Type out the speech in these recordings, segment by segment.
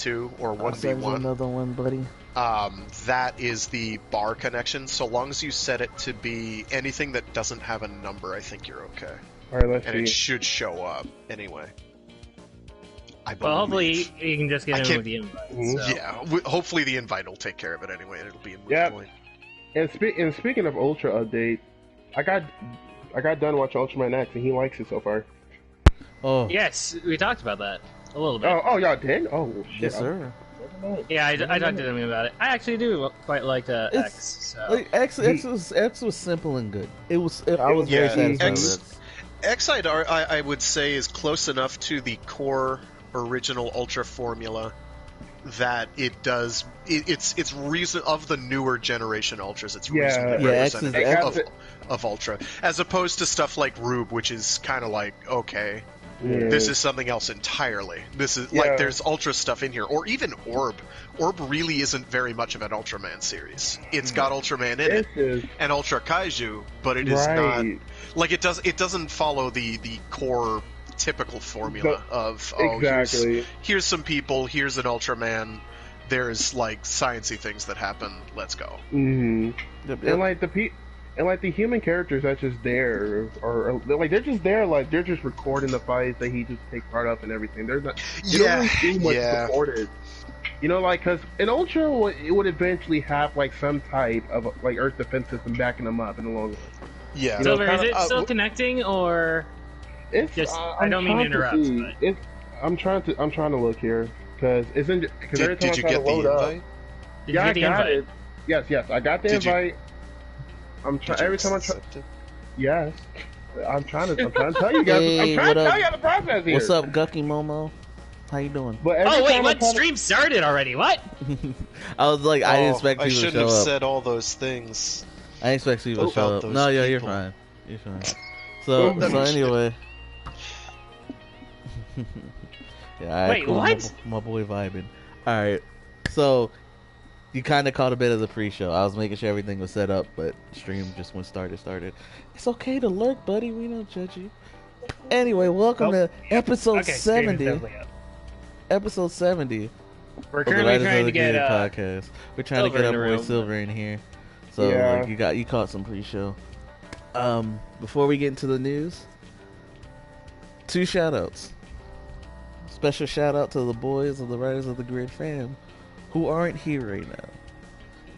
1v2 or I'll send you 1v1. another one, buddy. That is the bar connection. So long as you set it to be anything that doesn't have a number, I think you're okay. Alright, let's And see. it should show up anyway. I believe. Well, hopefully you can just get in with the invite. So. Yeah, hopefully the invite will take care of it anyway, and it'll be a moot Yep. point. And speaking of Ultra update, I got done watching Ultraman X, and he likes it so far. Oh, Yes, we talked about that a little bit. Oh, y'all did? Oh, shit. yes, sir. Yeah, I talked to them about it. I actually do quite like X. So. Like, X was simple and good. I was very satisfied with it. X, I would say, is close enough to the core original Ultra formula that it does. It's reason of the newer generation Ultras. It's reasonably representative of Ultra, as opposed to stuff like Rube, which is kind of like, okay, this is something else entirely. This is like there's Ultra stuff in here, or even Orb. Orb really isn't very much of an Ultraman series. It's got Ultraman in it and Ultra Kaiju, but it is not like it doesn't follow the core typical formula of here's some people, here's an Ultraman, there's like sciencey things that happen, let's go. And like the human characters that's just there, or like they're just there, like they're just recording the fights that he just takes part of and everything. There's not don't really do much recorded. You know, like, because in Ultra, it would eventually have like some type of like Earth defense system backing them up in the long run. Yeah. You know, is it still connecting, or it's just? I don't mean to interrupt. But... I'm trying to look here because it's in. Did you get the invite? Yeah, I got it. Yes, I got the invite. I'm trying every time I try. Yes, I'm trying to tell you guys. Hey, I'm trying to tell you the process here. What's up, Gucky Momo? How you doing? Oh wait, what? Stream started already? What? I was like, I didn't expect people to show up. I shouldn't have said all those things. I didn't expect people to show up. No, yeah, you're fine. You're fine. So anyway. Yeah, wait, cool. what? My boy vibing. All right, so. You kind of caught a bit of the pre-show. I was making sure everything was set up, but stream just when started. It's okay to lurk, buddy. We don't judge you. Anyway, welcome to episode 70. Episode 70. We're currently trying to get podcast. We're trying to get our boy Silver in here. So like, you caught some pre-show. Before we get into the news, 2 shout-outs. Special shout-out to the boys of the Riders of the Grid fam, who aren't here right now.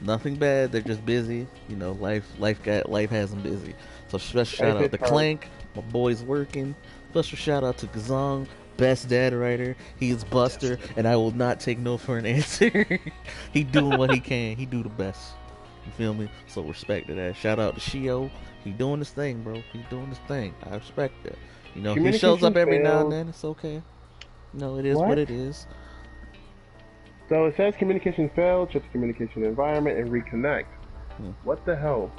Nothing bad, they're just busy. You know, life has them busy. So special shout out to Clank, my boy's working. Special shout out to Gazong, best dad writer. He is Buster, and I will not take no for an answer. He doing what he can. He do the best. You feel me? So respect to that. Shout out to Shio. He doing his thing, bro. He doing his thing. I respect that. You know, he shows up every now and then. It's okay. No, it is what it is. So it says communication failed, check the communication environment, and reconnect. What the hell?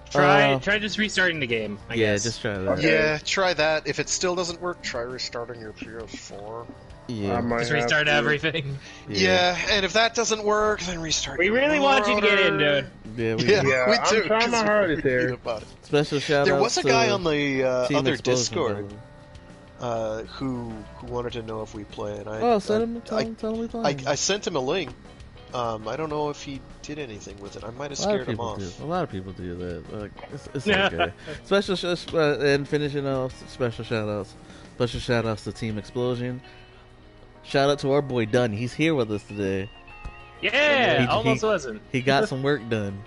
Try just restarting the game, I guess. Just try that. Yeah, try that. If it still doesn't work, try restarting your PS4. Yeah. Just restart everything. Yeah, and if that doesn't work, then restart We really want you to get in, dude. Yeah, we do. I'm trying my hardest here. Special shout out. There was a guy on the other Discord brother. who wanted to know if we play, and tell him we play. I sent him a link. I don't know if he did anything with it. I might have scared him off. A lot of people do that. Like, it's okay. And finishing off, special shout-outs. Special shout-outs to Team Explosion. Shout out to our boy Dunn. He's here with us today. Yeah, almost wasn't. He got some work done.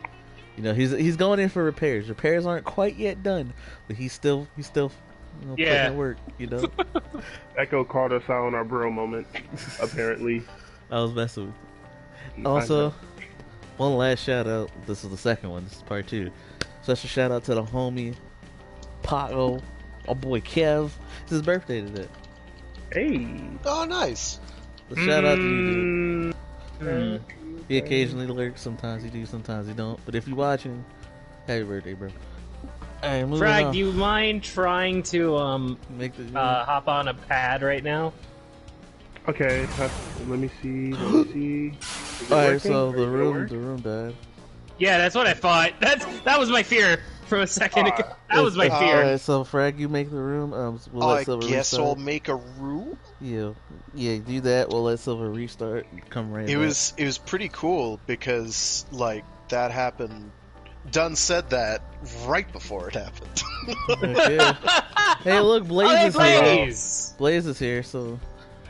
You know, he's going in for repairs. Repairs aren't quite yet done, but he's still putting in work, you know. Echo called us out on our bro moment, apparently. I was messing with you. Also, one last shout out. This is the second one. This is part 2. Special shout out to the homie Paco, our boy Kev. It's his birthday today. Hey. Oh, nice. So shout out to you, dude. He occasionally lurks. Sometimes he do, sometimes he don't. But if you're watching, happy birthday, bro. Right, Frag, do you mind trying to hop on a pad right now? Okay, let me see. Alright, so the room died. Yeah, that's what I thought. That was my fear. from a second ago. That was my fear. Alright, so Frag, you make the room. We'll let Silver guess restart. I'll make a room. Yeah, do that. We'll let Silver restart. Come right. It was pretty cool because like that happened. Dunn said that right before it happened. Okay. Hey, look, Blaze is Blaze. here. Blaze is here. So.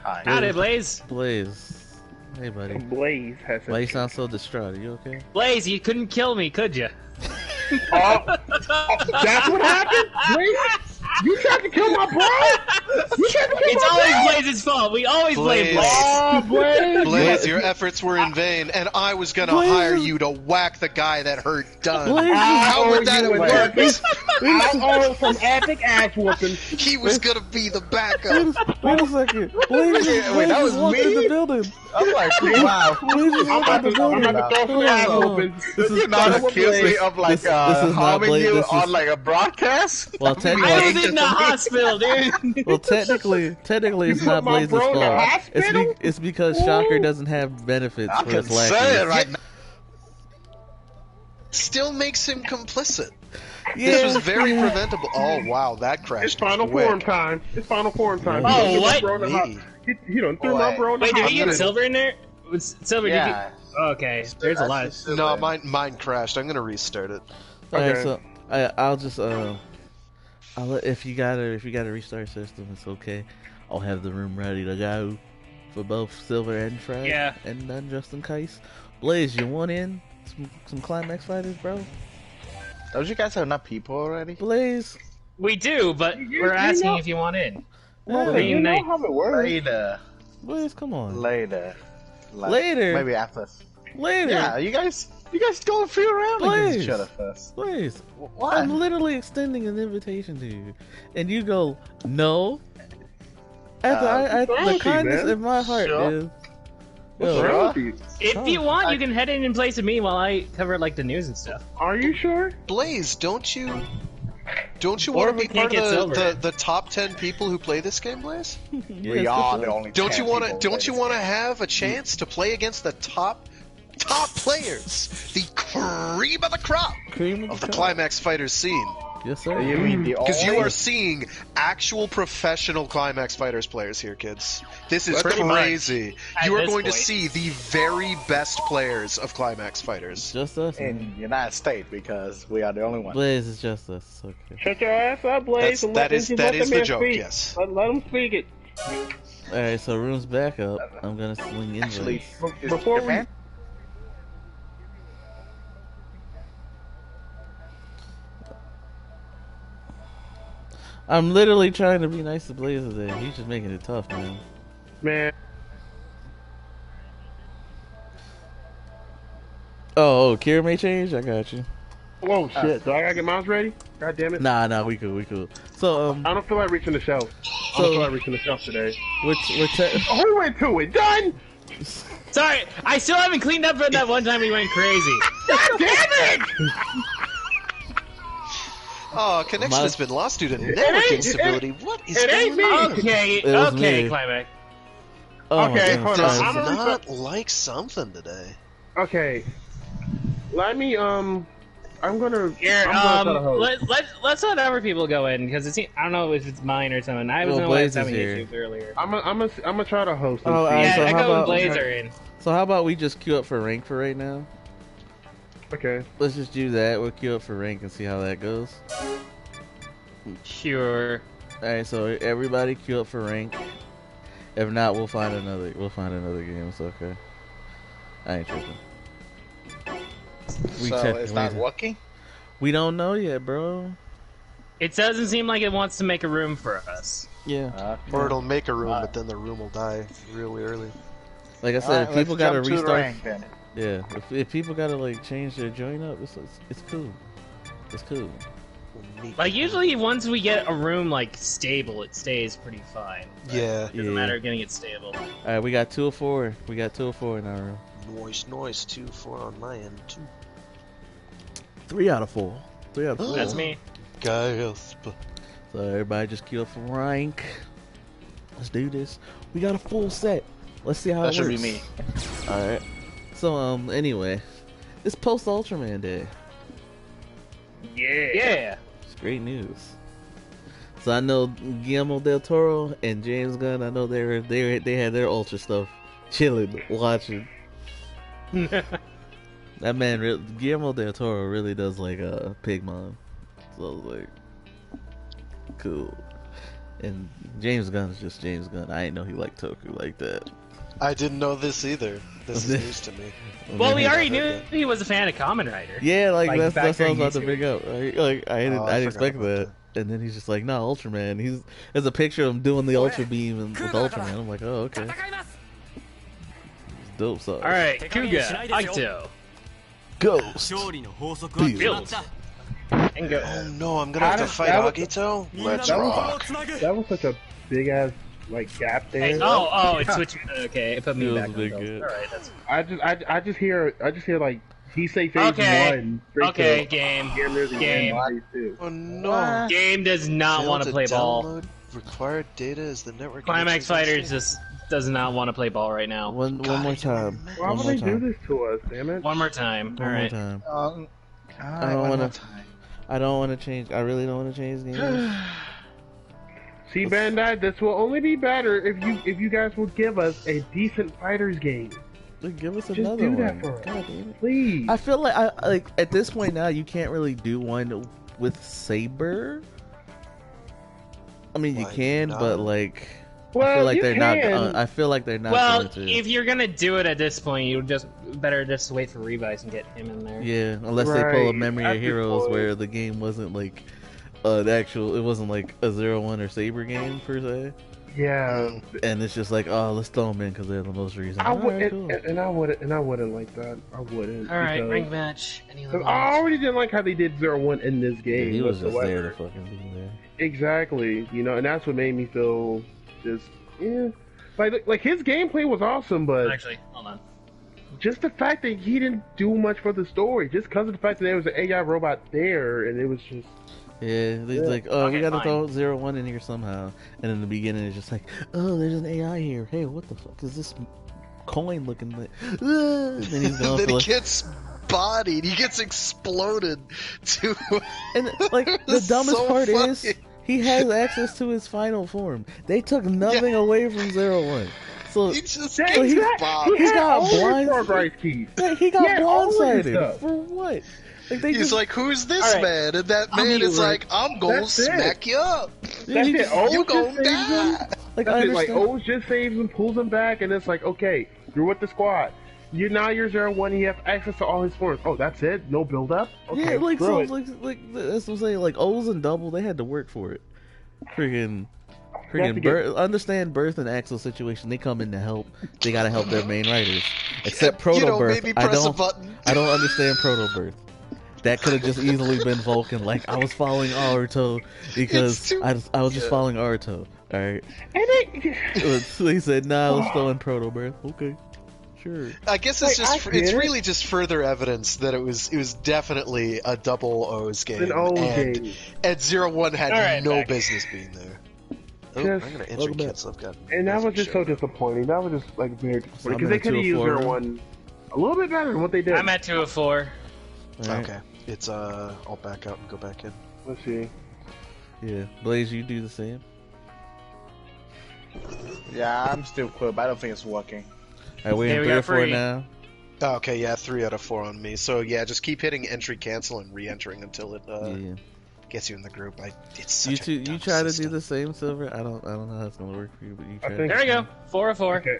Hi. Howdy, Blaze. Blaze. Hey, buddy. Blaze has. Why you sound so distraught? Are you okay? Blaze, you couldn't kill me, could you? That's what happened? Blaze? You tried to kill my bro? It's always Blaze's fault. We always blame Blaze. Oh, Blaze. Blaze, your efforts were in vain, and I was gonna hire you to whack the guy that hurt Dunn. How would that have worked? I owe some epic ass whooping. He was gonna be the backup. Wait a second. Blaze that was walked me? in the building. I'm like, wow. I'm about to throw some ass whoopings. You're not accusing me of like harming you on like a broadcast? Well, technically, I was in the hospital, dude. Well, technically, it's not Blaze's fault. It's because Shocker doesn't have benefits for his say it lackeys. right now. Still makes him complicit. This was very preventable. Oh wow, that crashed. It's final quick. form time. It's final form time. Oh, what? He done threw my bro in the Wait, did we get hospital. Silver in there? Silver, Yeah. did you? Oh, okay, there's a lot. No, mine crashed. I'm gonna restart it. Alright, Okay. so I'll just I'll let, if you gotta restart system, it's okay. I'll have the room ready to go for both Silver and Frag. Yeah. And then Justin Kais. Blaze, you want in some Climax fighters, bro? Don't you guys have enough people already? Blaze. We do, but we're asking if you want in. Well, you know how it works. Later. Blaze, come on. Later. Later. Maybe after. Later. Yeah, you guys go a few around against each other first. Blaze. What? I'm literally extending an invitation to you, and you go no. At the kindness in my heart, Sure. dude. What's Yo, wrong with you? If you want, you can head in place of me while I cover like the news and stuff. Are you sure? Blaze, don't you want Or to we be can't part get of Silver. the top 10 people who play this game, Blaze? We are the only. Don't you want to? 10 Don't you people want to have a chance to play against the top players, the cream of the crop of the Climax Fighters scene? Yes, sir. You mean the Because you only- are seeing actual professional Climax Fighters players here, kids. This is Pretty much. crazy. At You are this going to point. see the very best players of Climax Fighters. Just us. in United States because we are the only one. Blaze is just us. It's okay. Shut your ass up, Blaze. and That let is him the man joke. speak. Yes. Let him speak it. Alright, so room's back up. I'm gonna swing in. Actually, is Before we- Japan? I'm literally trying to be nice to Blaze today. He's just making it tough, man. Man, Oh, Kira may change? I got you. whoa, shit. Do I gotta get mine ready? God damn it. Nah, we cool. So, I don't feel like reaching the shelf. I don't feel like reaching the shelf today. we're Oh, we went to it. Done! Sorry, I still haven't cleaned up from that one time we went crazy. God damn it! Oh, connection has been lost due to network instability. What is it ain't going on? Okay, It was okay, me. Climax. oh Okay, my hold goodness. on. Does I'm not like something today. Okay. Let me, I'm gonna... Here, I'm gonna try to host. let's let other people go in because I don't know if it's mine or something. I was Well, the one Blaze having is here. issues earlier. I'm gonna try to host. Oh, and see. alright, so Yeah, how Echo and about- Blaze are in. So how about we just queue up for rank for right now? Okay. Let's just do that. We'll queue up for rank and see how that goes. Sure. Alright, so everybody queue up for rank. If not, we'll find another game. It's okay. I ain't tripping. So it's not working? We don't know yet, bro. It doesn't seem like it wants to make a room for us. Yeah. Or it'll make a room, but then the room will die really early. Like I said, if people gotta restart. Rank, then. Yeah, if people gotta like change their join up, it's cool. It's cool. Like usually, once we get a room like stable, it stays pretty fine. Yeah. It doesn't matter getting it stable. All right, we got 204. We got 204 in our room. Noise, 2-4 on my end too. 3 out of 4. 3 out of 4. That's me. Gasp. So everybody just queue up for rank. Let's do this. We got a full set. Let's see how That it should works. be me. All right. So anyway, it's post Ultraman Day. Yeah. It's great news. So I know Guillermo del Toro and James Gunn. I know they had their Ultra stuff, chilling, watching. That man, Guillermo del Toro, really does like Pigmon. So I was like, cool. And James Gunn is just James Gunn. I didn't know he liked Toku like that. I didn't know this either. This is news to me. Well, we already knew he was a fan of Kamen Rider. Yeah, like that's what I was about to bring up. Like I didn't expect that. And then he's just like, no, Ultraman. There's a picture of him doing the Ultra Beam with Ultraman. I'm like, oh, okay. It's dope sauce. Alright, Kuga, Akito. Ghost. Build. And go. Oh no, I'm gonna have to fight Agito? Let's rock. That was such a big ass gap there. Hey, oh, it switched. Okay, it put me back on big. Alright, that's. I just hear like he say phase one. Okay, game. Oh no. Game does not want to play ball. Required data is the network. Climax Fighters just does not want to play ball right now. One more time. Why would they do this to us? Damn it! One more time. All right. I don't want to change. I really don't want to change games. See, Bandai, this will only be better if you guys will give us a decent fighters game. Give us Just another do one. that for us. God damn it. Please. I feel like at this point now you can't really do one with Saber. I mean, you can, but like. Well, I feel like you they're can. not. I feel like they're not. Well, going to. if you're gonna do it at this point, you just better just wait for Revice and get him in there. Yeah, unless they pull a Memory of Heroes where the game wasn't like it wasn't like a 0-1 or Saber game per se. Yeah, and it's just like, oh, let's throw them in because they're the most recent. I wouldn't like that. I wouldn't. All right, ring match. I already didn't like how they did 0-1 in this game. Yeah, he was just there to fucking be there. Exactly, and that's what made me feel just like his gameplay was awesome, but actually, hold on. Just the fact that he didn't do much for the story, just because of the fact that there was an AI robot there, and it was just. Yeah, like, oh, okay, we gotta throw 0-1 in here somehow. And in the beginning, it's just like, oh, there's an AI here. Hey, what the fuck is this coin looking like? And then he's going then he gets bodied. He gets exploded. And like the dumbest part is, he has access to his final form. They took nothing away from 0-1. So he just he got blindsided. For what? He's like, who's this man? And that man is like, I'm gonna smack you up. That's it. You gonna die. Like O's just saves him, pulls him back, and it's like, okay, you're with the squad. You're 0-1. You have access to all his forms. Oh, that's it. No build up. Okay, yeah, like so, like that's what I'm saying. Like O's and Double, they had to work for it. Freaking understand Birth and Axel situation. They come in to help. They gotta help their main writers. Except Proto Birth. I don't understand Proto Birth. That could have just easily been Vulcan. Like, I was following Aruto because I was just following Aruto. Alright. So he said, nah, let's throw in Proto Birth. Okay. Sure. I guess it's really just further evidence that it was definitely a double O's game. An O game. And 0-1 had no business being there. Oh, I'm gonna entry cancel. And that was just so disappointing. That was just like very disappointing because they could have used 0-1 a little bit better than what they did. I'm at 204. Right. Okay. It's I'll back out and go back in. Let's see. Yeah, Blaze, you do the same. Yeah, I'm still quick, but I don't think it's working. Alright, we're in 3 or 4 now. Oh, okay, yeah, 3 out of 4 on me. So yeah, just keep hitting entry cancel and re-entering until it gets you in the group. It's such a dumb you try system. to do the same, Silver. I don't know how it's gonna work for you, but you try. There we go. 4 of 4. Okay.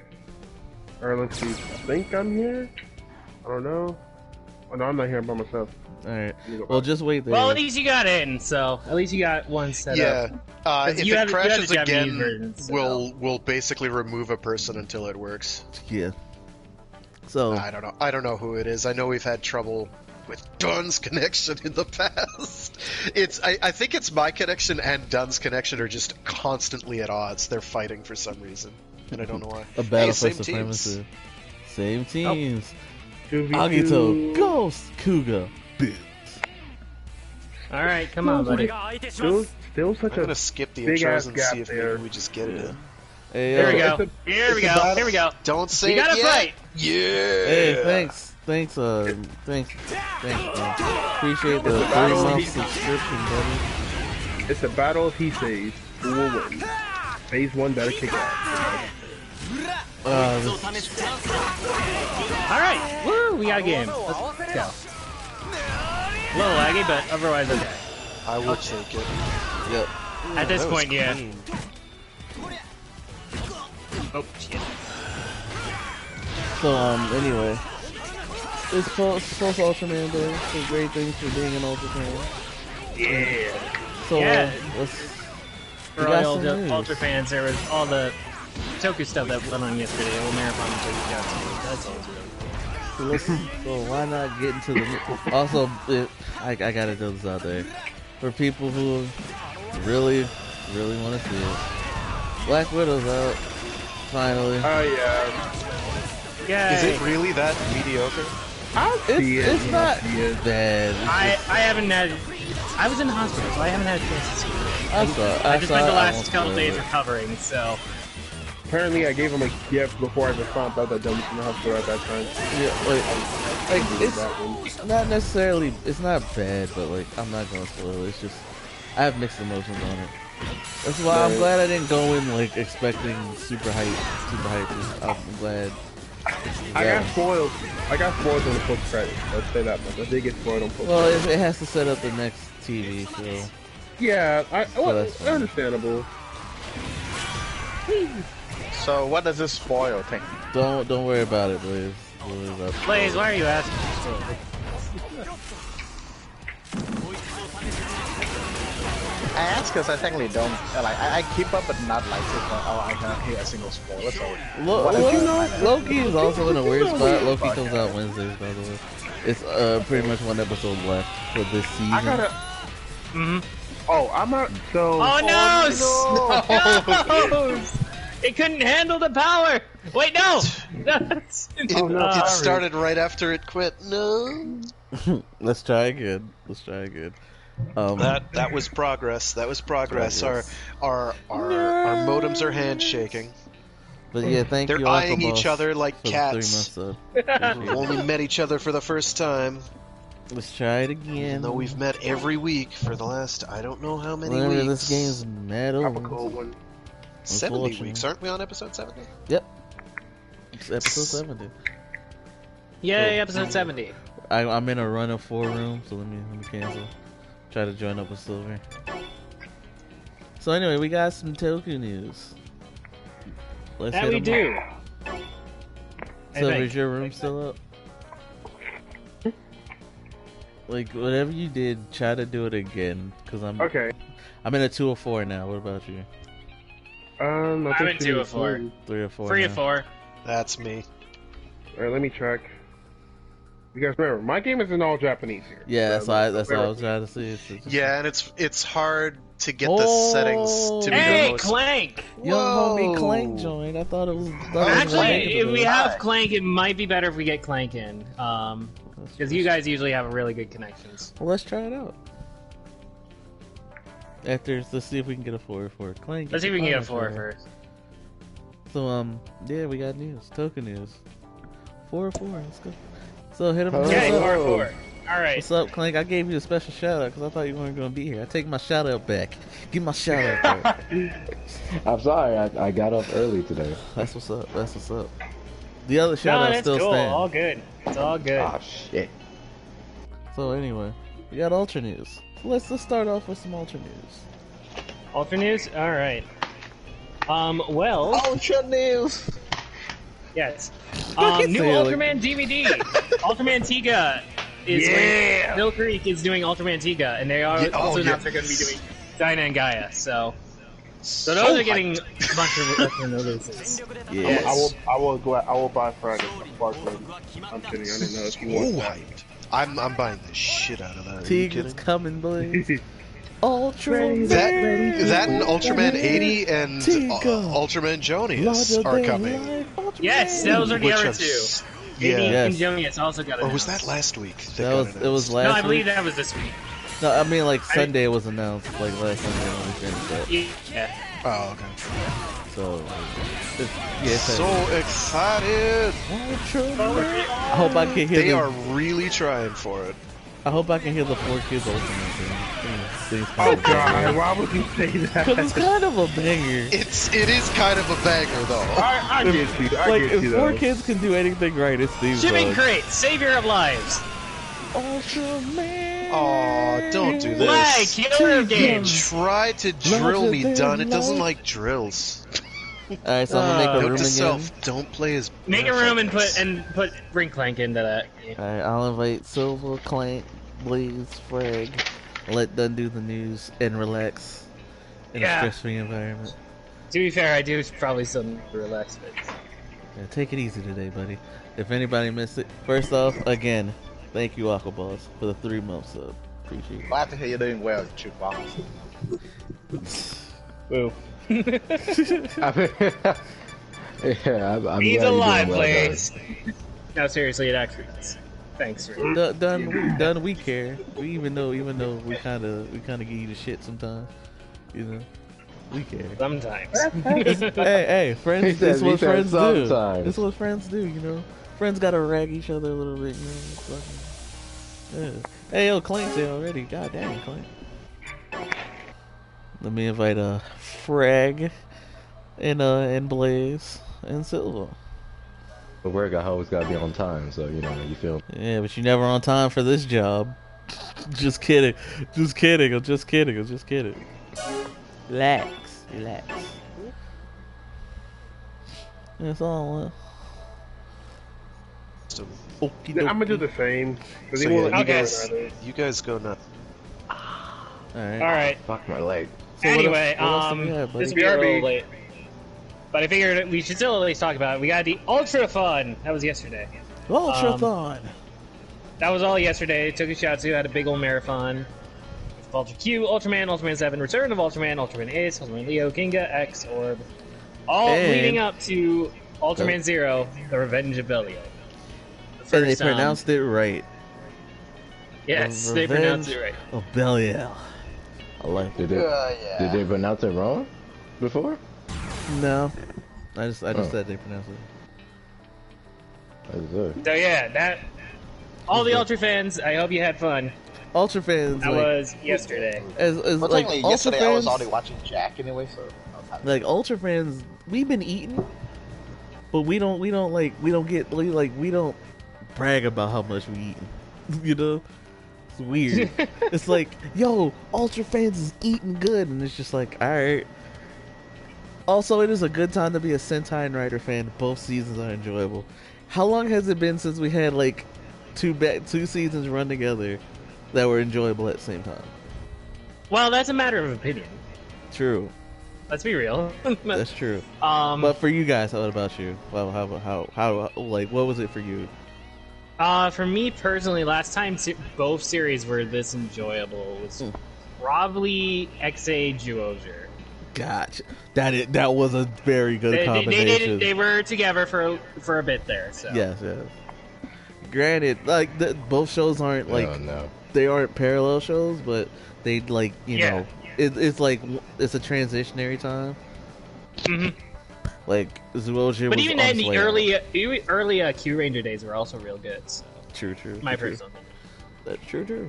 Alright, let's see. I think I'm here. I don't know. Oh no, I'm not here by myself. Alright. Well, just wait there. Well, at least you got in, so at least you got one set up. Yeah. If it crashes again, version, so. we'll basically remove a person until it works. Yeah. So I don't know who it is. I know we've had trouble with Dunn's connection in the past. I think it's my connection and Dunn's connection are just constantly at odds. They're fighting for some reason, and I don't know why. A battle for supremacy. Same teams. Agito, Ghost, Kuga, Bits. All right, come on, buddy. Still such I'm gonna skip the intros and see if maybe we just get it in. Hey, Here we go. Here we go. Don't say we gotta it yet. fight. Yeah. Hey, thanks. Thanks, man. Appreciate the 3-month subscription, buddy. It's a battle if he saves. Who will win? Phase 1 better kick ass. Alright, woo, we got a game. Let's go. A little laggy, but otherwise okay. I will take it. Yep. At this point, yeah. Oh, shit. So, anyway. It's post Ultraman Day, so great things for being an Ultraman. Yeah. So, yeah. For all the Ultra fans, there was all the Toku stuff that went on yesterday. We'll marathon the Toku yesterday. That's always really cool. So why not get into the... Also, I gotta throw this out there. For people who really want to see it. Black Widow's out. Finally. Oh, yeah. Yay. Is it really that mediocre? It's not bad. I haven't had... I was in the hospital, so I haven't had a chance to see it. I just spent the last couple days recovering, so... Apparently, I gave him a gift before I ever found out that Dumb was in the hospital at that time. Yeah, it's not necessarily... It's not bad, but, like, I'm not gonna spoil it. It's just... I have mixed emotions on it. That's why I'm glad I didn't go in, like, expecting super hype. I'm glad... I got spoiled. I got spoiled on the post credits. Let's say that much. I did get spoiled on post credits. Well, it has to set up the next TV show. Yeah, understandable. So what does this spoil thing? Don't worry about it, Blaze. Blaze, why are you asking? I ask because I technically don't like. I keep up, but not like it. I can't hear a single spoiler. So Loki is also in a weird spot. Loki comes out Wednesdays, by the way. It's pretty much one episode left for this season. I gotta. Oh, I'm not. So. Oh no! No! It couldn't handle the power. Wait, no! It started right after it quit. No. Let's try again. That was progress. Our modems are handshaking. But yeah, thank you. They're eyeing each other like cats. We've only met each other for the first time. Let's try it again. Even though we've met every week for the last I don't know how many Remember, weeks. This game's mad old. I'm a cool one. 70 weeks, aren't we on episode 70? Yep. It's episode 70. Yay, episode 70. I'm in a run of 4 rooms, so let me cancel. Try to join up with Silver. So anyway, we got some Toku news. Let's that hit we do. Silver, is your room still up? Like, whatever you did, try to do it again, because I'm in a 204 now. What about you? I'm in 204. 304. 304. That's me. Alright, let me check. You guys remember, my game is in all Japanese here. Yeah, that's what I was trying to see. Yeah, and it's hard to get the settings to be the most... Clank! Young homie Clank joined. I thought it was... Actually, if we have Clank, it might be better if we get Clank in. Because you guys usually have really good connections. Well, let's try it out. Let's see if we can get a 4-4. Clank. Let's see if we can get a 4 first. So, yeah, we got news. Token news. 4-4. Let's go. So, hit him. Okay, 4-4. Alright. What's up, Clank? I gave you a special shout out because I thought you weren't going to be here. I take my shout out back. Give my shout out back. I'm sorry, I got up early today. That's what's up. The other shout out still cool. stands. All good. It's all good. Oh, shit. So, anyway, we got Ultra News. Let's start off with some Ultra News. Ultra News? Alright. Well... Ultra News! Yes. New Ultraman DVD! Ultraman Tiga is Mill Creek is doing Ultraman Tiga, and they are also announced they're going to be doing Dyna and Gaia, so those are getting a bunch of releases. Yes. I will buy Friday. I'm kidding, I didn't know if you want that. I'm buying the shit out of that. Tiga's coming, boys. Ultraman! That and Ultraman 80 and Ultraman Jonius are coming. Yes, those are the other two. 80 and Jonius also got it. Or was that last week? It was last week. No, I believe that was this week. No, I mean like Sunday was announced, like last Sunday when we finished that. Yeah. Oh, okay. So, so excited! I hope I can hear. They are really trying for it. I hope I can hear the 4Kids Ultraman thing. Oh god, why would you say that? Because it's kind of a banger. It is kind of a banger though. I get you. If 4Kids can do anything right, it's these. Shipping Crate, savior of lives. Ultraman. Oh, don't do this. Like, killer game. Try to drill me, done. It doesn't like drills. Alright, so I'm gonna make a room again. Don't play as. Make a room and put Ring Clank into that. Alright, I'll invite Silver, Clank, Blaze, Frag. Let Dunn do the news and relax in a stress-free environment. To be fair, I do probably still need to relax, but yeah, take it easy today, buddy. If anybody missed it, first off, again, thank you, Aquaballs, for the 3 months sub. Appreciate it. Glad to hear you're doing well, Chupa. Woo. He's alive, Blaze. No, seriously, it actually is. Thanks for Done. We care. We even though we kind of give you the shit sometimes. You know, we care. Sometimes. hey, friends. This is what friends do. This is what friends do. You know, friends gotta rag each other a little bit. You know, yeah. Hey, yo, Clank's there already. God damn, Clank. Let me invite Frag and Blaze and Silver. But work, I always gotta be on time, so you know, you feel. Yeah, but you're never on time for this job. Just kidding. I'm just kidding. Relax. That's all. I'm gonna do the same. So you guys go nuts. Alright. Fuck my leg. So anyway, this will be a little late. But I figured we should still at least talk about it. We got the Ultrathon. That was yesterday. Ultrathon. That was all yesterday. Tokusatsu had a big old marathon. Ultra Q, Ultraman, Ultraman 7, Return of Ultraman, Ultraman Ace, Ultraman Leo, Kinga, X, Orb. All leading up to Ultraman Zero, The Revenge of Belial. And they pronounced it right. Yes, they pronounced it right. Oh, Belial. I like it. Did they pronounce it wrong before? No. I just said they pronounced it. So yeah, that all the Ultra fans, I hope you had fun. Ultra fans. That was yesterday. Well, like yesterday fans, I was already watching Jack anyway, so like Ultra fans, we've been eating, but we don't brag about how much we eat. You know, it's weird. It's like, yo, Ultra fans is eating good, and it's just like, all right. Also, it is a good time to be a Sentai and Rider fan. Both seasons are enjoyable. How long has it been since we had like two seasons run together that were enjoyable at the same time? Well, that's a matter of opinion. True. Let's be real. That's true. But for you guys, what about you? Well, how like what was it for you? For me personally, last time both series were this enjoyable was probably XA Zyuohger. Gotcha. That was a very good combination. They were together for a bit there. So. Yes. Granted, like both shows aren't like they aren't parallel shows, but they like you know it's like it's a transitionary time. Mm-hmm. Like Zyuohger, but even then, the early Q Ranger days were also real good. So. True. My personal opinion. That's true.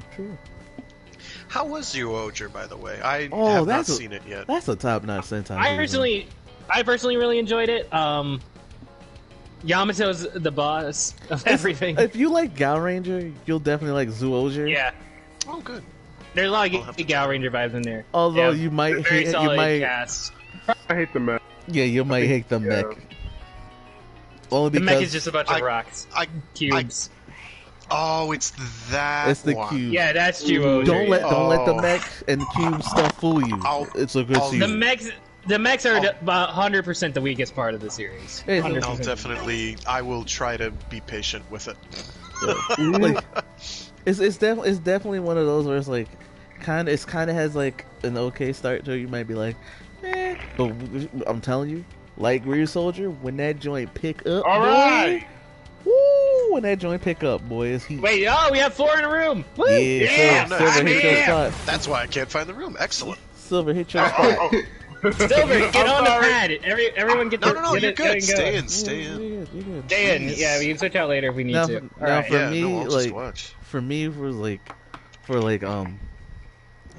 How was Zyuohger, by the way? I have not seen it yet. That's a top-notch Sentai. I personally really enjoyed it. Yamato's the boss of everything. If you like Gao Ranger, you'll definitely like Zyuohger. Yeah. Oh, good. There's a lot of Gao Ranger vibes in there. Although you might hate cast. I hate the mech. Yeah, you might hate the mech. Only because the mech is just a bunch of rocks, cubes. Oh, it's that. It's the cube. Yeah, that's Zyuohger. Don't let the mech and the cube stuff fool you. It's a good season. The mechs are about 100% the weakest part of the series. No, definitely. I will try to be patient with it. Yeah. Like, it's definitely one of those where it's like kind of has like an okay start to it. You might be like, but I'm telling you, like Rear Soldier, when that joint pick up, when that joint pick up, boy, is he? Wait, we have 4 in a room. Woo! Yeah, Silver hit your spot. That's why I can't find the room. Excellent. Silver hit your spot. Silver, get on the pad. Everyone get the. No, you're good. Stay in. Stay in. Yeah, we can switch out later if we need to. For me,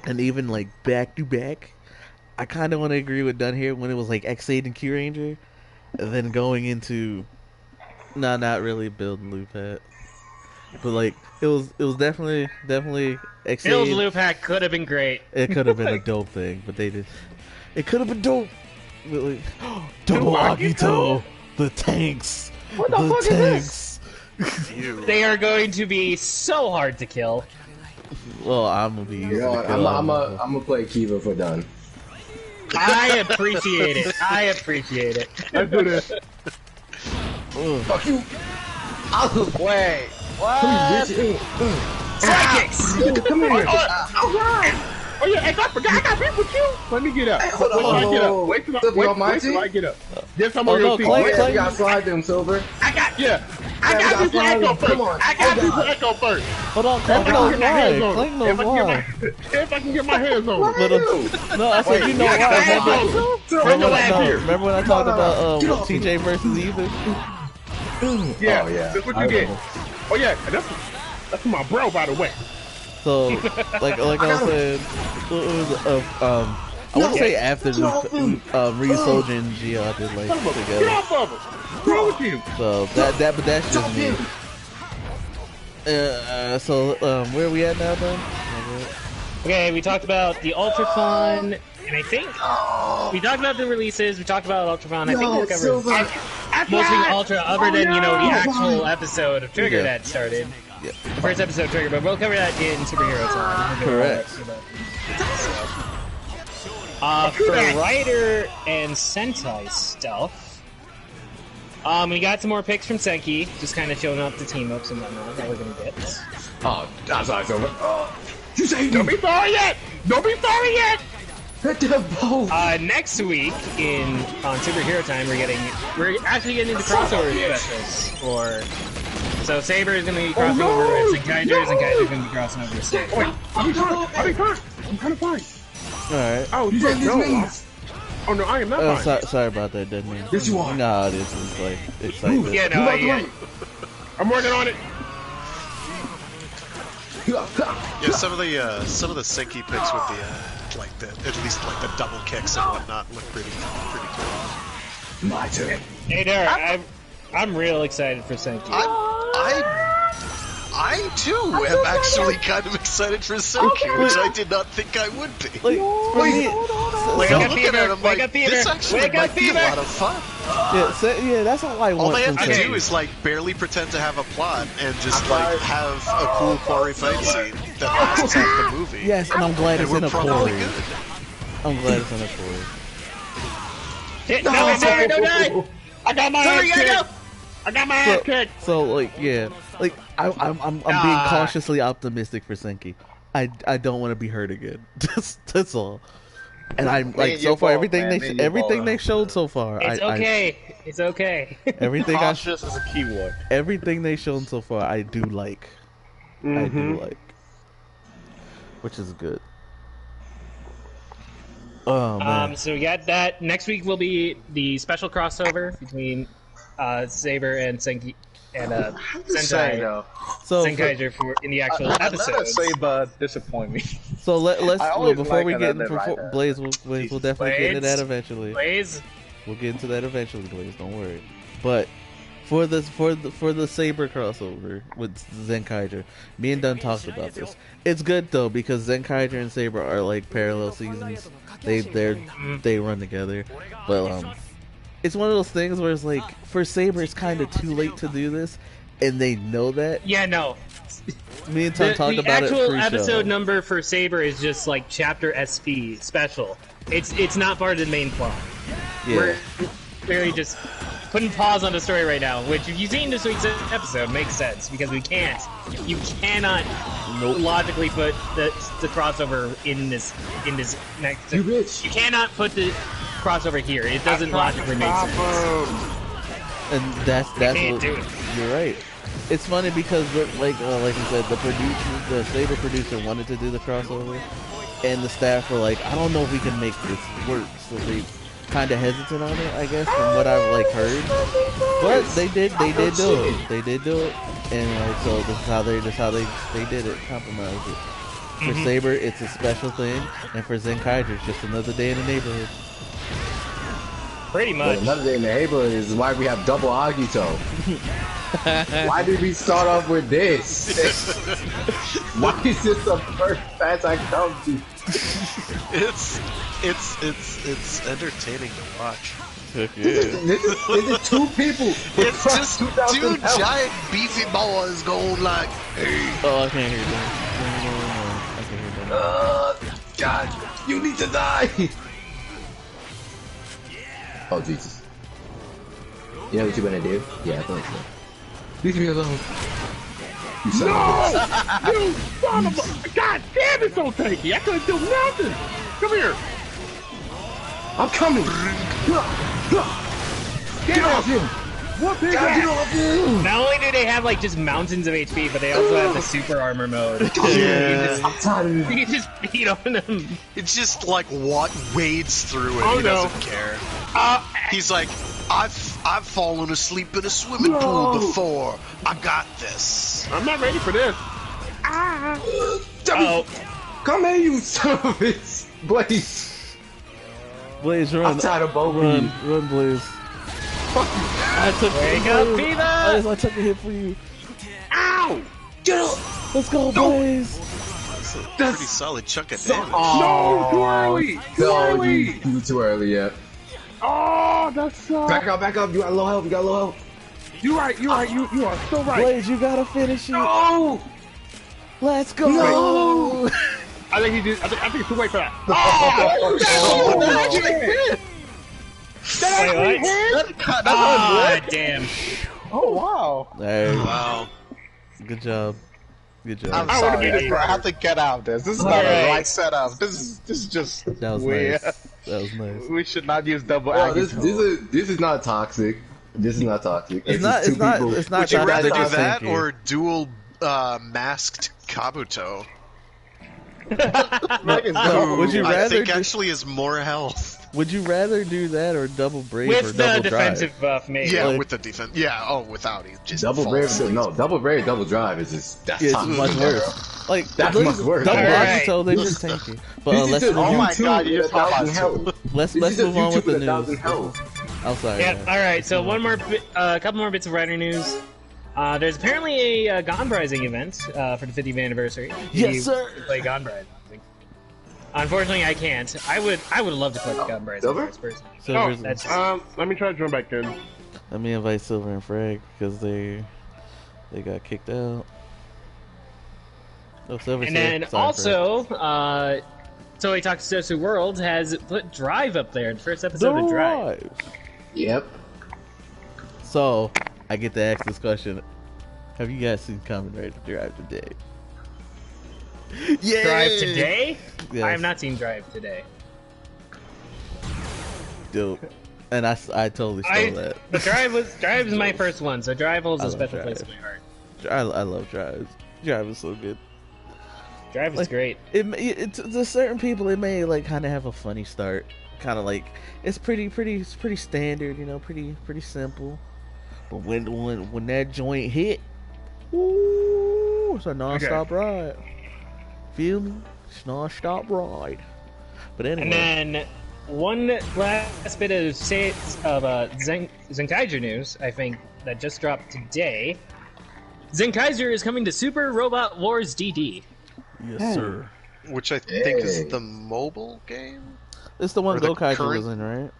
and even like back to back, I kind of want to agree with Dunn here when it was like X8 and Q Ranger, and then going into, not really Build and Loop Hat, but like it was definitely X8. Build Loop Hat could have been great. It could have been a dope thing, but they did. It could have been dope. Really, Double Agito, the tanks, what the fuck tanks. They are going to be so hard to kill. Well, I'm gonna be. I'm gonna play Kiva for Dunn. I appreciate it. Let's do this. Fuck you! Wait, what? Psychics! Come here. Oh yeah, I forgot. I got beef with you. Let me get up. Hold on. Wait till I get up. Yes, I'm on your team. You gotta slide them, Silver. I got people Echo first. Hold on, Clank knows why. If I can get my hands on it. No, I said you know why. Remember when I talked about TJ versus Ethan? Yeah, oh yeah. That's what you get. Oh yeah, that's my bro, by the way. So, like I was saying, I want to say after Reed Soldier and Gio did like together. Get off of him! What's wrong with you? So but that's just me. So where are we at now, then? Okay, we talked about the Ultrafun, and I think we talked about the releases. We talked about Ultrafun. I think we covered mostly Ultra, other than the actual episode of Trigger that started. Yeah. The first episode of Trigger, but we'll cover that in Superhero Time. Correct. For Rider and Sentai stuff, we got some more picks from Senki, just kind of showing up the team ups and whatnot that we're gonna get. Oh, that's not over. You say Don't be sorry yet! Next week on Superhero Time, we're actually getting into crossover specials for. So Saber is going to be crossing over with Zenkaiger, and Zenkaiger is going to be crossing over with Saber. Wait, I'm kind of fine. Alright. Oh, shit, no. Oh, no, I am not fine. Sorry about that, doesn't mean. Yes, you are. Nah, this is like, it's like this. Yeah, no, I'm working on it. Yeah, some of the Senki picks with the at least the double kicks and whatnot look pretty cool. My turn. Hey there, I'm real excited for Senki. I too am actually kind of excited for Senki, which I did not think I would be. Like, for me, looking at him like, this actually might be a lot of fun. Yeah, that's all I want. All they have to do is barely pretend to have a plot and just have a cool quarry fight scene that lasts out the movie. Yes, and I'm glad it's in a quarry. Good. I'm glad it's in a quarry. No, don't die! I got my ass kicked. I got my ass kicked. So I'm being cautiously optimistic for Senki. I don't want to be hurt again. That's all. And I'm like, so far, everything they showed so far. It's okay. It's okay. Everything cautious is a keyword. Everything they've shown so far, I do like. I do like, which is good. Oh man. So we got that. Next week will be the special crossover between Saber and Senki and Sentai. Zenkaiger for in the actual episode. Saber disappoint me. So let's before we get into Blaze, we'll definitely get into that eventually. Blaze, we'll get into that eventually, Blaze. Don't worry. But for the Saber crossover with Zenkaiger, me and Dunn talked about this. It's good though because Zenkaiger and Saber are like parallel seasons. They run together, but it's one of those things where it's like for Saber, it's kind of too late to do this, and they know that. Yeah, no. Me and Tom talked about it. The actual episode number for Saber is just like Chapter SP special. It's not part of the main plot. Yeah. We're very just putting pause on the story right now, which if you've seen this week's episode makes sense because you cannot logically put the crossover in this next. You cannot put the crossover here. It doesn't logically make sense. And that's what you're right. It's funny because like you said, the Saber producer wanted to do the crossover, and the staff were like, I don't know if we can make this work, so they kind of hesitant on it, I guess, from what I've like heard. But they did do it, and like so this is how they did it, compromised it. For Saber, it's a special thing, and for Zenkaiger, it's just another day in the neighborhood. Pretty much. But another day in the neighborhood is why we have double Agito. Why did we start off with this? Why is this the first match I come to? It's entertaining to watch. This is two people. It's just two giant beefy boys going like, hey. Oh, I can't hear that. I can't hear that. God, you need to die. Oh Jesus. You know what you're gonna do? Yeah, I thought so. Leave me alone. You son of a... You son of a... God damn, it's so tanky. I couldn't do nothing. Come here. I'm coming. Get off him. What is that? Get off him. Not only do they have like just mountains of HP, but they also have the super armor mode. Yeah. I'm tired of You can just beat on them. It's just like what wades through it. He doesn't care. He's like, I've fallen asleep in a swimming pool before. I got this. I'm not ready for this. Come here, you son of a bitch. Blaze. Blaze, run. I'm tired of both Run, Blaze. I took Wake up, Beaver! I took a hit for you. Ow! Get up. Let's go, Blaze. That's a pretty solid chunk of damage. No, too early. Too early. Too early, yeah. Oh, that sucks. Back up. You got low health. You're right. You are so right. Blaze, you gotta finish it. No. Let's go. No. I think he did. I think it's too late for that. Damn. Oh wow. Hey. Wow. Good job. I'm sorry, I have to get out of this. This is not a right setup. This is just That was weird. nice. That was nice. We should not use double This is not toxic. This is not toxic. It's not Would you toxic, rather do it's that tanky. or dual masked Kabuto? Would you I rather think do- actually is more health. Would you rather do that or double brave or With double the defensive drive? buff, maybe. Yeah, Like- with the defense. Yeah, without it. Just Double falls brave, asleep. double brave, double drive is just that's It's toxic. much worse. Like That's much worse. Double Alright. Agito, they just tanky. But let's This is Oh my YouTube God, you with just popped 1,000 out health. let's This is move on YouTube with the with 1,000 news. health. I'm sorry. Yeah. guys. All right. So one more, a couple more bits of writer news. There's apparently a Gone Rising event for the 50th anniversary. Yes, You sir. Play Gone Rising. Unfortunately, I can't. I would love to play Gone Rising Silver? first person. Silver's- That's Let me try to join back in. Let me invite Silver and Frag because they got kicked out. Oh, Silver's and here. then Sorry, also, Toei Tokusatsu World has put Drive up there. The first episode of Drive. Drive. Yep. So I get to ask this question: have you guys seen Kamen Rider Drive today? Yeah. Drive today? Yes. I have not seen Drive today. Dope. And I totally stole that. But Drive was my first one, so Drive holds I a love special Drive. place in my heart. I love Drive. Drive is so good. Drive is Like, great. It to certain people it may like kind of have a funny start, kind of like it's pretty standard, you know, pretty simple. But when that joint hit, ooh, it's a non-stop ride. Feel me? It's a non-stop ride. But anyway, And then one last bit of Zenkaiger news, I think, that just dropped today. Zenkaiger is coming to Super Robot Wars DD. yes sir. Which I think is the mobile game? It's the one Or the Gokaiger current- was in, right?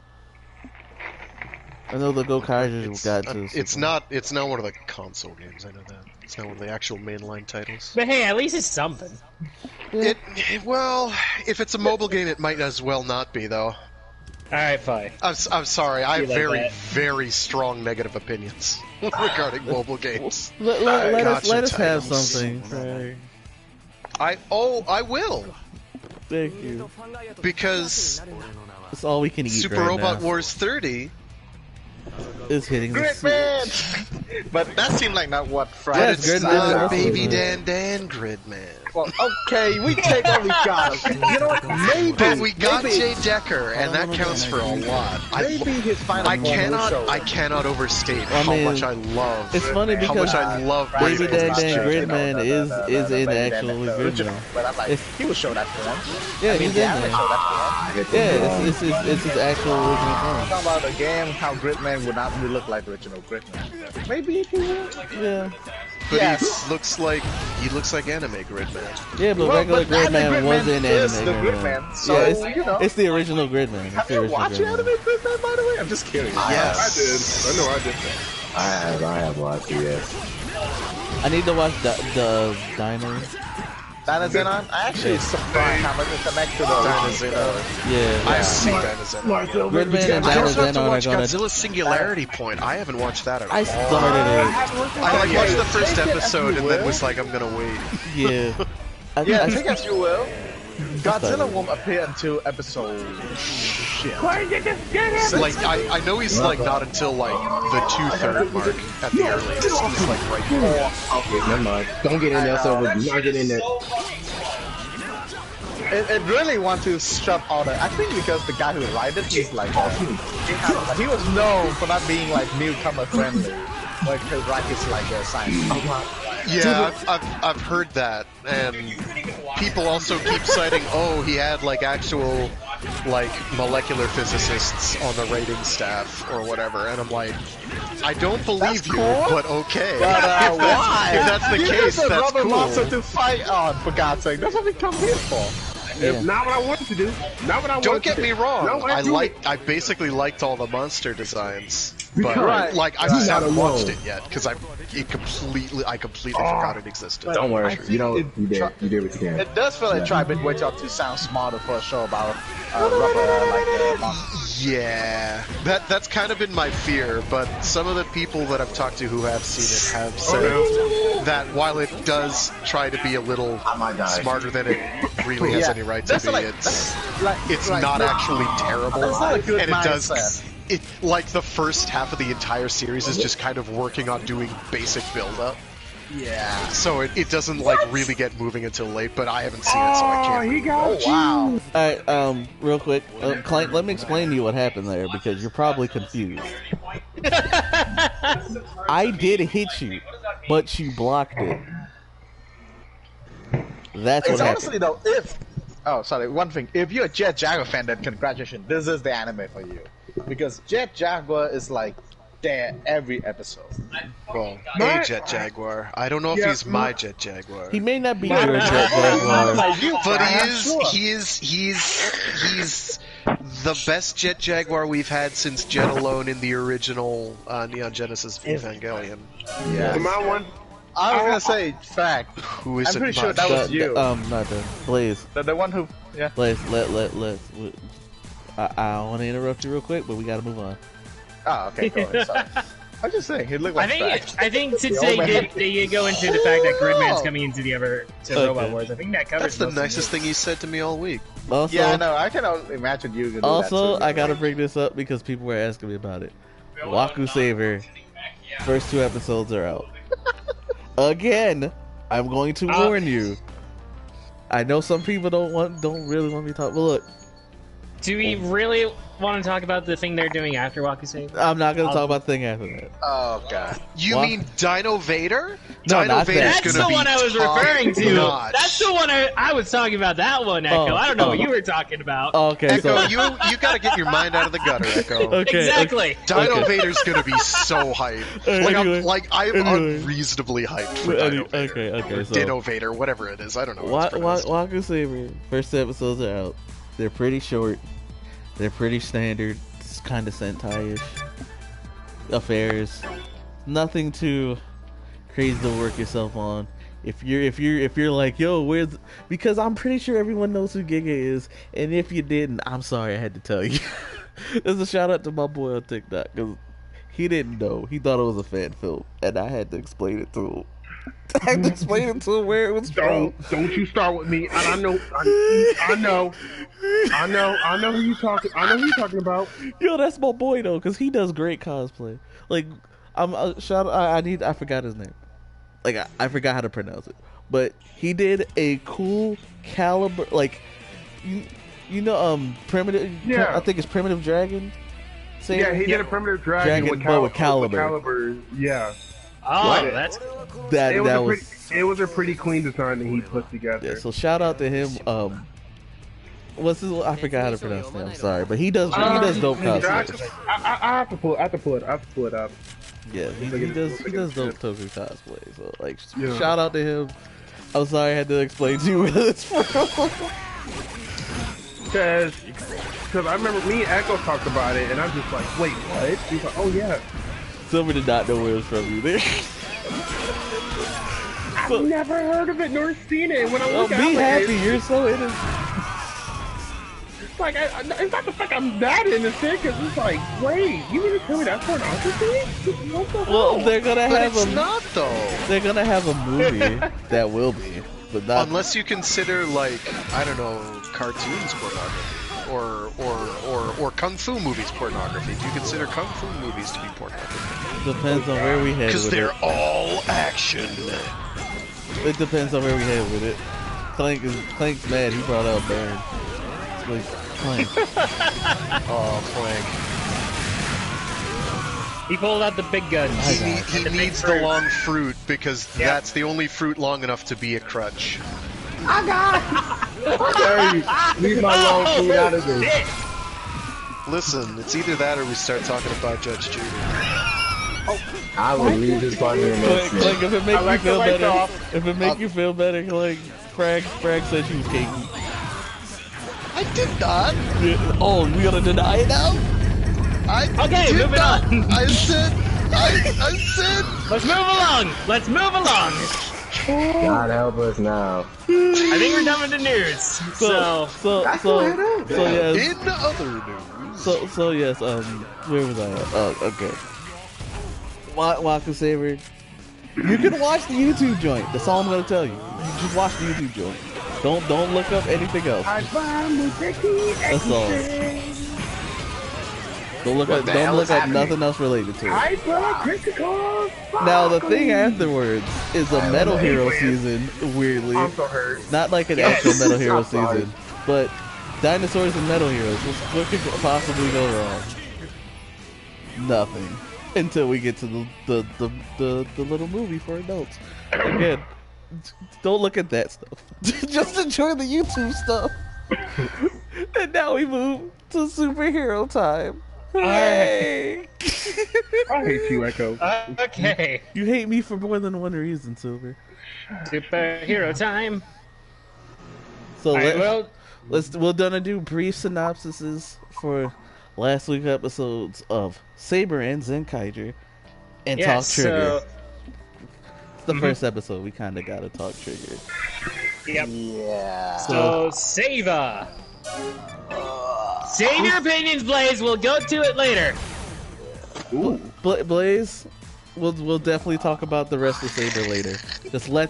I know the Gokaiger got to. It's not one of the console games, I know that. It's not one of the actual mainline titles. But hey, at least it's something. Well, if it's a mobile game, it might as well not be, though. Alright, fine. I'm sorry, I have like very, that. very strong negative opinions regarding mobile games. Let Gotcha us have titles. something. Right. I will, Thank you. because That's all we can eat Super right Robot now. Wars 30 is hitting the Gridman! Switch. But that seemed like not what Yeah, Friday. it's it's Gridman not also, Baby isn't it? Dan Gridman. Well, okay, we take what we got. You know what? But we got Jay Decker, and that counts for a lot. Maybe his final I cannot overstate how much I love. It's funny because how much I love Baby Dan Gridman is in actually Gridman. But I'm like, he was shown that form. Yeah, he's in there. Yeah, it's his actual original form. Talking about the game, how Gridman would not really look like original Gridman. Maybe he will. Yeah. But he looks like anime Gridman. Yeah, but regular Gridman was in anime Gridman. So, yeah, it's the original Gridman. Have you watched anime Gridman, by the way? I'm just curious. Yes, I did. I know I did that. I have watched it, yes. I need to watch the Dino. Dino Xenon? I actually surprised how much it connects to the Dino Xenon. Yeah. I've seen Dino Xenon. Gridman and I Dino also have to Xenon watch are gonna... Godzilla Singularity Point. I haven't watched that at all. I started it. I watched the first episode and then was like, I'm gonna wait. Yeah. Take as you will. Godzilla won't appear until episode... Shit. Like, I know he's like not until like the 2/3 mark at the earliest. He's like right here. Okay, never mind. Don't get in there, so we're not getting in there. It really wants to shut all the... I think because the guy who wrote it, he's like... he was known for not being like newcomer friendly. Like his write is like a science. Yeah, I've heard that, and people also keep citing, oh, he had like actual like molecular physicists on the writing staff or whatever, and I'm like, I don't believe you, but okay. But why? If that's the case, that's rubber cool. monster to fight on, for God's sake. That's what we come here for. Yeah. Not what I wanted to do. Not what I wanted Don't get me wrong. No, I basically liked all the monster designs, but like I just haven't watched it yet because I completely forgot it existed. Don't worry, you did what you can. It does feel like try a bit way to sound smarter for a show about rubber monsters. Yeah, that's kind of been my fear, but some of the people that I've talked to who have seen it have said that while it does try to be a little smarter than it really has any right to be, it's not actually terrible, and it does. It like the first half of the entire series is just kind of working on doing basic build-up. Yeah. So it doesn't like really get moving until late, but I haven't seen it, so I can't. He got you. Wow. Alright, real quick, Clank, let me explain to you what happened there because you're probably confused. I did hit you, but you blocked it. That's what happened. Honestly though, one thing. If you're a Jet Jaguar fan, then congratulations. This is the anime for you. Because Jet Jaguar is like there every episode. Well, a Jet Jaguar. I don't know if he's my Jet Jaguar. He may not be your Jet Jaguar, but he's the best Jet Jaguar we've had since Jet Alone in the original Neon Genesis Evangelion. Yeah. My one. I was gonna say fact. Who is I'm it? pretty sure that was you. Not the Blaze. The one who. Yeah. Blaze, I want to interrupt you real quick, but we got to move on. Oh, okay, go ahead. Sorry. I'm just saying, he looked like I think since they did go into the fact that Gridman's coming into the Robot Wars, I think that covers. That's the nicest thing you said to me all week. Also, yeah, no, I can imagine you. Do also, that too, I gotta bring this up because people were asking me about it. Waku Saver, first 2 episodes are out. Again, I'm going to warn you. I know some people don't really want me to talk, but look. Do we really want to talk about the thing they're doing after Waku Saver? I'm not going to talk about the thing after that. Oh, God. You mean Dino Vader? No, Dino Vader's That's the one I was referring to. Notch. That's the one I was talking about. That one, Echo. I don't know what you were talking about. Okay, Echo, so you got to get your mind out of the gutter, Echo. Okay, exactly. Dino Vader's going to be so hyped. I'm unreasonably hyped for Dino Vader. Okay. So Dino Vader, whatever it is. I don't know. Waku Saver, first 2 episodes are out. They're pretty short. They're pretty standard. It's kind of Sentai-ish affairs. Nothing too crazy to work yourself on. If you're like, yo, because I'm pretty sure everyone knows who Giga is, and if you didn't, I'm sorry I had to tell you. There's a shout out to my boy on TikTok because he didn't know. He thought it was a fan film, and I had to explain it to him. I had to explain it to him where it was from. Don't you start with me. I know who you talking. I know who you talking about. Yo, that's my boy though, because he does great cosplay. Like, I forgot his name. Like, I forgot how to pronounce it. but he did a cool caliber, like you know, primitive. Yeah, I think it's Primitive Dragon. Yeah, he did a Primitive Dragon with caliber. Yeah. Oh, that's it was a pretty clean design that he put together. Yeah, so shout out to him. What's his? I forgot how to pronounce it. I'm sorry, but he does dope cosplays. I have to pull it up. Yeah, he does dope Toku cosplay. So like, shout out to him. I'm sorry I had to explain to you where it's from. Because I remember me and Echo talked about it, and I'm just like, wait, what? He's like, oh yeah. Silver did not know where it was from either. I've never heard of it nor seen it. When I look at it, be happy, you're so innocent. It's like, it's not the fact I'm that innocent, because it's like, wait, you mean to tell me that's pornography? What the hell? Well, they're gonna have it's not though. They're gonna have a movie that will be, but not unless you consider like I don't know, cartoons pornography or kung fu movies pornography. Do you consider kung fu movies to be pornography? Depends on where we head. Because they're all action. It depends on where we head with it. Clank's mad. He brought out Baron. It's like Clank. Oh, Clank. He pulled out the big guns. He needs the long fruit because that's the only fruit long enough to be a crutch. I got it! Leave my long fruit out of this. Listen, it's either that or we start talking about Judge Judy. I would leave this partner in this. Like, if it makes you feel better, if it makes you feel better, like Frag said she was kinky. I did not. Oh, we gonna deny it now? Okay, moving on. I said. Let's move along. God help us now. I think we're done with the news. So yes. In other news. So yes. Where was I at? Oh, okay. Waka Saber. You can watch the YouTube joint. That's all I'm gonna tell you. You just watch the YouTube joint. Don't look up anything else. That's all. Don't look at nothing else related to it. Now the thing afterwards is a Metal Hero season. Weirdly, I'm so hurt. Not like an actual Metal Hero season, but dinosaurs and Metal Heroes. What could possibly go wrong? Nothing. Until we get to the little movie for adults. Again, don't look at that stuff. Just enjoy the YouTube stuff. And now we move to superhero time. Hey! I hate you, Echo. Okay. You hate me for more than one reason, Silver. Superhero time. So we're gonna do brief synopsises for last week's episodes of Saber and Zenkaiger and Talk Trigger. It's the first episode. We kind of gotta talk Trigger. Yep. Yeah. So Saber. Save your opinions, Blaze. We'll go to it later. Blaze, we'll definitely talk about the rest of Saber later. Just we'll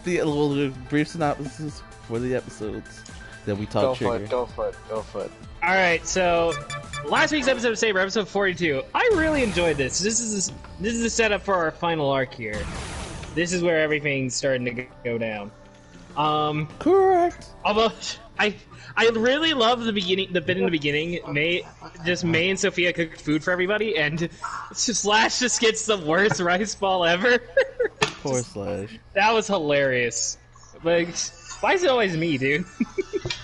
do brief synopsis for the episodes. Then we talk Trigger. Go for it. All right, so last week's episode of Saber, episode 42. I really enjoyed this. This is the setup for our final arc here. This is where everything's starting to go down. Correct. Although I really love the bit in the beginning. May and Sophia cook food for everybody, and Slash just gets the worst rice ball ever. Poor Slash. That was hilarious. Like, why is it always me, dude?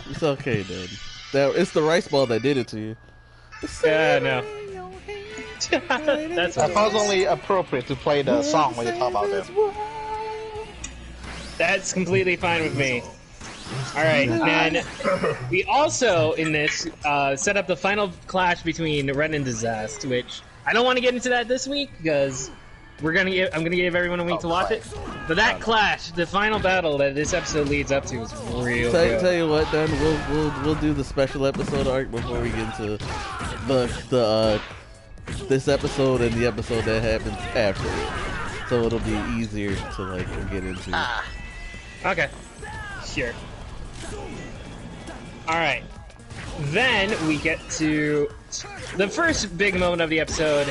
It's okay, dude. It's the rice ball that did it to you. Yeah, no. That's I thought it was only appropriate to play the song when you talk about them. That's completely fine with me. Alright, and we also, in this, set up the final clash between Ren and Disaster, which I don't want to get into that this week, because I'm gonna give everyone a week to watch it. But that clash, the final battle that this episode leads up to is real good. Tell you what, then we'll do the special episode arc before we get into this episode and the episode that happens after it. So it'll be easier to get into. Okay. Sure. Alright. Then we get to the first big moment of the episode.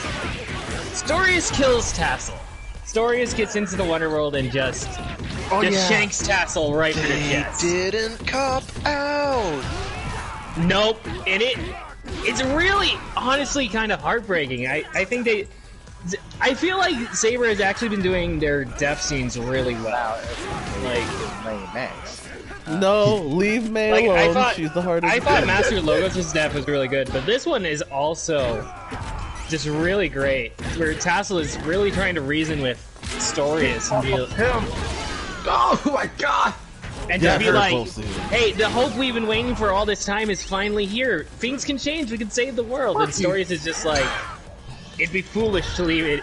Storius kills Tassel. Storius gets into the Wonderworld and just shanks Tassel right in the chest. Didn't cop out. Nope, and it's really, honestly, kind of heartbreaking. I think I feel like Saber has actually been doing their death scenes really well. No, leave May alone. She's the hardest. I thought Master Logos' death was really good, but this one is also just really great. Where Tassel is really trying to reason with Storius and be oh my god! And just be like, hey, the hope we've been waiting for all this time is finally here. Things can change. We can save the world. And Storius is just like, it'd be foolish to leave it.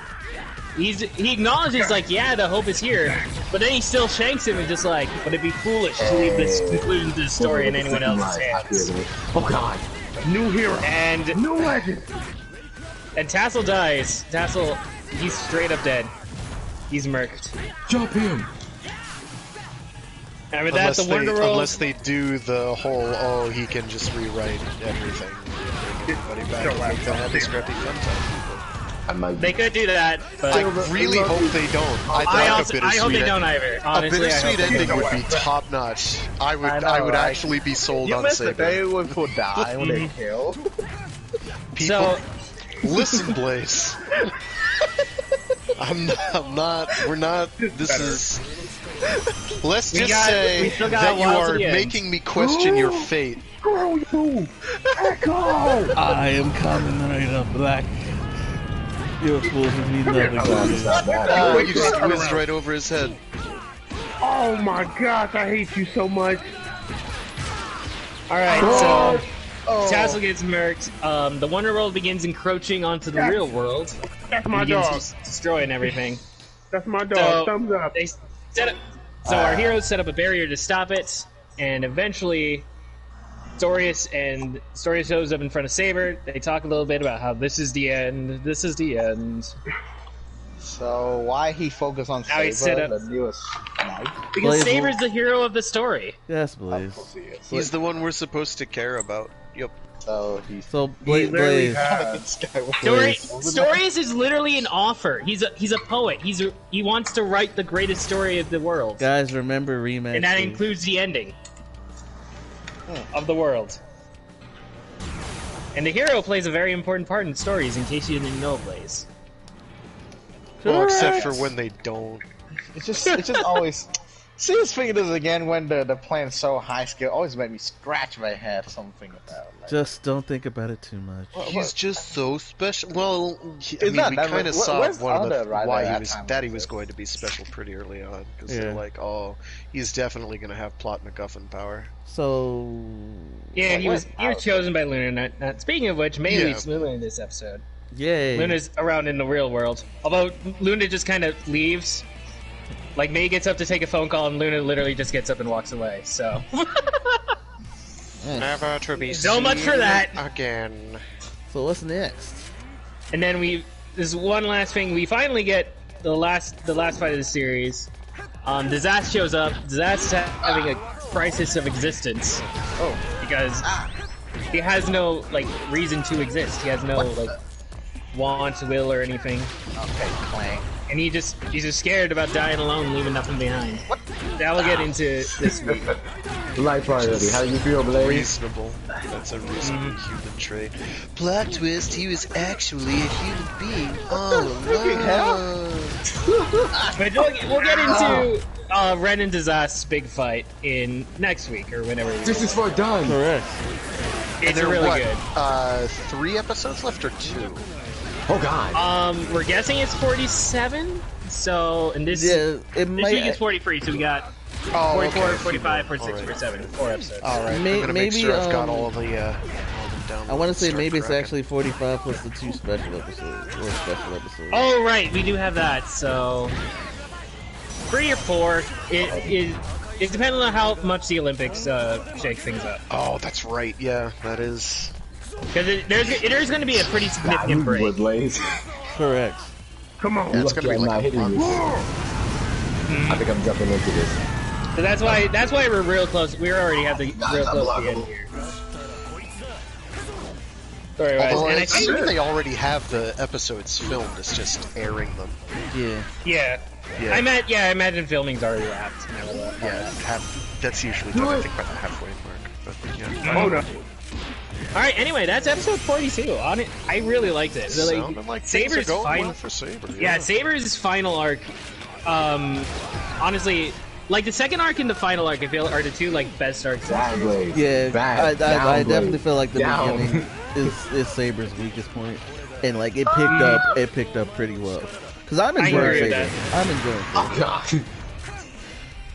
He acknowledges, like, yeah, the hope is here, but then he still shanks him and just like, but it'd be foolish to leave this conclusion to the story in anyone else's hands. Oh god. New hero. And new legend. And Tassel dies. Tassel, he's straight up dead. He's murked. Jump him. And with that, the Wonderworld... Unless they do the whole, he can just rewrite everything. Bring everybody back and make them have the scrappy fun time. They could do that, but... I really hope they don't. I hope they don't either. Honestly, a bittersweet ending would be top notch. I would actually be sold on Saber. You missed the day when people die when they kill. People, listen, Blaze. We're not. This is. Let's just say that you are making me question your fate. Screw you! Echo! I am coming right up, Black. You're fools with me, nothing. You just whizzed right over his head. Oh my gosh, I hate you so much. Alright, so Tassel gets murked. The Wonderworld begins encroaching onto the real world. That's my dog. Destroying everything. That's my dog. So thumbs up. They set up, our heroes set up a barrier to stop it, and eventually Storius shows up in front of Saber. They talk a little bit about how this is the end. This is the end. So why he focus on Saber, the newest knight? Because Saber's the hero of the story. Yes, Blaze. He's the one we're supposed to care about. Yep. Blaze. Storius is literally an author. He's a poet. He wants to write the greatest story of the world. Guys, remember Rematch. And that includes the ending of the world. And the hero plays a very important part in stories, in case you didn't know, Blaze. Well, except for when they don't. It's just always... See this thing does again when the plan's so high skill, always made me scratch my head something about. Like, just don't think about it too much. He's just so special. Well, we kind of saw one of the why he was going to be special pretty early on, because they're like, he's definitely going to have plot MacGuffin power. So yeah, he was chosen by Luna. Not speaking of which, May leaves Luna in this episode. Yay! Luna's around in the real world, although Luna just kind of leaves. Like, May gets up to take a phone call, and Luna literally just gets up and walks away, so... Never to be so much for that! Again. So what's next? And then there's one last thing, we finally get the last fight of the series. Dizast shows up. Dizast is having a crisis of existence. Because he has no, reason to exist. He has no, want, will, or anything. Okay, clang. And he's just scared about dying alone, leaving nothing behind. That will get into this week. Life priority. How do you feel, Blaze? Reasonable. That's a reasonable human trait. Plot twist: he was actually a human being all along. But we'll get into Ren and Dizast's big fight in next week or whenever. This is for done. Correct. It's really good. 3 episodes left or 2? Oh god. We're guessing it's 47. So, and this week is 43. So we got 44, 45, 46, 47, 4 episodes. All right. I'm gonna make sure I've got all of the down. I want to say maybe it's actually 45 plus the 2 special episodes or special episodes. Oh right, we do have that. So 3 or 4. It depends on how much the Olympics shake things up. Oh, that's right. Yeah, that is. Because there's going to be a pretty significant break. Correct. Come on. Yeah, it's going to be like hitting you. I think I'm jumping into this. So that's why we're real close. We already have the real close to the end here. Although I think they already have the episodes filmed. It's just airing them. Yeah. I imagine filming's already wrapped. That's usually done, I think, by the halfway mark. But, yeah. Oh no. Alright, anyway, that's episode 42. I really liked it. Like Saber's well for Saber. Yeah, Saber's final arc, honestly, like the second arc and the final arc, I feel are the two like best arcs. Yeah, I definitely feel like the beginning is Saber's weakest point, and like it picked up pretty well. Cause I'm enjoying Saber. I'm enjoying Saber. Oh god.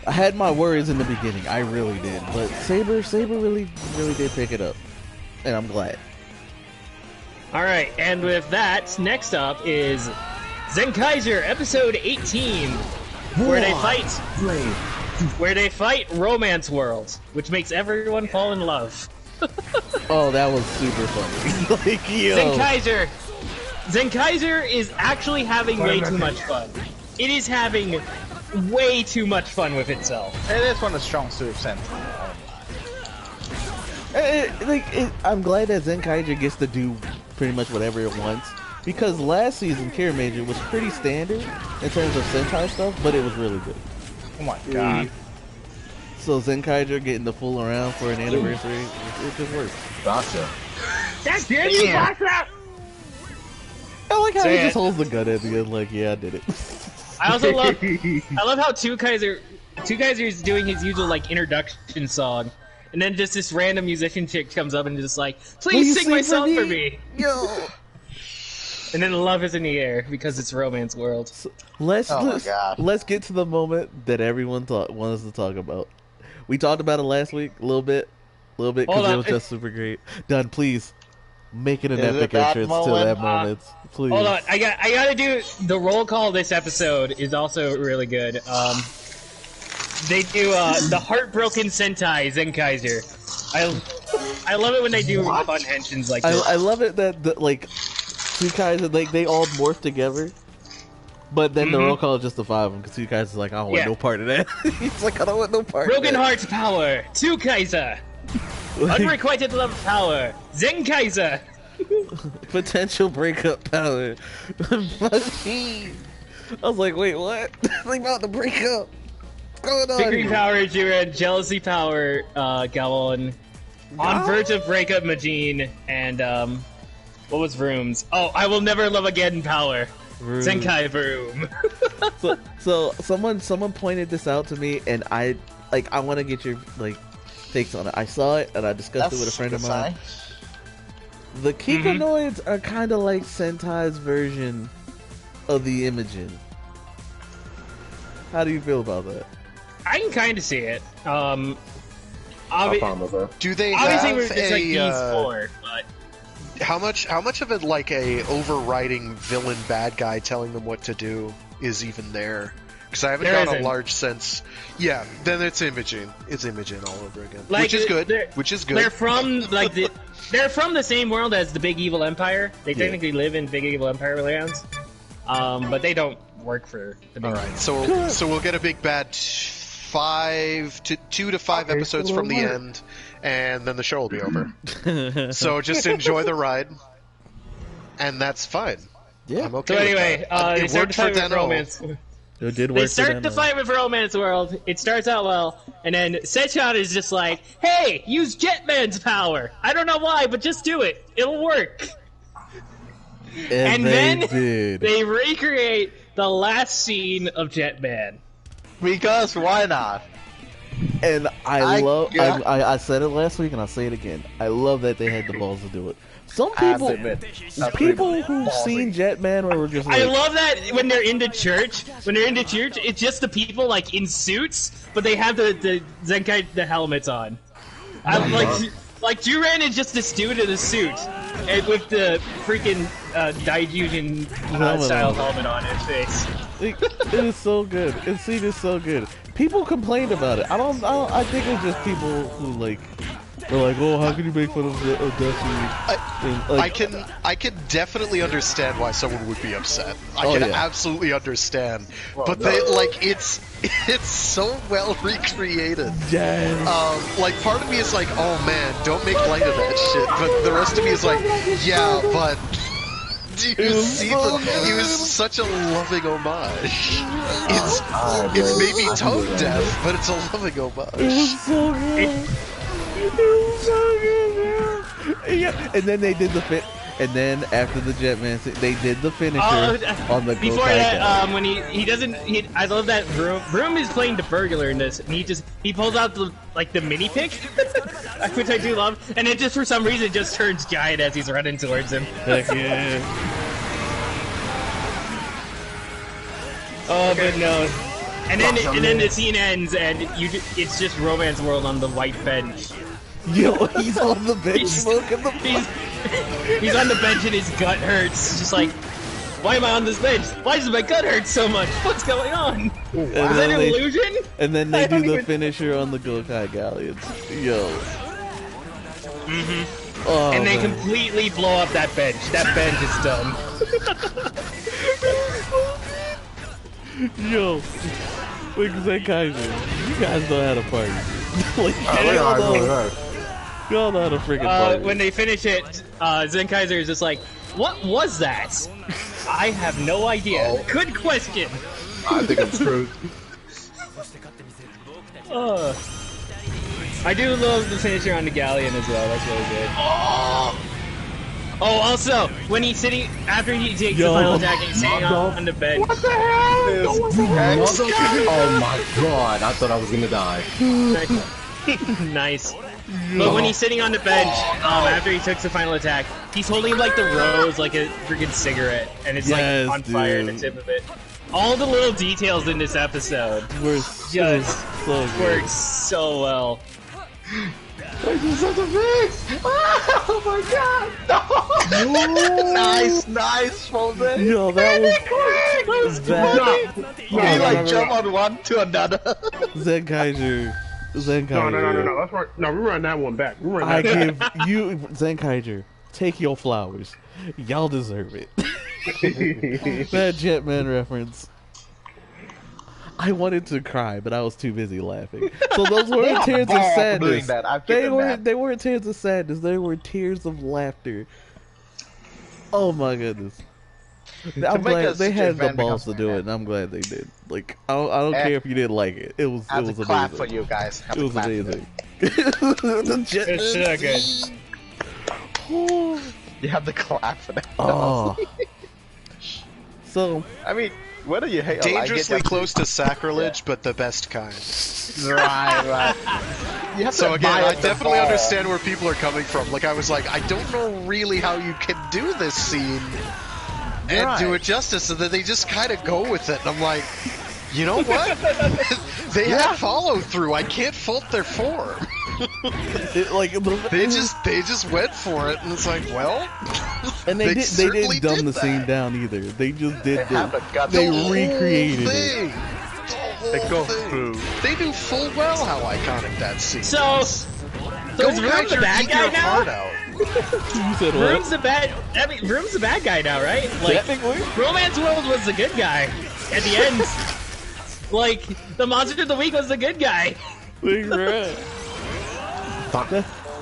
I had my worries in the beginning, I really did, but Saber really did pick it up, and I'm glad. All right, and with that, next up is Zenkaiser episode 18, where they fight Romance World, which makes everyone fall in love. Oh, that was super funny. Like, yo. Zenkaiser is actually having way too much fun. It is having way too much fun with itself. It is one of the strong suits, I'm glad that Zenkaiser gets to do pretty much whatever it wants, because last season Kira Major was pretty standard in terms of Sentai stuff, but it was really good. Oh my god. So Zenkaiser getting the fool around for an anniversary, it just works. Gotcha. That's it, you bastard! I like how he just holds the gun at the end, like, yeah, I did it. I love how Two Kaiser is doing his usual like introduction song, and then just this random musician chick comes up and just like, please sing my song for me. Yo. And then love is in the air because it's Romance World. So, let's get to the moment that everyone wanted us to talk about. We talked about it last week a little bit because it was just super great. Done, please. Make it an epic entrance to that moment, please. Hold on, I gotta do the roll call. This episode is also really good. They do the Heartbroken Sentai Zenkaiser. I love it when they do fun henshins like this. I love it that like two Kaiser they all morph together, but then the roll call is just the five of them because two Kaiser's like, I don't want no part of that. He's like, I don't want no part. Broken of that. Hearts power, Two Kaiser. Unrequited love power, Zenkaiser. Potential breakup power. I was like, wait, what? Think about the breakup. What's going on? Victory power, Jiren. Jealousy power, Gawon. On verge of breakup, Majin. And what was Vroom's? Oh, I will never love again power. Vroom. Zenkai Vroom. so someone pointed this out to me, and I want to get your takes on it. I saw it and I discussed it with a friend of mine. The Kikonoids are kind of like Sentai's version of the Imogen. How do you feel about that? I can kind of see it. Do they obviously have we're just like these four, but how much of it like a overriding villain bad guy telling them what to do is even there? Because I haven't got a large sense. Yeah, then it's Imogen. It's Imogen all over again, which is good. They're from they're from the same world as the Big Evil Empire. They technically live in Big Evil Empire lands, but they don't work for the Big Evil. So we'll get a big bad 2 to 5 episodes from the end, and then the show will be over. So just enjoy the ride, and that's fine. Yeah, I'm okay. So anyway, it worked for Romance. It did work. They start the fight with Romance World. It starts out well, and then Sechan is just like, "Hey, use Jetman's power. I don't know why, but just do it. It'll work." And then they recreate the last scene of Jetman. Because why not? And I said it last week, and I'll say it again. I love that they had the balls to do it. Some people who've seen Jetman were just like... I love that when they're in the church, it's just the people like in suits, but they have the Zenkai helmets on. I'm like Juren is just this dude in a suit and with the freaking Daijujin style helmet on his face. It is so good. The scene is so good. People complained about it. I think it's just people who They're like, oh, how can you make fun of Destiny? I can definitely understand why someone would be upset. I can absolutely understand. Well, but they it's so well recreated. Yes. Like part of me is like, oh man, don't make light of that shit. But the rest of me is like, yeah, but do you see it was such a loving homage. It's maybe tone deaf, but it's a loving homage. It was so good. Yeah, and then they did the fit. And then after the Jetman, they did the finisher on the before that. When he doesn't, I love that Vroom is playing the burglar in this, and he pulls out the mini pick, which I do love, and it just for some reason just turns giant as he's running towards him. Heck yeah! Oh, but no. And then the scene ends, and it's just Romance World on the white bench. Yo, he's on the bench smoking the He's on the bench and his gut hurts. Just like, why am I on this bench? Why does my gut hurt so much? What's going on? Is that an illusion? And then they do the finisher on the Gokai Galleons. Yo. Mm-hmm. Oh, and they completely blow up that bench. That bench is done. Yo. Like Zenkaiser, you guys know how to party. Y'all know how to freaking party. When they finish it, Zenkaiser is just like, what was that? I have no idea. Oh. Good question. I think I'm screwed. I do love the finisher on the Galleon as well. That's really good. Oh, also, when he's sitting, after he takes the final attack and he's sitting on the bench. What the hell? Oh my god, I thought I was gonna die. Nice. But when he's sitting on the bench, after he took the final attack, he's holding like the rose like a freaking cigarette, and it's like on fire at the tip of it. All the little details in this episode work so well. This is such a fix! Oh my god! No! nice, Foden! Yo, that was bad. He jump on one to another. Zenkaiser. No, we run that one back. I give you, Zenkaiser, take your flowers. Y'all deserve it. That Jetman reference. I wanted to cry, but I was too busy laughing. So those weren't tears of sadness. They weren't tears of sadness. They were tears of laughter. Oh my goodness! I'm glad they had the balls to do it, and I'm glad they did. Like I don't care if you didn't like it. It was amazing. Clap for you guys. It was amazing. It's so good. You have the clap for that. Oh. So I mean. Whether you hate dangerously close to sacrilege, but the best kind. Right. You have so again, I definitely understand where people are coming from. Like I was like, I don't know really how you can do this scene and do it justice, so that they just kind of go with it. And I'm like, you know what? They have follow through. I can't fault their form. They just went for it, and it's like, well, and they didn't dumb the scene down either. They just did they recreated it. They go through. They knew full well how iconic that scene is. So is Vroom the bad guy now? You said what? Vroom's the bad guy now, right? Like, Romance World was the good guy at the end. Like, the Monster of the Week was the good guy. Right.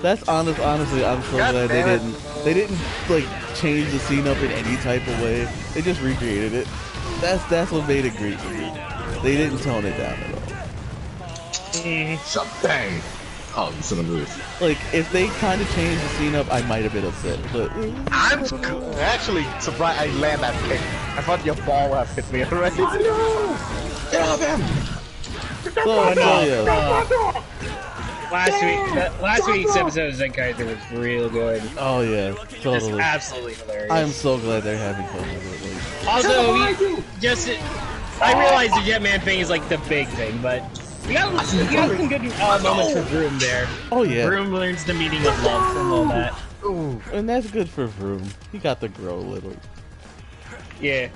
That's honestly, I'm so glad they didn't like change the scene up in any type of way. They just recreated it. That's what made it great for me. They didn't tone it down at all. Something. Oh, it's in the move. Like, if they kind of changed the scene up, I might have been upset. But I'm actually surprised I land that kick. I thought your ball would have hit me already. Get off him! Last week's episode of Zenkaiser was real good. Oh yeah, totally. It's absolutely hilarious. I'm so glad they're having fun with it. Like. Also, I realize the Jetman thing is like the big thing, but we got some good moments for Vroom there. Oh yeah. Vroom learns the meaning of love from all that. Ooh, and that's good for Vroom. He got to grow a little. Yeah.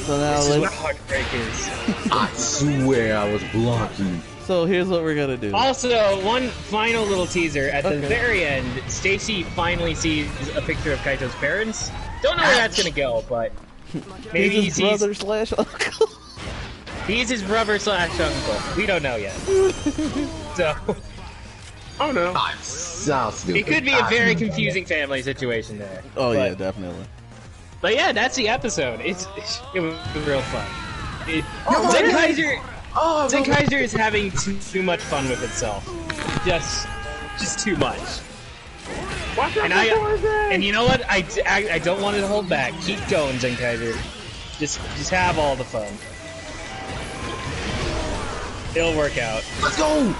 So now this is what heartbreak is. I swear I was blocking. So So here's what we're gonna do. Also, one final little teaser. At the very end, Stacy finally sees a picture of Kaito's parents. Don't know where that's gonna go, but maybe he's his brother slash uncle. He's his brother slash uncle. We don't know yet. So, oh no. Sounds stupid. It could be a very confusing family situation there. Oh yeah, definitely. But yeah, that's the episode. It was real fun. Zenkaiser is having too much fun with itself. Just too much. And you know what? I don't want it to hold back. Keep going, Zenkaiser. Just have all the fun. It'll work out. Let's go!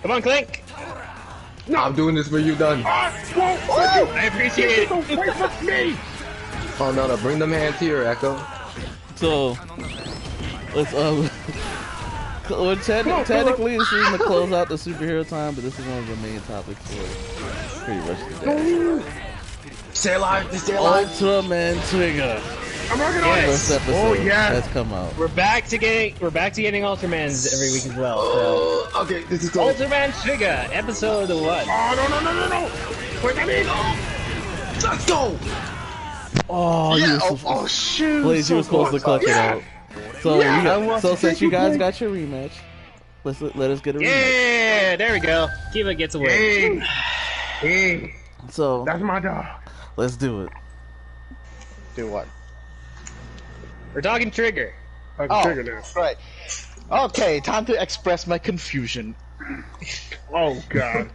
Come on, Clink! No, I'm doing this for you, done. I appreciate it. Oh no, bring them hands here, Echo. So, let's well, technically this isn't to close out the superhero time, but this is one of the main topics for pretty much today. Stay alive, stay alive. Ultraman Trigger. I'm working on it. First episode has come out. We're back to getting Ultramans every week as well. So. Okay, this is cool. Ultraman Trigger, episode 1. Oh no! Wait, I mean, let's go. Oh, oh shoot! Blaze, you were supposed to clutch it out. So, so since you guys got your rematch, let us get a rematch. Yeah, there we go. Kiva gets away. Hey, so that's my dog. Let's do it. Do what? We're talking Trigger. Trigger now. Right. Okay, time to express my confusion. Oh god.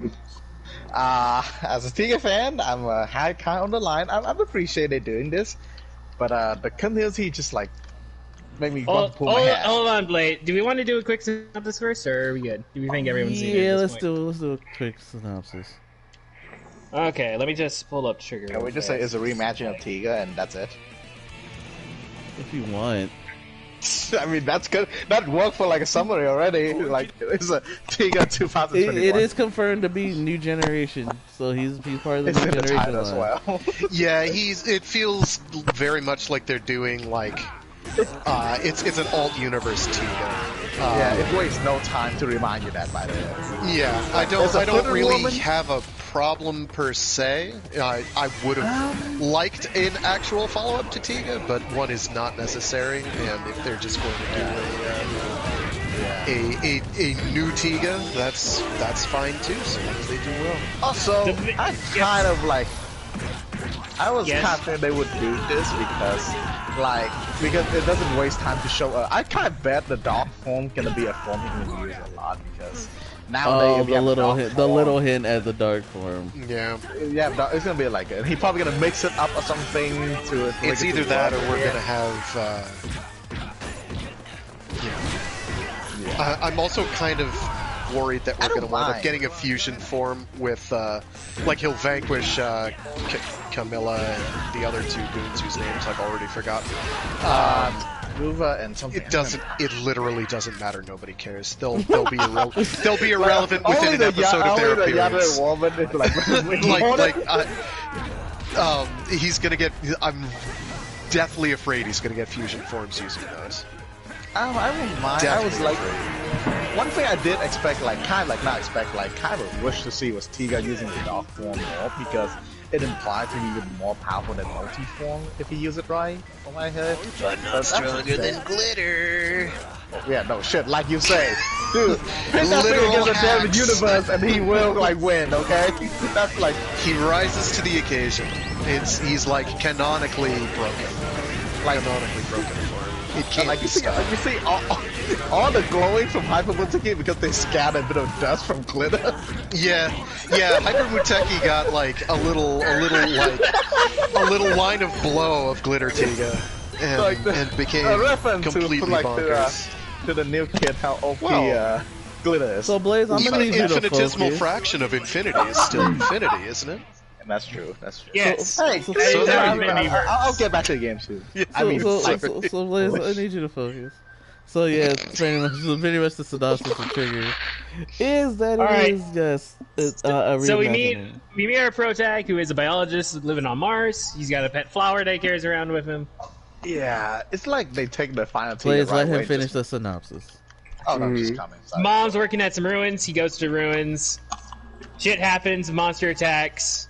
As a Tiga fan, I'm kind of on the line. I appreciate they doing this, but the continuity just like make me want to pull my hair. Hold on, Blade. Do we want to do a quick synopsis first, or are we good? Do we think everyone's seen it? Yeah, let's do a quick synopsis. Okay, let me just pull up Trigger. Can we just say it's a reimagining of Tiga and that's it? If you want. I mean, that's good. That worked for like a summary already. Like, it's a Tiga 2021. It is confirmed to be new generation, so he's part of the new generation as well. Yeah, it feels very much like they're doing like it's an alt universe Tiga. Yeah, it wastes no time to remind you that, by the way. Yeah, I don't really have a problem per se. I would have liked an actual follow-up to Tiga, but one is not necessary, and if they're just going to do a new Tiga, that's fine too, so long as they do well. Also, I kind of like... I was confident they would do this because it doesn't waste time to show. I kind of bet the dog form gonna be a form he can use a lot because nowadays the little hint at the dark form. Yeah, it's gonna be like he probably gonna mix it up or something to it. It's either that or we're gonna have. I'm also kind of worried that we're going to wind up getting a fusion form with, like, he'll vanquish Camilla and the other two goons whose names I've already forgotten. Ruva and something. It literally doesn't matter. Nobody cares. They'll be irrelevant within an episode of their appearance. He's going to get. I'm deathly afraid he's going to get fusion forms using those. I wouldn't mind. I was like, one thing I did expect, kind of wish to see was Tiga using the dog form more because it implies to be even more powerful than multi-form if he uses it right. From my head, but not stronger than glitter. Yeah, no shit, like you say, dude. Hit that thing against the damn universe, and he will win. Okay, that's like he rises to the occasion. He's like canonically broken. Canonically broken for him. It can't you see all the glowing from Hyper Muteki because they scattered a bit of dust from glitter. Yeah, Hyper Muteki got like a little line of blow of glitter Tiga, and became completely bonkers. To the new kid, how OP glitter is. So Blaze, I'm gonna need you to focus. Infinitesimal fraction of infinity is still infinity, isn't it? That's true. Yes. I'll get back to the game soon. So Blaze, I need you to focus. So yeah, pretty much the synopsis of Trigger is that is just a So we meet our protag, who is a biologist living on Mars. He's got a pet flower that he carries around with him. Yeah, it's like they take the final Tiga. Please let him finish the synopsis. Oh, no, I'm just coming. Sorry. Mom's working at some ruins. He goes to ruins. Shit happens. Monster attacks.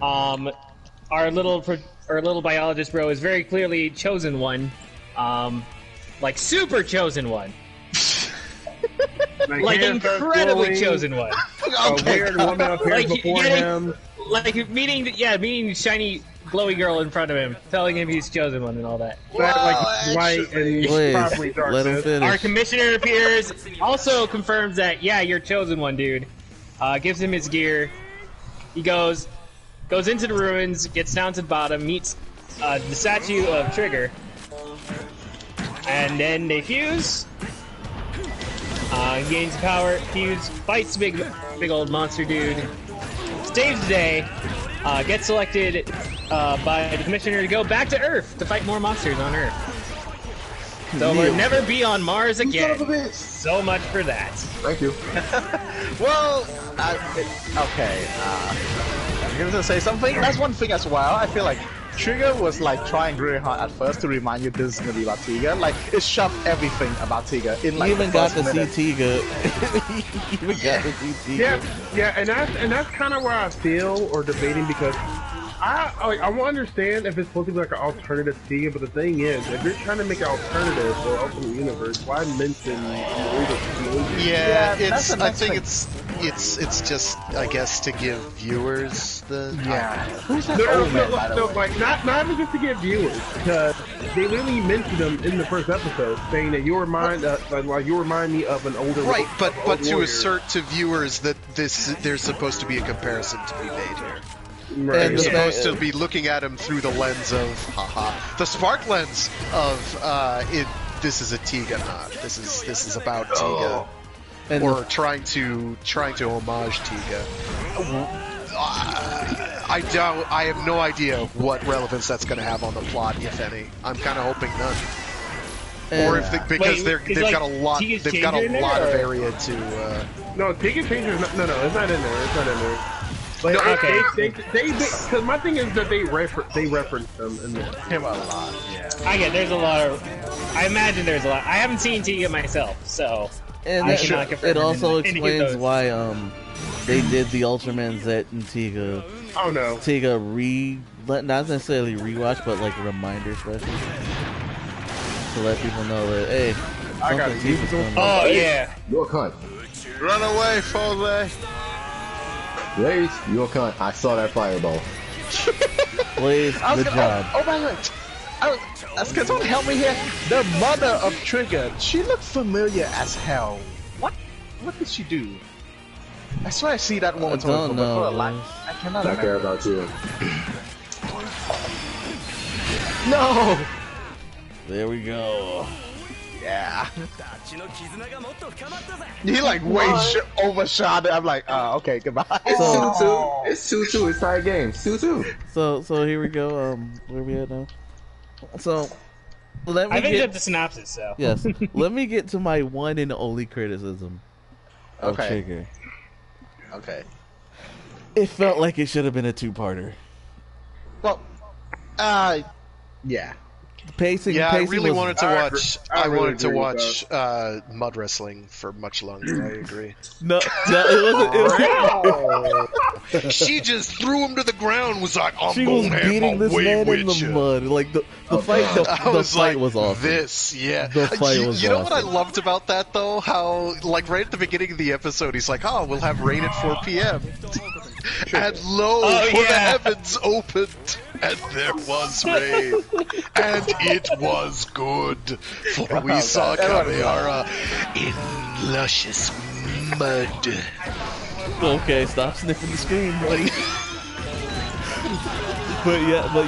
Our little biologist bro is very clearly chosen one. Like super chosen one. Like incredibly chosen one. A weird woman appears before him. Like meeting shiny glowy girl in front of him, telling him he's chosen one and all that. Like white and probably dark. Let him finish. Our commissioner appears, also confirms that you're chosen one, dude. Gives him his gear. He goes into the ruins, gets down to the bottom, meets the statue of Trigger, and then they fuse. Gains power, fuse, fights big old monster dude, saves the day, gets selected by the commissioner to go back to Earth to fight more monsters on Earth. So we'll never be on Mars again. So much for that. Thank you. Well, okay. I'm gonna say something. That's one thing as well. I feel like Trigger was like trying really hard at first to remind you this is gonna be about Tiga. Like it shoved everything about Tiga in like. You even got to see Tiga. You even got to see Tiga. Yeah, and that's kind of where I feel or debating because I won't understand if it's supposed to be like an alternative Tiga, but the thing is, if you're trying to make an alternative or alternate universe, why mention? Yeah, I think it's just, I guess, to give viewers the... Yeah. Who's that like, not even just to give viewers, because they literally mentioned them in the first episode, saying that you remind you remind me of an older... Right, but to assert to viewers that there's supposed to be a comparison to be made here. Right. And you're supposed to be looking at him through the lens of, the spark lens of, this is a Tiga knot. This is about Tiga. And or trying to homage Tiga. I have no idea what relevance that's going to have on the plot, if any. I'm kind of hoping none. Or if they've got a lot of area to. No, Tiga Changer. No, it's not in there. It's not in there. But No, okay. Because my thing is that they reference them in there. Him a lot. Yeah. I get there's a lot of. I imagine there's a lot. I haven't seen Tiga myself, so. And it also explains why they did the Ultraman Z and Tiga. Oh no. Tiga not necessarily rewatch, but like reminder special to let people know that hey, I got Tiga's coming. Oh yeah. Your cunt. Run away, Fole. Blaze, your cunt. I saw that fireball. Blaze, good job. Oh my god. Can someone help me here? The mother of Trigger, she looked familiar as hell. What did she do? I swear I see that woman. I don't know. I cannot I care about you. No! There we go. Yeah. He like way overshot it. I'm like, okay, goodbye. It's 2-2. It's 2-2. It's tie game. 2-2. So here we go. Where we at now? So let me I finished up the synopsis, so yes. Let me get to my one and only criticism of Trigger. Okay. It felt like it should have been a two-parter. Well, yeah. Pacing. I really was, wanted to watch. I wanted to watch that. mud wrestling for much longer. I agree. No, it wasn't. She just threw him to the ground. Was like, I'm She was beating this man in the mud. Like the fight. The fight was awesome. The fight was awesome. You know what I loved about that though? How like right at the beginning of the episode, he's like, "Oh, we'll have rain at 4 p.m." And lo, the heavens opened, and there was rain, and it was good, for we saw Kamehara in luscious mud. Okay, stop sniffing the screen, buddy. But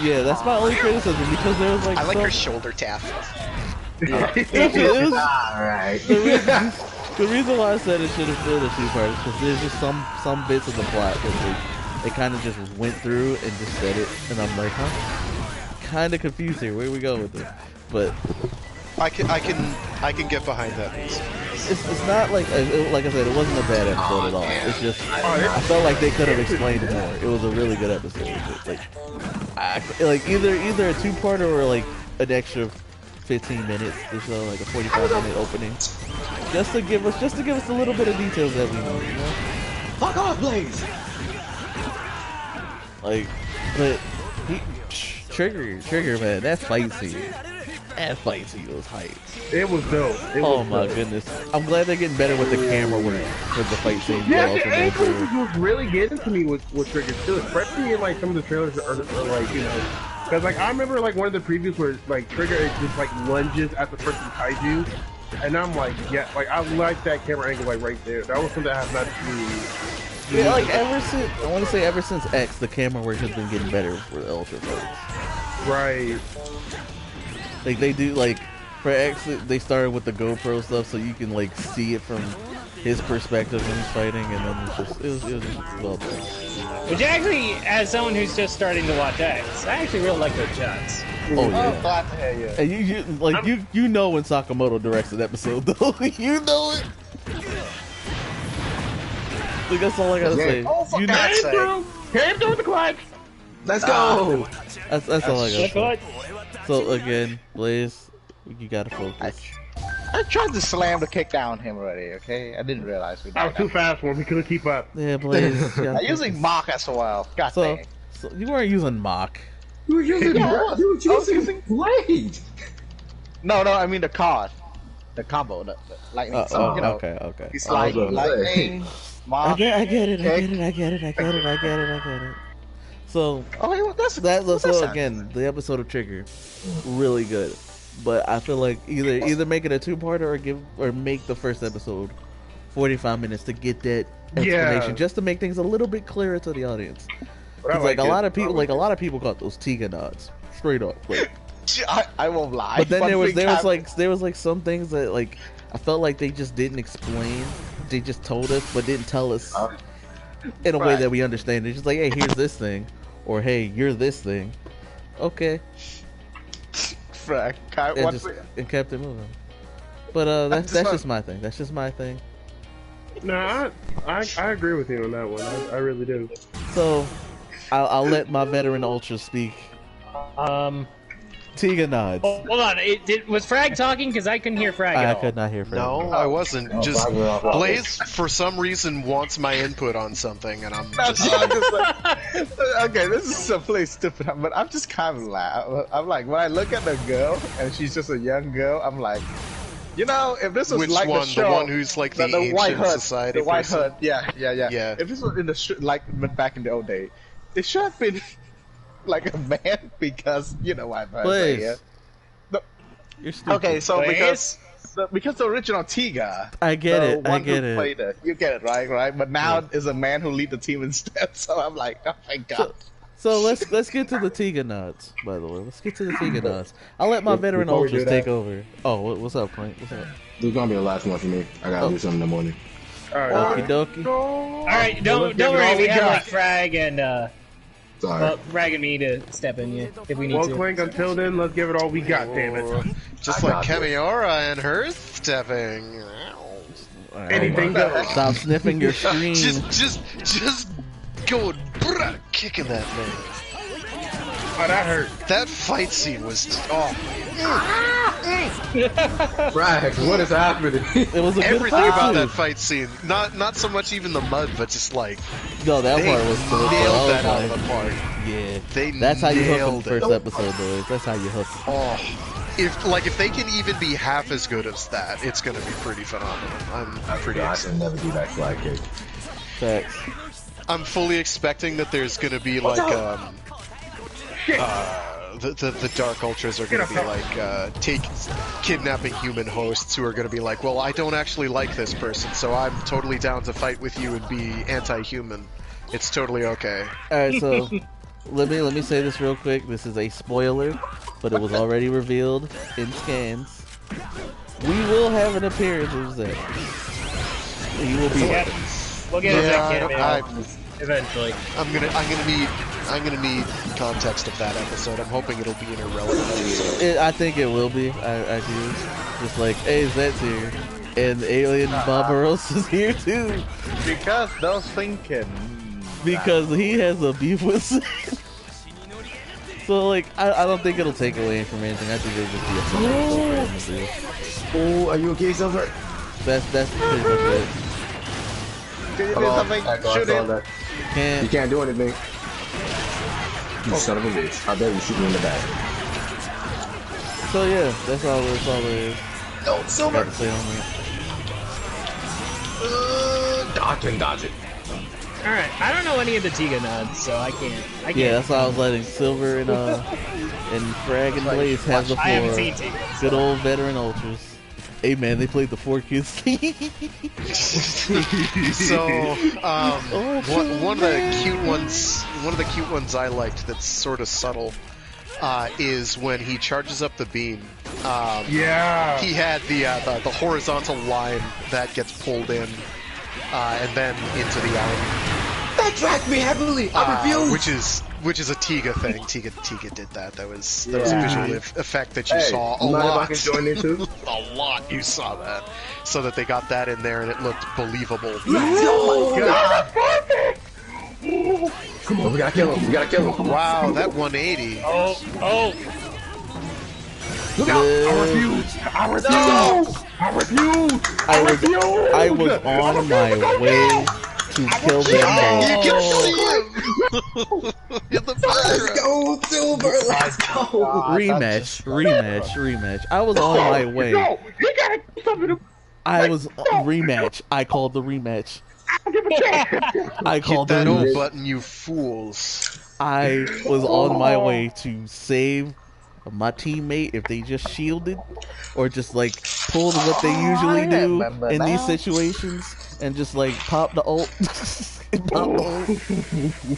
yeah, that's my only criticism because there was like I like her shoulder tap. Alright. The reason why I said it should have been a two-part is because there's just some bits of the plot that they kind of just went through and just said it, and I'm like, huh? Kind of confused here. Where we go with this? But I can get behind that. it's not like I said, it wasn't a bad episode at all. It's just I felt like they could have explained more. It was a really good episode. Like either a two-parter or like an extra 15 minutes or so, like a 45-minute opening, just to give us a little bit of details that we need. You know? Fuck off, Blaze! Like, but Trigger, man, that fight scene was hype. It was dope. Oh my goodness! I'm glad they're getting better with the camera work for the fight scene. Yeah, the angle was really getting to me with Trigger too, especially in like some of the trailers are like, you know, because like I remember like one of the previews where like Trigger just like lunges at the person kaiju, and I'm like, yeah, like I like that camera angle like right there. That was something I have not seen. Yeah, like ever since X, the camera work has been getting better for the Ultra fights. Right. Like they do, like for X, they started with the GoPro stuff, so you can like see it from his perspective when he's fighting, and then it was just well done. Which actually, as someone who's just starting to watch X, I actually really like those shots. Oh yeah. Oh, glad to hear you. And you know when Sakamoto directs an episode though, you know it. Like that's all I gotta say. Oh, for God's sake. Came through the clutch. Let's go! That's all I gotta say. So again, Blaze, you gotta focus. I tried to slam the kick down him already, okay? I didn't realize we did I was too fast for him. He couldn't keep up. Yeah, Blaze. I'm using Mach as well. God dang. So you weren't using Mach. You were using Blade! No, I mean the card. The combo, the lightning. You know, okay. It's like lightning, Mach. I get it. So, that's again, the episode of Trigger, really good. But I feel like either make it a two-parter or make the first episode 45 minutes to get that explanation, just to make things a little bit clearer to the audience. Because a lot of people caught those Tiga nods straight up. Like, I won't lie. But then there was like some things that like I felt like they just didn't explain. They just told us, but didn't tell us in a way that we understand. They're just like, hey, here's this thing, or hey, you're this thing. Okay. And kept it moving. But that's just my thing. That's just my thing. No, I agree with you on that one. I really do. So I'll let my veteran Ultra speak. Tiga nods. Oh, hold on. Was Frag talking? Because I couldn't hear Frag at all. I could not hear Frag. No, I wasn't. Just Blaze, for some reason, wants my input on something, and I'm just okay, this is simply stupid, but I'm just kind of laugh. I'm like, when I look at the girl, and she's just a young girl, I'm like, you know, if this was which like one? the show, The one who's like the ancient white hood, society the white person? hood, yeah. If this was in the like back in the old day, it should have been like a man, because you know why. Please. You're stupid. Okay, so because the original Tiga, I get it. You get it, right? But now is a man who lead the team instead. So I'm like, oh my god. So let's get to the Tiga nods. By the way, let's get to the Tiga nods. I'll let my veteran Ultras take over. Oh, what's up, Clint? What's up? This is gonna be the last one for me. I gotta do something in the morning. Okie dokie. All right, don't worry. We have like Frag and Frag and me to step in if we need to. Well, Clink, until then, let's give it all we got, damn it. Just like Kamiora and her stepping. Anything goes. Stop sniffing your screen. Just going kicking that thing. Oh, that hurt. That fight scene was Frag, what is happening? It was a good everything fight about scene. that fight scene. Not so much even the mud, but just like no, that part was so nailed that out out of the park. Yeah, that's how you hook them first episode, boys. That's how you hook them. Oh, if they can even be half as good as that, it's gonna be pretty phenomenal. I'm pretty excited. I can never do that flag kick. Facts. I'm fully expecting that there's gonna be like the Dark Ultras are gonna be like kidnapping human hosts who are gonna be like, well, I don't actually like this person, so I'm totally down to fight with you and be anti-human. It's totally okay. Alright, so let me say this real quick. This is a spoiler, but it was already revealed in scans. We will have an appearance of Zed. He will be We'll get a eventually. I'm gonna need context of that episode. I'm hoping it'll be an irrelevant episode. I think it will be. I do. Just like, hey, Zed's here, and Alien Barbaros is here too. Because those things can. Because he has a beef with Zed. So like, I don't think it'll take away from anything. I think it'll just be a fun thing to do. Oh, are you okay, Silver? That's pretty much it. Can you do something? Shoot him. You can't do anything. You son of a bitch. I bet you shoot me in the back. So yeah, that's all it is. No, Silver! Dodge it. Alright, I don't know any of the Tiga nods, so I can't. Yeah, that's why I was letting Silver and Frag and Blaze have the floor. I haven't seen Tiga. Good old veteran ultras. Hey man, they played the 4Kids theme. So, one of the cute ones I liked that's sort of subtle is when he charges up the beam. Yeah. He had the horizontal line that gets pulled in, and then into the arm. That dragged me heavily. I refuse. Which is a Tiga thing. Tiga did that. That was a visual effect that you saw a lot. I can join in too? A lot. You saw that, so that they got that in there and it looked believable. Oh my god! Come on, we gotta kill him. Wow, that 180. Oh. Look out! I refuse. I was on my way to kill them all. You can see him. Let's go, Silver. Let's go. Rematch. I was on my way. No, he got something. I was rematch. I called the rematch. I called that the old rematch. button, you fools. I was on my way to save my teammate if they just shielded or just like pulled what they usually do in these situations and just like pop the ult.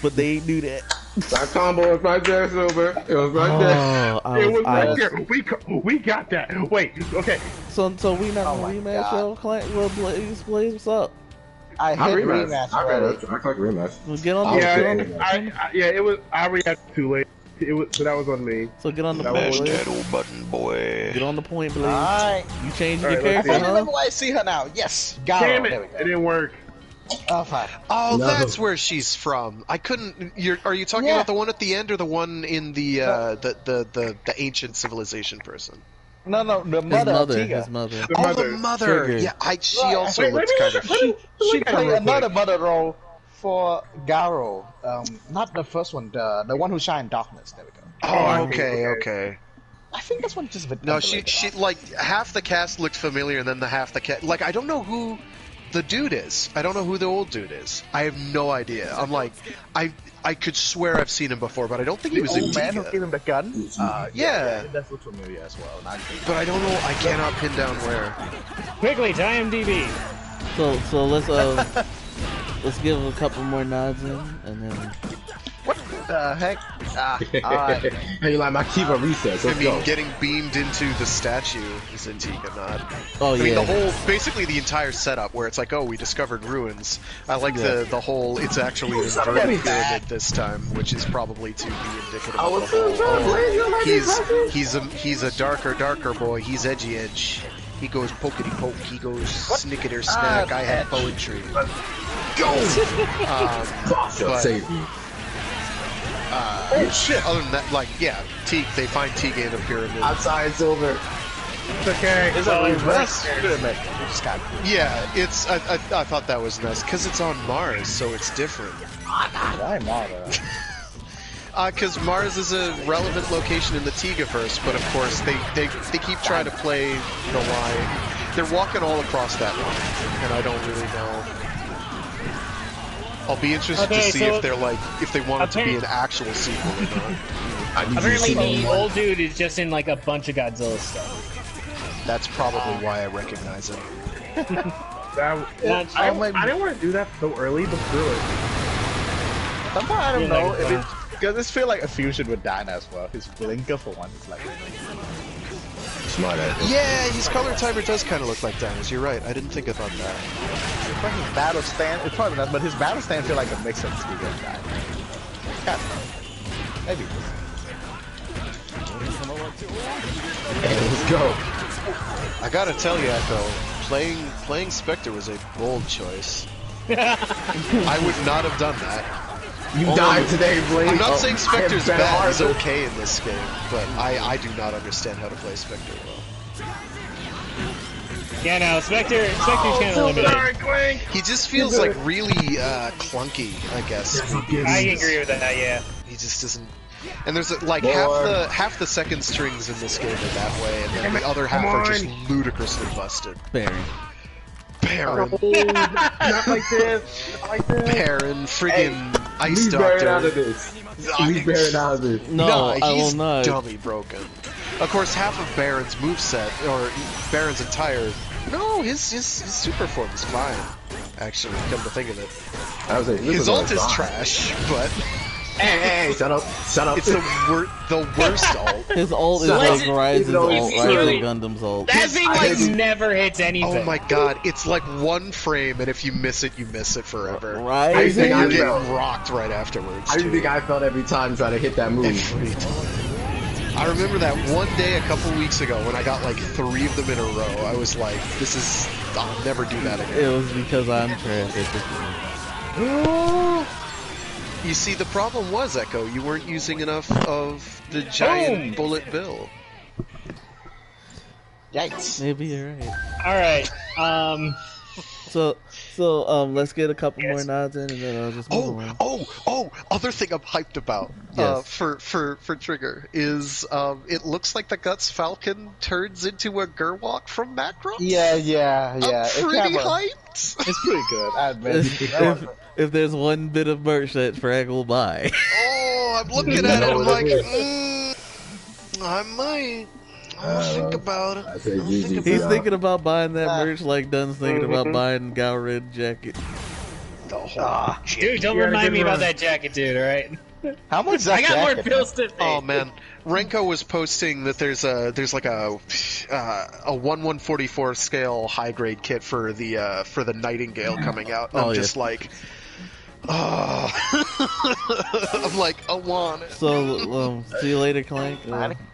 But they ain't do that. That combo was right there, Silver. It was right there. It was right there. We got that. Wait, okay. So we not gonna rematch, yo? Well, Blaze, what's up? I hit rematch. I click rematch. Well, get on the it was. I reacted too late. So that was on me. So get on the point, that old button, boy. Get on the point, Blaze. Alright. You changing Alright, your let's character, I huh? remember why I see her now. Yes. Garo. Damn it! There we go. It didn't work. Oh, fine. Oh, that's where she's from. I couldn't. Are you talking about the one at the end or the one in the ancient civilization person? No, the mother. His mother. The mother. Yeah, she also looks kind of. She played another mother role for Garo. Not the first one. The one who shined darkness. There we go. Oh, okay. I think that's one just a bit. No, she like half the cast looked familiar, and then the half the cast like I don't know who the dude is. I don't know who the old dude is. I have no idea. I'm like I could swear I've seen him before, but I don't think he was in man who Tiga. gave him the gun. Yeah, that looks familiar as well. but I don't know. I cannot pin down where. Quickly, to IMDb. So let's give a couple more nods in, and then. What the heck? Alright. Hey, you like my Kiva recess? Let's go. Getting beamed into the statue is a Tiga nod. Oh yeah. I mean, basically the entire setup where it's like, oh, we discovered ruins. I like the whole. It's actually an inverted pyramid this time, which is probably to be indicative of the whole. He's a darker boy. He's edgy. He goes pokety poke. He goes snickety snack. I had poetry. Go. Oh shit! Other than that, like, yeah, they find Tiga in a pyramid. Outside Silver. It's okay. It's a reverse pyramid. Yeah, it's. I thought that was nice because it's on Mars, so it's different. Why Mars? Because Mars is a relevant location in the Tigaverse, but of course they keep trying to play the line. They're walking all across that line, and I don't really know. I'll be interested to see if they're like if they want it to be an actual sequel or not. Apparently, the old dude is just in like a bunch of Godzilla stuff. That's probably why I recognize him. I didn't want to do that so early, but screw it. Somehow I don't know if it's because this feels like a fusion with Dinah as well. His blinker for one is like. Smart ass. Yeah, his color timer does kind of look like Dinah's. You're right. I didn't think about that. But his battle stand, it's probably not, but his battle stand feel like a mix of Tiga and Dinah. God, maybe. Hey, let's go. I gotta tell you, Echo, playing Spectre was a bold choice. I would not have done that. You died today, Blade. I'm not saying Spectre's bad. He's okay in this game, but I do not understand how to play Spectre well. Yeah, no, Spectre's kind of limited. He just feels like really clunky, I guess. I agree with that. Yeah. He just isn't. And there's like half the second strings in this game are that way, and then the other half are just ludicrously busted. Baron. Not like this. Not like this. Baron, friggin' Ice Doctor. Leave Baron out of this. Leave Baron out of this. No, I will he's not. dummy broken. Of course, half of Baron's moveset, or Baron's entire... No, his super form is fine, actually, come to think of it. His ult is trash, but... Hey, shut up. It's the worst ult. His ult is like Ryzen's ult, Ryzen Gundam's ult. That thing like never hits anything. Oh my god, it's like one frame, and if you miss it forever. Right? I think you're getting rocked right afterwards. I think I felt every time trying to hit that move. Every time. I remember that one day a couple weeks ago when I got like 3 of them in a row. I was like, I'll never do that again. It was because I'm trash at this game. You see, the problem was, Echo, you weren't using enough of the giant bullet bill. Yikes. Maybe you're right. Alright, So, let's get a couple more nods in, and then I'll just move on. Other thing I'm hyped about for Trigger is it looks like the Guts Falcon turns into a Gerwalk from Macros. Yeah. I'm pretty hyped. It's pretty good. I admit. If there's one bit of merch that Frag will buy. Oh, I'm looking at it. I'm like, I might. I'll think about it. He's thinking about buying that merch like Dunn's thinking about buying Galred jacket. Dude, don't remind me about that jacket, dude, alright? How much is that I got jacket? more bills to pay. Oh man, Renko was posting that there's like a 1/144 scale high grade kit for the Nightingale coming out. And I'm just like, I'm like, I want it. So, see you later, Clank.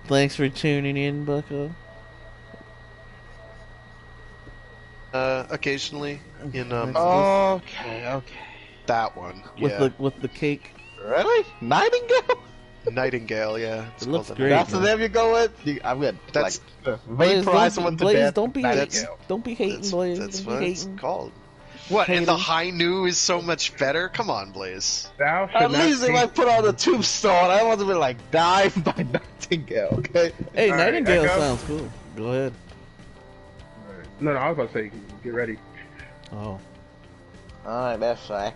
Thanks for tuning in, Bucko. Occasionally in Okay. that one with the cake. Really? Nightingale? Nightingale, yeah. It looks great. That's the name you go with? I'm good. That's Blaze, someone to death. Don't be hating, Blaze. That's what it's called. What? And the high new is so much better? Come on, Blaze. At least if I put on the tombstone, I want to be like, die by Nightingale, okay? Hey, Nightingale sounds cool. Go ahead. No, I was about to say, get ready. Oh. Alright, that's Shaq.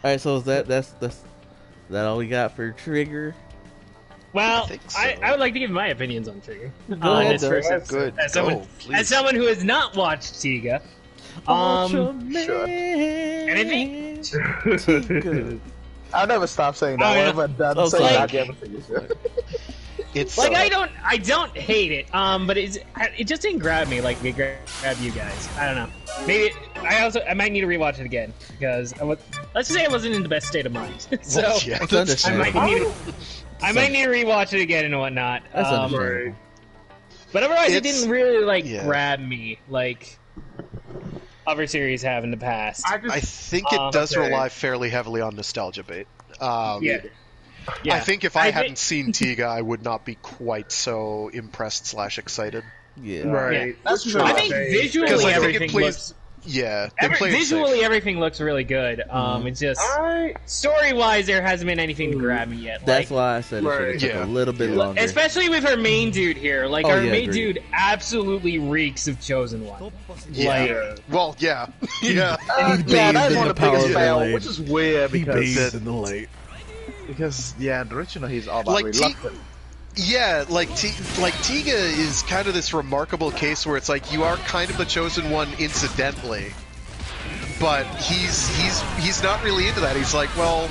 Alright, so is that's all we got for Trigger? Well, I would like to give my opinions on Trigger. Go ahead, good. As someone who has not watched Tiga. Anything? I'll never stop saying that. Whenever I'm done saying that, you ever say this. It's like I don't hate it. But it just didn't grab me like it grabbed you guys. I don't know. Maybe I might need to rewatch it again because let's just say I wasn't in the best state of mind. So well, yeah, I might need to rewatch it again and whatnot. Right. But otherwise, it didn't really grab me like other series have in the past. I think it does rely fairly heavily on nostalgia bait. Yeah. I think if I hadn't seen Tiga, I would not be quite so impressed / excited. Yeah. Right. Yeah. That's true. I think visually everything looks... Yeah. Visually everything looks really good. It's just... Story-wise, there hasn't been anything to grab me yet. That's why I said it should have took a little bit longer. Especially with our main dude here. Like, our main dude absolutely reeks of Chosen One. Yeah. Well, yeah. Yeah. That's one of the biggest fails, which is weird because... He bathed in the light. Because, in the original, he's all about reluctant. Tiga is kind of this remarkable case where it's like you are kind of the chosen one incidentally, but he's not really into that. He's like, well,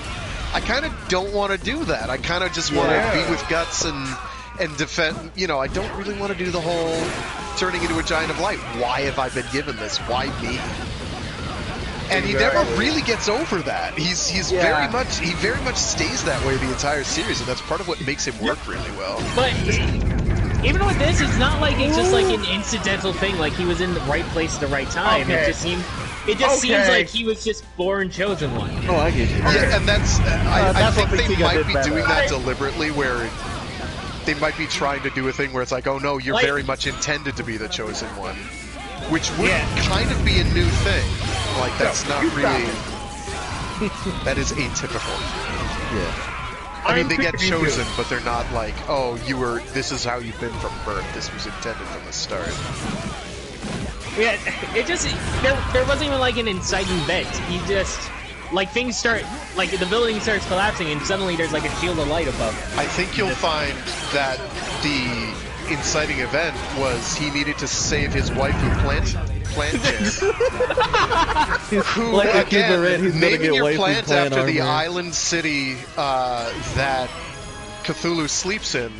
I kind of don't want to do that. I kind of just want to be with Guts and defend. You know, I don't really want to do the whole turning into a giant of light. Why have I been given this? Why me? And he never really gets over that. He's very much stays that way the entire series, and that's part of what makes him work really well. But even with this, it's not like it's just like an incidental thing. Like he was in the right place at the right time. It just seemed It just seems like he was just born chosen one. Oh, I get you. Yeah, and that's I think they might be doing that deliberately, where they might be trying to do a thing where it's like, oh no, you're very much intended to be the chosen one, which would kind of be a new thing. Like that's not really. That is atypical. Yeah. I mean, they get chosen, but they're not like, oh, this is how you've been from birth. This was intended from the start. Yeah, it just, there wasn't even like an inciting event. He just, like things start, like the building starts collapsing and suddenly there's like a shield of light above it. I think you'll find that the inciting event was he needed to save his wife who Plantain. Who, like again, naming your plant after the island city that Cthulhu sleeps in,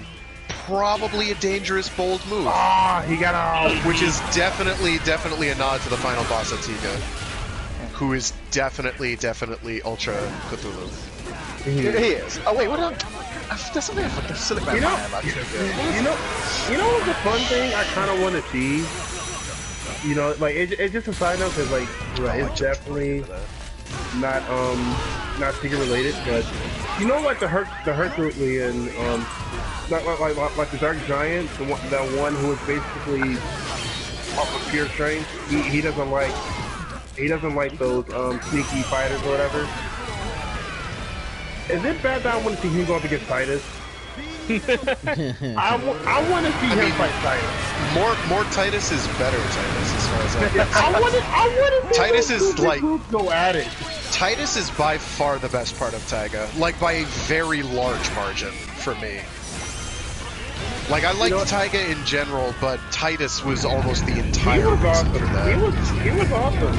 probably a dangerous, bold move. Ah, he got out. Which is definitely a nod to the final boss Atiga, who is definitely Ultra Cthulhu. He is. Oh wait, what? There's something I forgot. You know what's the fun thing I kind of want to see? You know, like it's just a side note because like it's definitely not Tigger related, but you know, like the Herculean not like the Dark Giant, the one who is basically off of pure strength. He doesn't like those sneaky fighters or whatever. Is it bad that I want to see him go up against Titus? I want to see him fight Titus. More Titus is better Titus, as far as I'm concerned. I want to see Titus is like go at it. Titus is by far the best part of Taiga, like by a very large margin for me. Like I liked Taiga in general, but Titus was almost the entire reason for that. He was awesome.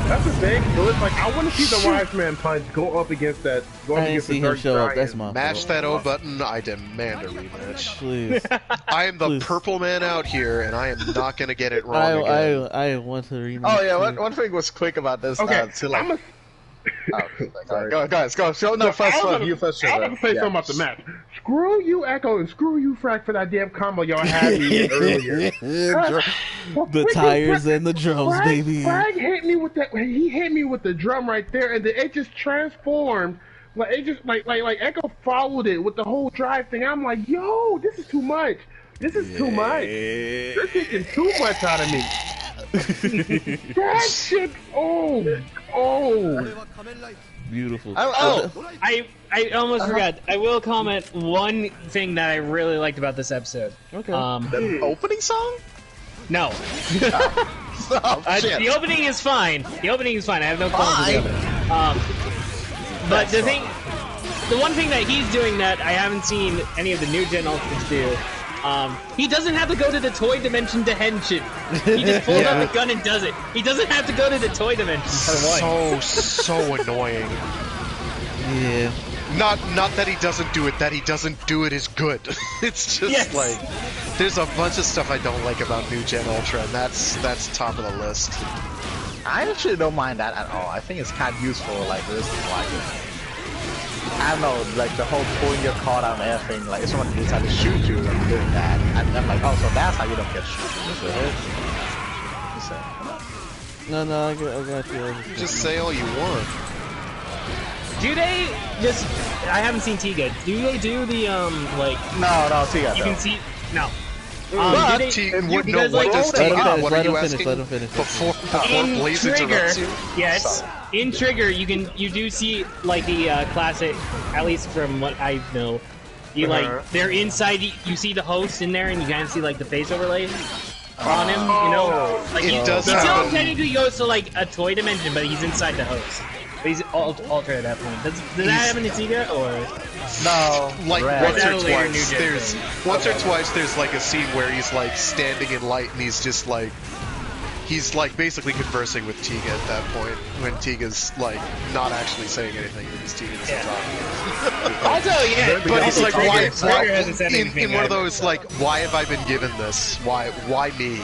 That's the thing. So it's like I want to see the Wise Man punch go up against that. Go up against the Dark Giant. That's my Mash that O button. I demand a rematch. Please. I am the purple man out here, and I am not going to get it wrong again. I want to rematch. Oh yeah, one thing was quick about this. Okay, go guys, go. Show no first one. You first. I'm gonna say something about the match. Screw you, Echo, and screw you, Frack, for that damn combo y'all had me earlier. The tires and the drums, baby. Frack hit me with that. He hit me with the drum right there, and then it just transformed. Like it just like Echo followed it with the whole drive thing. I'm like, yo, this is too much. This is too much. They're taking too much out of me. That shit. Oh. Beautiful. I almost forgot. I will comment one thing that I really liked about this episode. Okay. The opening song? No. The opening is fine. I have no problem with it. But the one thing that he's doing that I haven't seen any of the new Gen Ultras do, he doesn't have to go to the toy dimension to henshin. He just pulls out the gun and does it. He doesn't have to go to the toy dimension for once. So annoying. Yeah. Not that he doesn't do it, that he doesn't do it is good. It's just like, there's a bunch of stuff I don't like about New Gen Ultra, and that's top of the list. I actually don't mind that at all. I think it's kind of useful, like this is like, I don't know, like the whole pulling your card out and everything, like if someone decides to shoot you and doing that, and I'm like, oh, so that's how you don't get shot. No, I got you. Just say all you want. Do they just? I haven't seen Tiga. Do they do the like? No, Tiga. You can see no. What does Tiga? What are you asking? Let him finish. Before Blaze Trigger, interrupts you? yes. In Trigger, you do see like the classic, at least from what I know. You like they're inside. You see the host in there, and you kind of see like the face overlay on him. You know, like he still technically goes to like a toy dimension, but he's inside the host. He's Ultra at that point. Does that happen to Tiga, or no? Like once or twice, there's like a scene where he's like standing in light, and he's basically conversing with Tiga at that point, when Tiga's like not actually saying anything, because Tiga's talking. Also, but it's like why in one of those like, why have I been given this? Why me?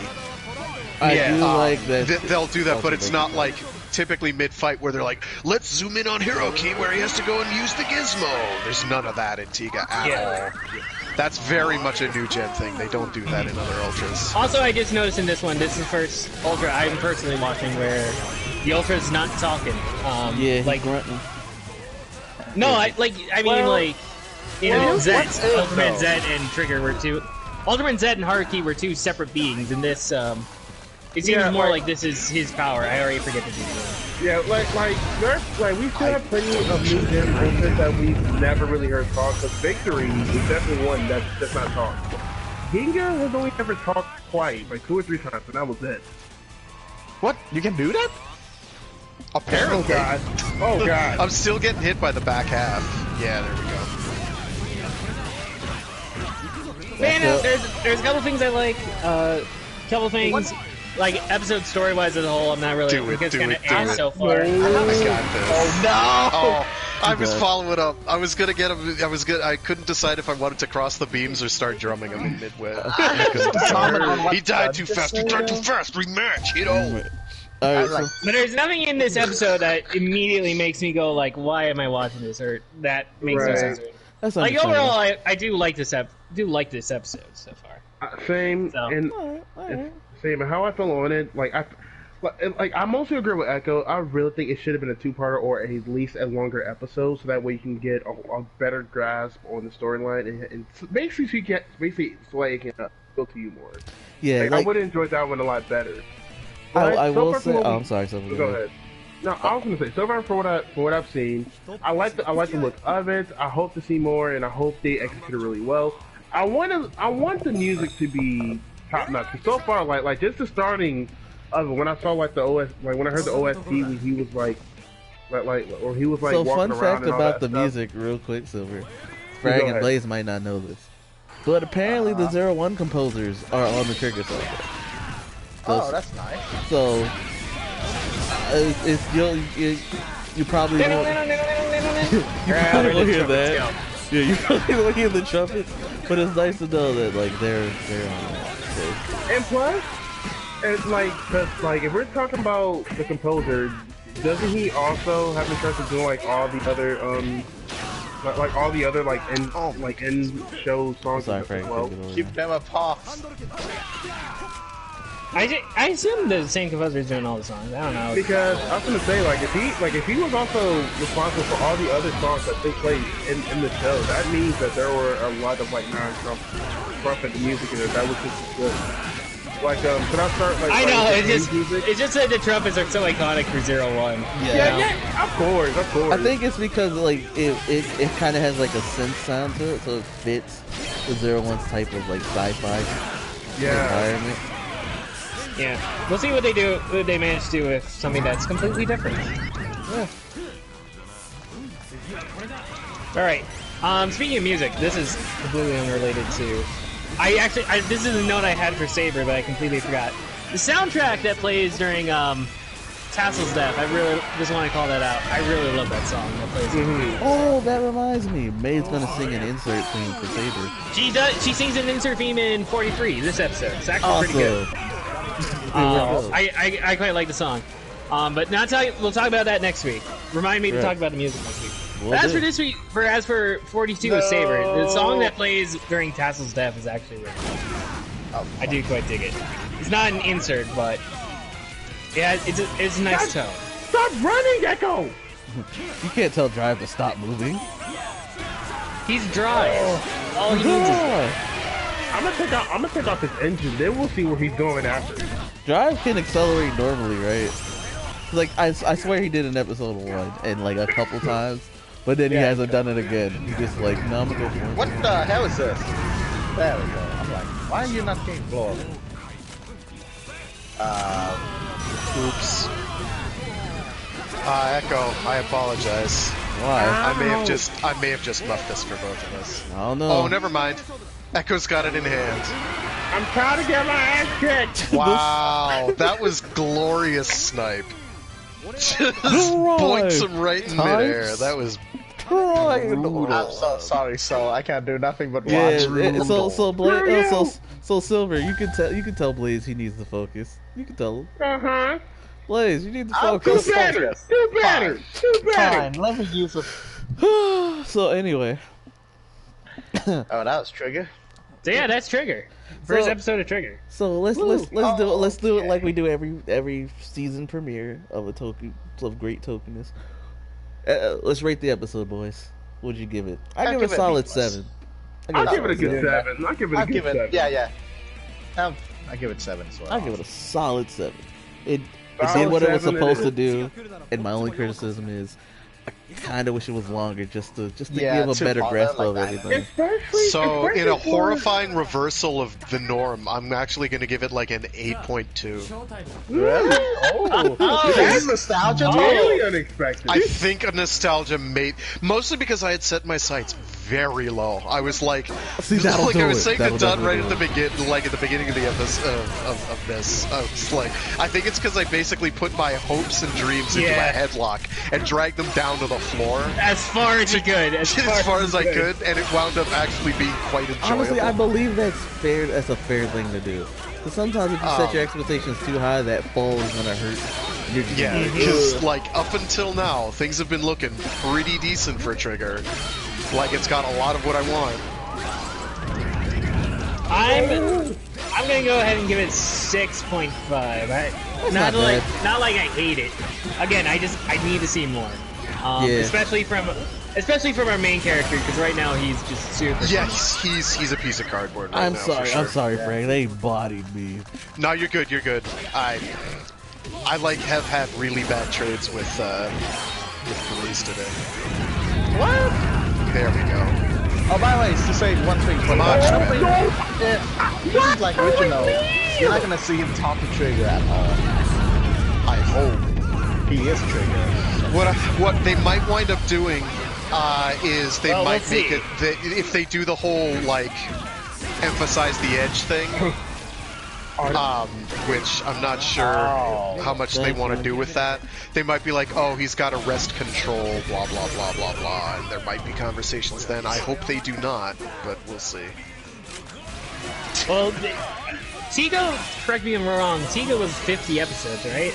I do like that. They'll do that, but it's not like typically mid-fight where they're like, let's zoom in on Hiroki where he has to go and use the gizmo. There's none of that in Tiga at all. That's very much a new gen thing. They don't do that in other Ultras. Also, I just noticed in this one, this is the first Ultra I'm personally watching where The Ultra's not talking. Yeah, like grunting. No, Zed, Ultraman Zed and Trigger were two. Ultraman Zed and Haruki were two separate beings, and this it seems more like this is his power. I already forget the details. Yeah, we still have plenty of new gen Ultras that we've never really heard talk. But Victory is definitely one that's just not talked. Ginga has only ever talked twice, like 2 or 3 times, and that was it. What? You can do that? Apparently. Oh god. Oh god. I'm still getting hit by the back half. Yeah, there we go. Man, there's a couple things I like. Couple things. Like, episode story-wise as a whole, I'm not really... Do it. So far. I got this. Oh, no! Oh, I was following up. I was gonna get him. I couldn't decide if I wanted to cross the beams or start drumming him in midway. He died too fast. Rematch. Alright, but there's nothing in this episode that immediately makes me go like, "Why am I watching this?" Or that makes no sense. That's like overall, I do like this episode so far. Same. So. Same. How I feel on it, I mostly agree with Echo. I really think it should have been a 2-parter or at least a longer episode, so that way you can get a better grasp on the storyline and basically so it can go to you more. Yeah, I would have enjoyed that one a lot better. I will say. I'm sorry. Go ahead. No, I was gonna say so far for what I've seen, I like the look of it. I hope to see more, and I hope they execute it really well. I want the music to be top notch. So far, like just the starting of it, when I saw when I heard the OST, when he was like So fun fact about the music, real quick, Silver. Frag and Blaze might not know this, but apparently the 01 composers are on the Trigger soundtrack. Oh, that's nice. So, you probably won't hear that. Yeah, you probably won't hear the trumpet, but it's nice to know that they're on that. So. And plus, it's cause if we're talking about the composer, doesn't he also have interest in doing all the other end show songs Sorry, as well? Keep them apart. I assume the same composer is doing all the songs. I don't know. Because I was gonna say, if he was also responsible for all the other songs that they played in the show, that means that there were a lot of non-trumpet music in it that was just good. Can I start I know it's just that the trumpets are so iconic for 01. Yeah, of course. I think it's because it kind of has a synth sound to it, so it fits the 01's type of sci-fi environment. Yeah, we'll see what they do. What they manage to do with something that's completely different. Yeah. All right. Speaking of music, this is completely unrelated to. This is a note I had for Saber, but I completely forgot. The soundtrack that plays during Tassel's death. I really just want to call that out. I really love that song that plays. Oh, that reminds me. May's gonna sing an insert theme for Saber. She does. She sings an insert theme in 43. This episode. It's actually pretty good. I quite like the song, but we'll talk about that next week. Remind me to talk about the music next week. As for this week, as for 42 with Saber, the song that plays during Tassel's death is actually really good. I do quite dig it. It's not an insert, but yeah, it's a nice tone. Stop running, Echo! You can't tell Drive to stop moving. He's dry. All he needs is. I'm gonna take off his engine, then we'll see where he's going after. Drive can accelerate normally, right? I swear he did in episode 1 and a couple times, but then he hasn't done it again. He's just no, I'm gonna go for it. What the hell is this? There we go. I'm like, why are you not getting blown? Oops. Echo, I apologize. Why? I may have just muffed this for both of us. I don't know. Oh, never mind. Echo's got it in hand. I'm trying to get my ass kicked. Wow, that was glorious snipe. Just boinks him right in midair. That was brutal. I'm so sorry, so I can't do nothing but watch. So Silver, you can tell Blaze he needs to focus. You can tell him. Blaze, you need to focus. Do better. Fine, let me use it. So anyway. Oh, that was Trigger. So yeah, that's Trigger. First episode of Trigger. So let's do it like we do every season premiere of great Tokeness. Let's rate the episode, boys. What'd you give it? I give it a solid 7. I'll give it a good 7. I'll give it a good 7. Yeah. I give it 7 as well. I give it a solid 7. It did what it was supposed to do, and my only criticism is I kind of wish it was longer just to give a better grasp of everything. So, in a horrifying reversal of the norm, I'm actually going to give it like an 8.2. Really? That's nostalgia. Really unexpected. I think a nostalgia mostly because I had set my sights very low. I was like, I was saying to Dunn right at the beginning of the episode of this. I was like, I think it's because I basically put my hopes and dreams into a headlock and dragged them down to the floor as far as you could, as far as I could, and it wound up actually being quite enjoyable. Honestly, I believe that's fair. That's a fair thing to do. Because sometimes if you set your expectations too high, that fall is gonna hurt. Because like up until now, things have been looking pretty decent for Trigger. Like it's got a lot of what I want. I'm gonna go ahead and give it 6.5. Not like I hate it. Again, I need to see more. Especially from our main character, because right now he's just super. Yeah, he's a piece of cardboard. Right now, sorry, sure. I'm sorry, Frank. They bodied me. No, you're good. You're good. I have had really bad trades with police today. What? There we go. Oh, by the way, to say one thing for this is like original. You're not gonna see him talk to Trigger at all. I hope he is Trigger. What they might wind up doing is they might make it if they do the whole like emphasize the edge thing, which I'm not sure how much they want to do with that. They might be like, oh, he's got arrest control, blah blah blah blah blah, and there might be conversations then. I hope they do not, but we'll see. Well, Tiga, correct me if I'm wrong, Tiga was 50 episodes, right?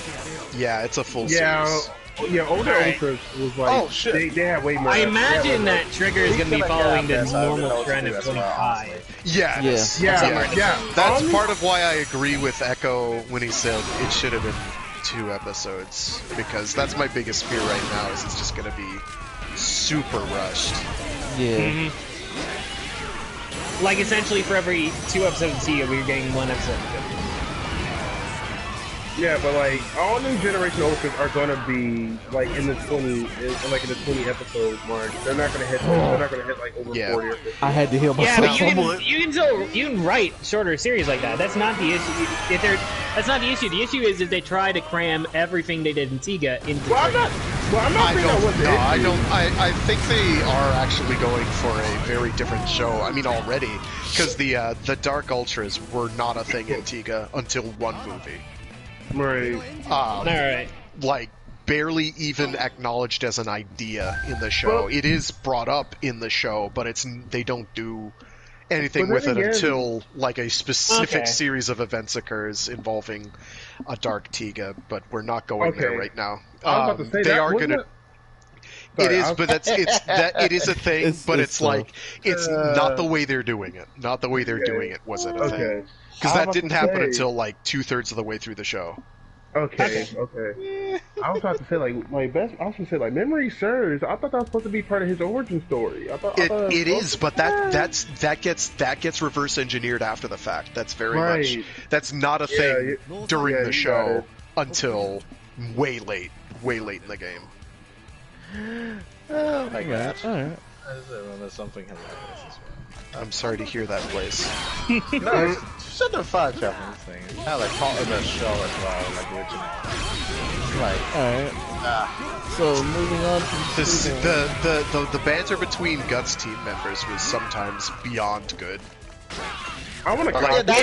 Yeah, it's a full series. Yeah, older Ultras was like, they have way more. I imagine that Trigger is going to be following the normal trend of 25. Yeah. That's part of why I agree with Echo when he said it should have been 2 episodes, because that's my biggest fear right now, is it's just going to be super rushed. Yeah. Like, essentially for every 2 episodes of Tiga, we're getting 1 episode of it. Yeah, but like all new generation Ultras are gonna be like in the 20 episode mark. They're not gonna hit. They're not gonna hit like over 40 or 50. I had to heal myself. Yeah, but you can write shorter series like that. That's not the issue. That's not the issue. The issue is if they try to cram everything they did in Tiga into. I'm not saying that was the issue. I think they are actually going for a very different show. I mean, already, because the Dark Ultras were not a thing in Tiga until 1 movie. Right. Alright. Like, barely even acknowledged as an idea in the show. It is brought up in the show, but they don't do anything with it until, like, a specific series of events occurs involving a Dark Tiga, but we're not going there right now. I was about to say they are gonna... It is, but it is a thing, but it's like, it's not the way they're doing it. Not the way they're doing it was it a thing. Because that didn't happen until like 2/3 of the way through the show. Okay. I was about to say like memory serves. I thought that was supposed to be part of his origin story. It is, but that gets reverse engineered after the fact. That's very much. That's not a thing during the show until way late in the game. Oh my god! Alright. I just remember something hilarious as well. I'm sorry to hear that, Blaze. No, shut the fuck up on this thing. It's kind of like part of the show as well, like original. Like, alright. So moving on to the banter between Guts team members was sometimes beyond good. I want to like the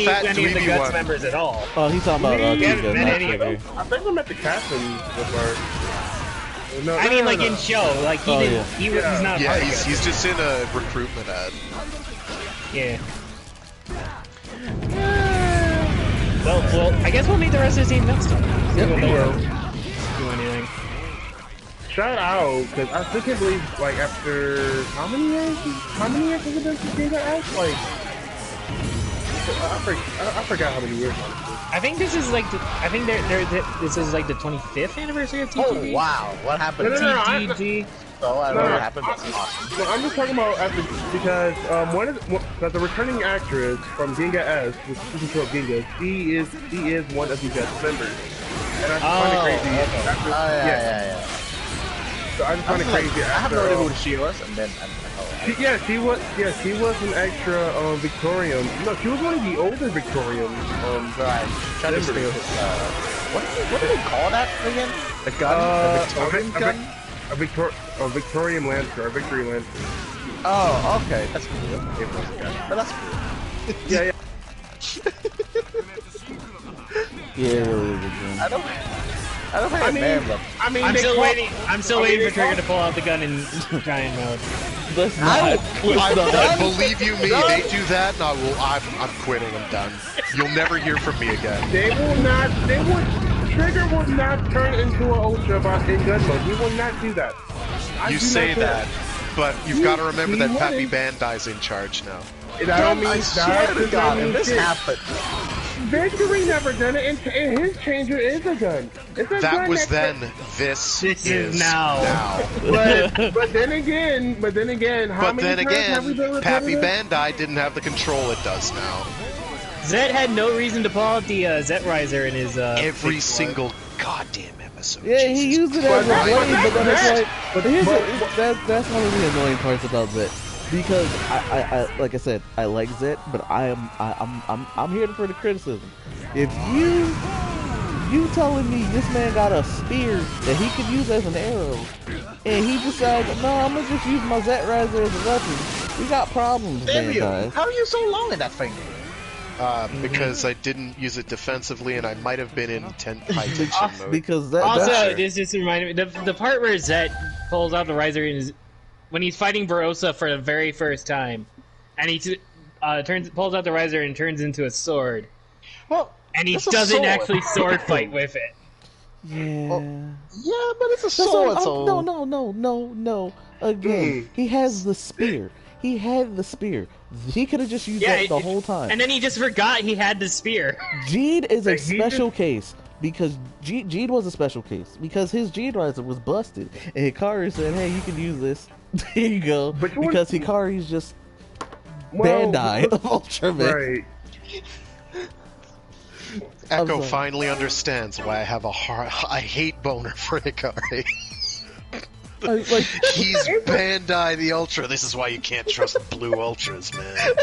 fat any of the Guts members at all. Oh, he's talking about Tiga, not Trigger. I think we met the captain before. No, I mean, like in show, like he's not. Yeah, he's just in a recruitment ad. Yeah. Well, I guess we'll meet the rest of the team next time. Yep, do anything. shout out because I still can't believe like after how many years has it been since Ginga S? Like I forgot how many years. I think this is like this is like the 25th anniversary of TTG. Oh wow, what happened? TTG. What happened? No, I'm just talking about after because the returning actress from Ginga S, which is season 2 of Ginga, she is one of the guest members, and I just find it crazy. Okay. Yeah. So I just find it crazy. I have no idea who she was, and then she was an extra Victorian. No, she was one of the older Victorian. Right. Trying to steal his. What do they call that again? The gun, the Victorian gun. A Victorian Lancer, a Victory Lancer. Oh, okay, that's cool. It was a gun, but that's cool. Yeah. I don't I'm still waiting for Trigger to pull out the gun in giant mode. I believe you me, they do that, and I'm quitting, I'm done. You'll never hear from me again. Trigger will not turn into an Ultra in gun mode. He will not do that. You say that, but you've got to remember that Pappy Bandai's in charge now. I swear to God, if this happened. Victory never done it, and his changer is a gun. That was then. This is now. But then again, Pappy Bandai didn't have the control it does now. Zet had no reason to pull out the Zet Riser in his every single goddamn episode. Yeah, he used it as a blade, but that's one of the annoying parts about Zet. Because I like I said, I like Zet, but I'm here for the criticism. If you telling me this man got a spear that he could use as an arrow, and he decides, no, I'm gonna just use my Zet Riser as a weapon, we got problems, man, guys. How are you so long in that thing? Because I didn't use it defensively, and I might have been in high tension mode. Because this just reminded me the part where Zet pulls out the Riser is when he's fighting Barossa for the very first time, and he pulls out the Riser and turns into a sword. Well, and he doesn't actually sword fight with it. Yeah. Yeah, but it's a sword. No. Again, he has the spear. He had the spear. He could have just used that the whole time. And then he just forgot he had the spear. Jeed is a special case. Because Jeed was a special case. Because his Jeed Riser was busted. And Hikari said, hey, you can use this. There you go. Because Hikari's just Bandai of Ultraman. Right. Echo finally understands why I hate boner for Hikari. He's Bandai the Ultra. This is why you can't trust Blue Ultras, man.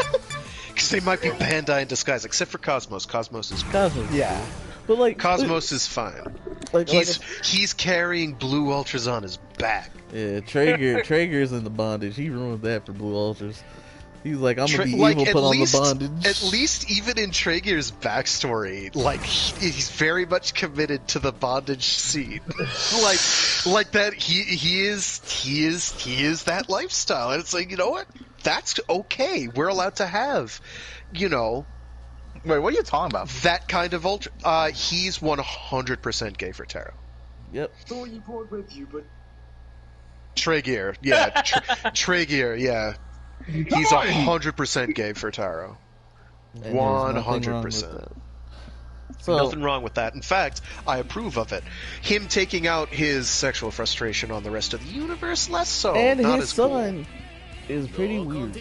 Because they might be Bandai in disguise, except for Cosmos. Cosmos is fine. Yeah. But Cosmos is fine. He's carrying Blue Ultras on his back. Yeah, Traeger's in the bondage. He ruined that for Blue Ultras. He's like, I'm gonna be evil, put on the bondage. At least even in Traeger's backstory, he's very much committed to the bondage scene. like that he is that lifestyle. And it's like, you know what? That's okay. We're allowed to have, Wait, what are you talking about? That kind of Ultra. He's 100% gay for Taro. Yep. Thought you brought with you, but Traeger, yeah. Traeger, yeah. He's 100% gay for Taro. 100%. So, nothing wrong with that. In fact, I approve of it. Him taking out his sexual frustration on the rest of the universe, less so. And not his as son cool. is pretty weird.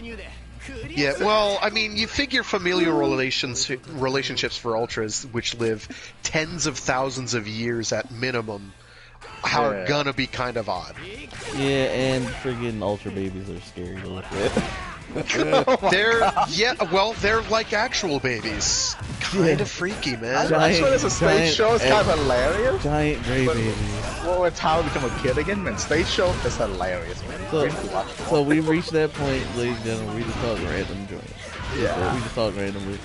Yeah, well, I mean, you figure familial relationships for Ultras, which live tens of thousands of years at minimum, are gonna be kind of odd. Yeah, and friggin' Ultra babies are scary to look at. They're like actual babies. Kind of freaky, man. That's what it's a stage show. It's kind of hilarious. Giant gray babies. Well, it's how to become a kid again. Man, stage show is hilarious, man. So we've reached that point, ladies and gentlemen. We just talk random joints. Yeah. So we just talk randomly.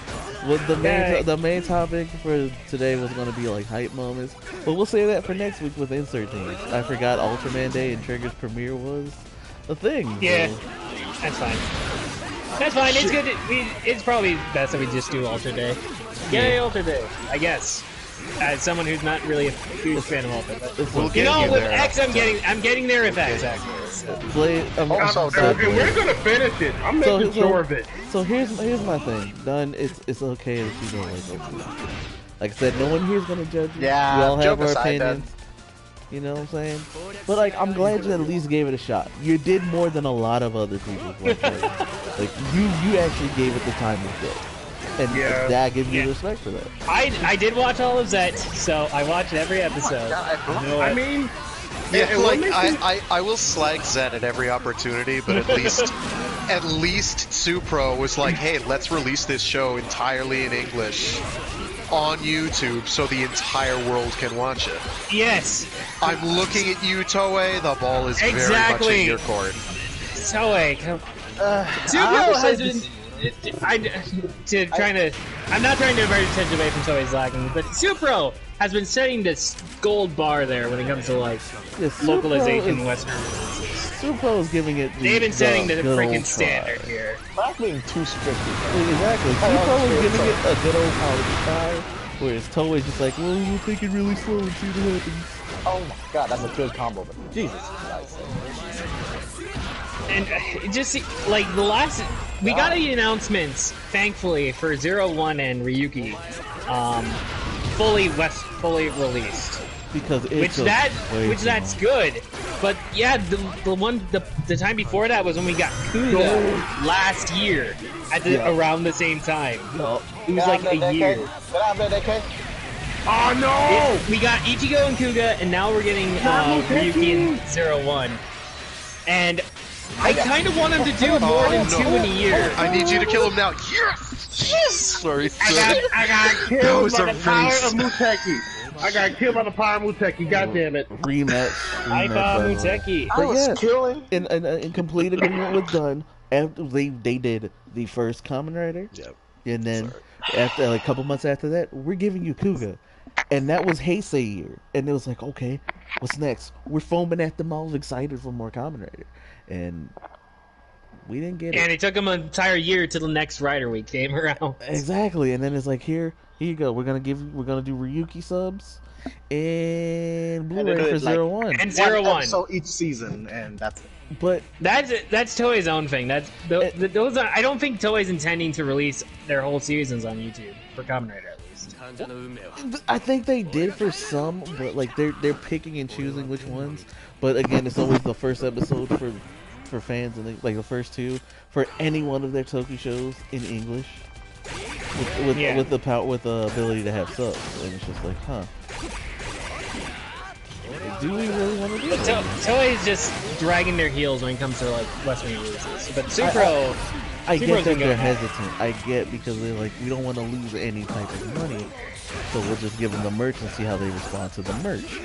Well, the main topic for today was going to be like hype moments, but we'll save that for next week with insert things. I forgot Ultraman Day and Trigger's premiere was a thing. Yeah, so. That's fine. That's fine. It's good. It's probably best that we just do Ultra Day. Yay, Ultra Day! I guess. as someone who's not really a huge fan of Ultra. But we'll you know, with there. X, I'm getting there with X. Actually, so. And we're gonna finish it. I'm making sure of it. So here's my thing. Done. It's okay if you don't like Ultraman. Like I said, no one here is gonna judge you. Yeah, we all have our aside, opinions. You know what I'm saying? But like, I'm glad you at least gave it a shot. You did more than a lot of other people. Like you actually gave it the time of day. And that gives you respect for that. I did watch all of Zet, so I watched every episode. I mean, I will slag Zed at every opportunity, but at least Supro was like, hey, let's release this show entirely in English on YouTube so the entire world can watch it. Yes. I'm looking at you, Toei. The ball is very much in your court. Toei, Supro has been. I'm not trying to divert attention away from Toei's lagging, but Supro has been setting this gold bar there when it comes to like localization in Western releases. Supro is giving it. They've been setting the freaking standard here. Not being too strict. Exactly. Supro is giving it a good old college style, whereas Toei's just like, well, we'll take it really slow and see what happens. Oh my god, that's a good combo. But Jesus Christ. And just like the last, we got the announcements, thankfully, for 01 and Ryuki, fully released. Because it's that's good. But yeah, the time before that was when we got Kuga last year at around the same time. It was like a year. Oh no! We got Ichigo and Kuga, and now we're getting Ryuki and 01. And I kind of want him to do more than 2 in a year. I need you to kill him now. Yes! Yes! Sorry. I got killed by the power of Muteki. I got killed by the power of Muteki. God damn it. Rematch. Muteki. I was killing. In complete agreement with Dunn, after they did the first Kamen Rider. Yep. And then after like a couple months after that, we're giving you Kuga. And that was Heisei year. And it was like, okay, what's next? We're foaming at the mouth, excited for more Kamen Rider. And we didn't get it. And it took them an entire year till the next Rider Week came around. Exactly. And then it's like, here you go. We're gonna do Ryuki subs and Blu-ray for 01. And 01. So each season, and that's it. But that's Toei's own thing. Those are, I don't think Toei's intending to release their whole seasons on YouTube for Kamen Rider at least. I think they did for some, but like they're picking and choosing which ones. But again, it's always the first episode for fans, and like the first two for any one of their Toku shows in English with the ability to have subs. And it's just like, huh. Do we really want to do that? Toei is just dragging their heels when it comes to like Western releases. But Supro, I get that they're hesitant. I get because they're like, we don't want to lose any type of money, so we'll just give them the merch and see how they respond to the merch.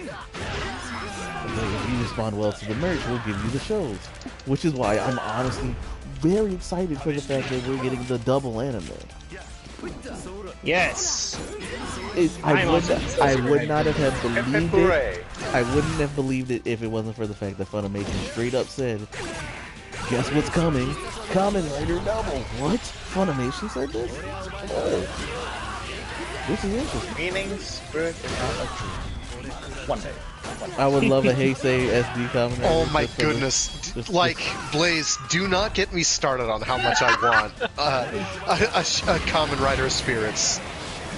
If you respond well to the merch, we'll give you the shows. Which is why I'm honestly very excited for the fact that we're getting the double anime. Yes. I would not have believed it. I wouldn't have believed it if it wasn't for the fact that Funimation straight up said, guess what's coming? Kamen Rider Double. What? Funimation said this? Oh. This is interesting. Meaning, spirit, and not a tree. One day. I would love a Heisei SD Kamen Rider. Oh my goodness. Blaze, do not get me started on how much I want a Kamen Rider Spirits.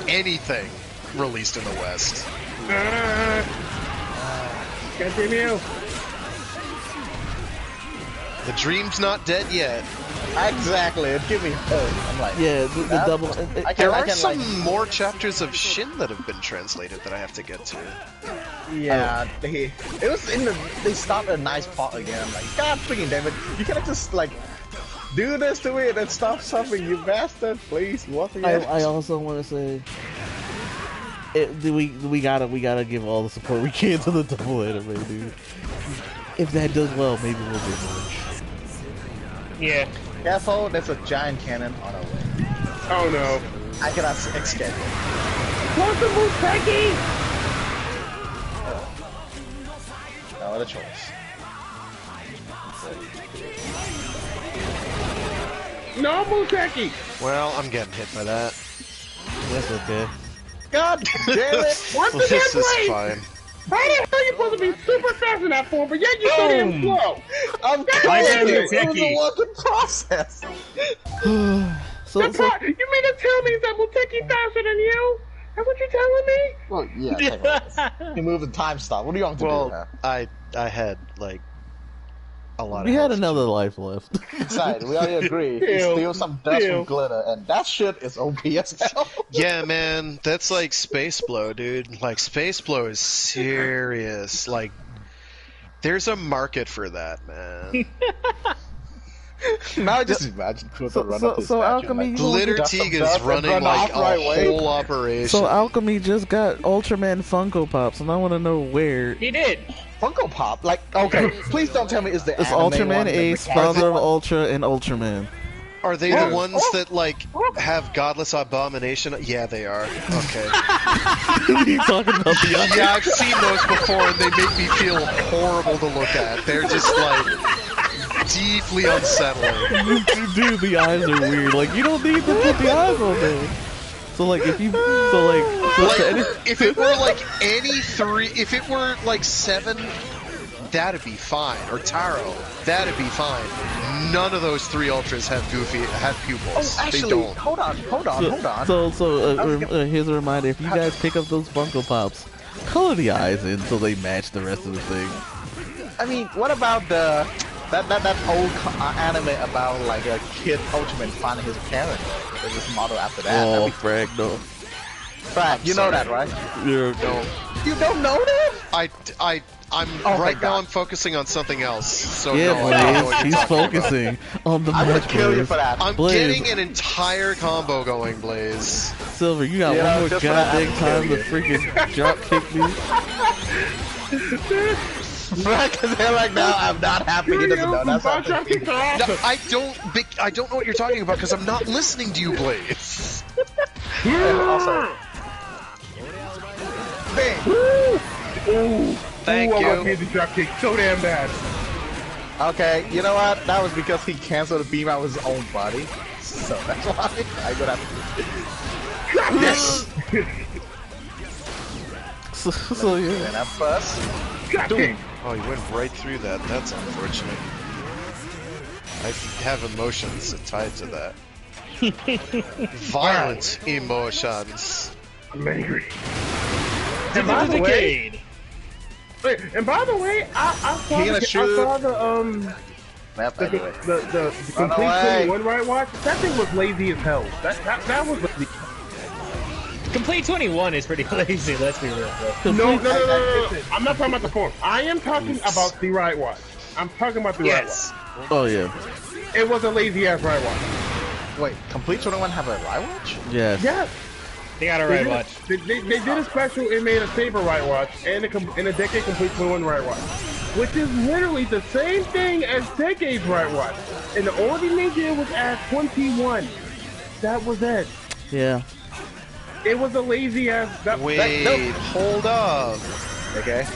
Anything released in the West. Continue. The dream's not dead yet. Exactly. Give me hope. I'm like, yeah, the double. There are some more chapters of Shin that have been translated that I have to get to. Yeah, they stopped a nice part again. I'm like, God freaking damn it! You can't just like do this to me and then stop something, you bastard! Please, once again. I also want to say, we gotta give all the support we can to the double anime, dude. If that does well, maybe we'll get more. Yeah. Careful, there's a giant cannon on our way. Oh no. I cannot escape it. What's the move, Peggy? No other choice. No Muteki! Well, I'm getting hit by that. That's okay. God damn it! This is fine. How the hell are you supposed to be super fast in that form, but yet you're so damn slow? I'm telling you, it was a working process. You mean to tell me that Muteki faster than you? That's what you're telling me? Well, yeah. You move in time stop. What do you want to do? Well, I had like a lot. We had another life left. Inside, we already agree. You steal some dust from glitter, and that shit is OP as hell. Yeah, man, that's like Space Blow, dude. Like Space Blow is serious. Like, there's a market for that, man. Now just imagine Kuto run up his Alchemy, Glitter Tiga's running like a whole operation. So Alchemy just got Ultraman Funko Pops, and I want to know where he did. Funko Pop? Like, okay, please don't tell me it's the anime Ultraman Ace, Father of Ultra, and Ultraman. Are they the ones that, like, have Godless Abomination? Yeah, they are. Okay. What are you talking about? Yeah, I've seen those before, and they make me feel horrible to look at. They're just, like, deeply unsettling. Dude, the eyes are weird. Like, you don't need to put the eyes on there. So, like, if it were, like, any three... If it were, like, 7... That'd be fine. Or Taro, that'd be fine. None of those 3 Ultras have pupils. Oh, actually, they don't. Hold on. So here's a reminder: if you guys pick up those Funko Pops, color the eyes in so they match the rest of the thing. I mean, what about that old anime about like a kid Ultraman finding his parent? There's this model after that. Oh, Frag, no. Frag, you know that, right? Yeah. No. You don't know that? Right now I'm focusing on something else. So yeah, no, Blaze, he's focusing on the match. I'm gonna kill you for that. I'm getting an entire combo going, Blaze. Silver, you got one more goddamn time to freaking drop kick me. Because they're like, no, I'm not happy. He doesn't know. That's no, I don't know what you're talking about because I'm not listening to you, Blaze. Also, bang. Thank you. I want the drop kick so damn bad. Okay, you know what? That was because he canceled the beam out with his own body. So that's why I go down. Yes. So yeah. And that bus. Oh, you went right through that. That's unfortunate. I have emotions tied to that. Violent emotions. I'm angry. And by the way, I saw the complete 21 right watch. That thing was lazy as hell. That was lazy. Complete 21 is pretty lazy. Let's be real. No. I'm not talking about the form. I am talking about the right watch. I'm talking about the right watch. Oh yeah. It was a lazy ass right watch. Wait, Complete 21 have a right watch? Yes. Yes. They got a right watch. They did a special and made a Saber right watch and a Decade Complete 21 right watch, which is literally the same thing as Decade's right watch. And the only thing they did was add 21. That was it. Yeah. It was a lazy ass. Hold up. Okay.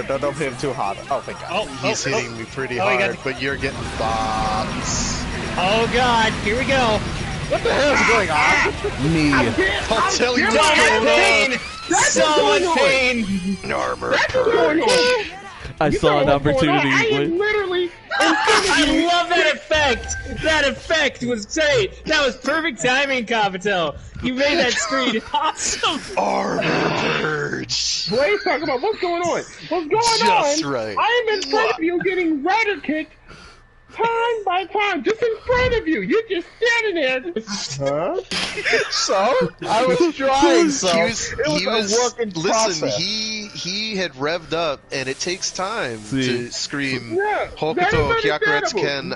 Don't hit him too hard. Oh, thank God. He's hitting me pretty hard, but you're getting bombs. Oh God, here we go. What the hell is going on? Me. I'll tell you what's going on. So much pain. Armor. I saw an opportunity. I am literally. I love that effect. That effect was great. That was perfect timing, Kabuto. You made that screen awesome. Armor purge. Blaze talking about what's going on. What's going on? Just right. I am in front of you getting rider kicked. Time by time, just in front of you. You're just standing there. Huh? So? I was trying, so he was a working process. Listen, he had revved up, and it takes time to scream, Hokuto, Hyakuretsuken,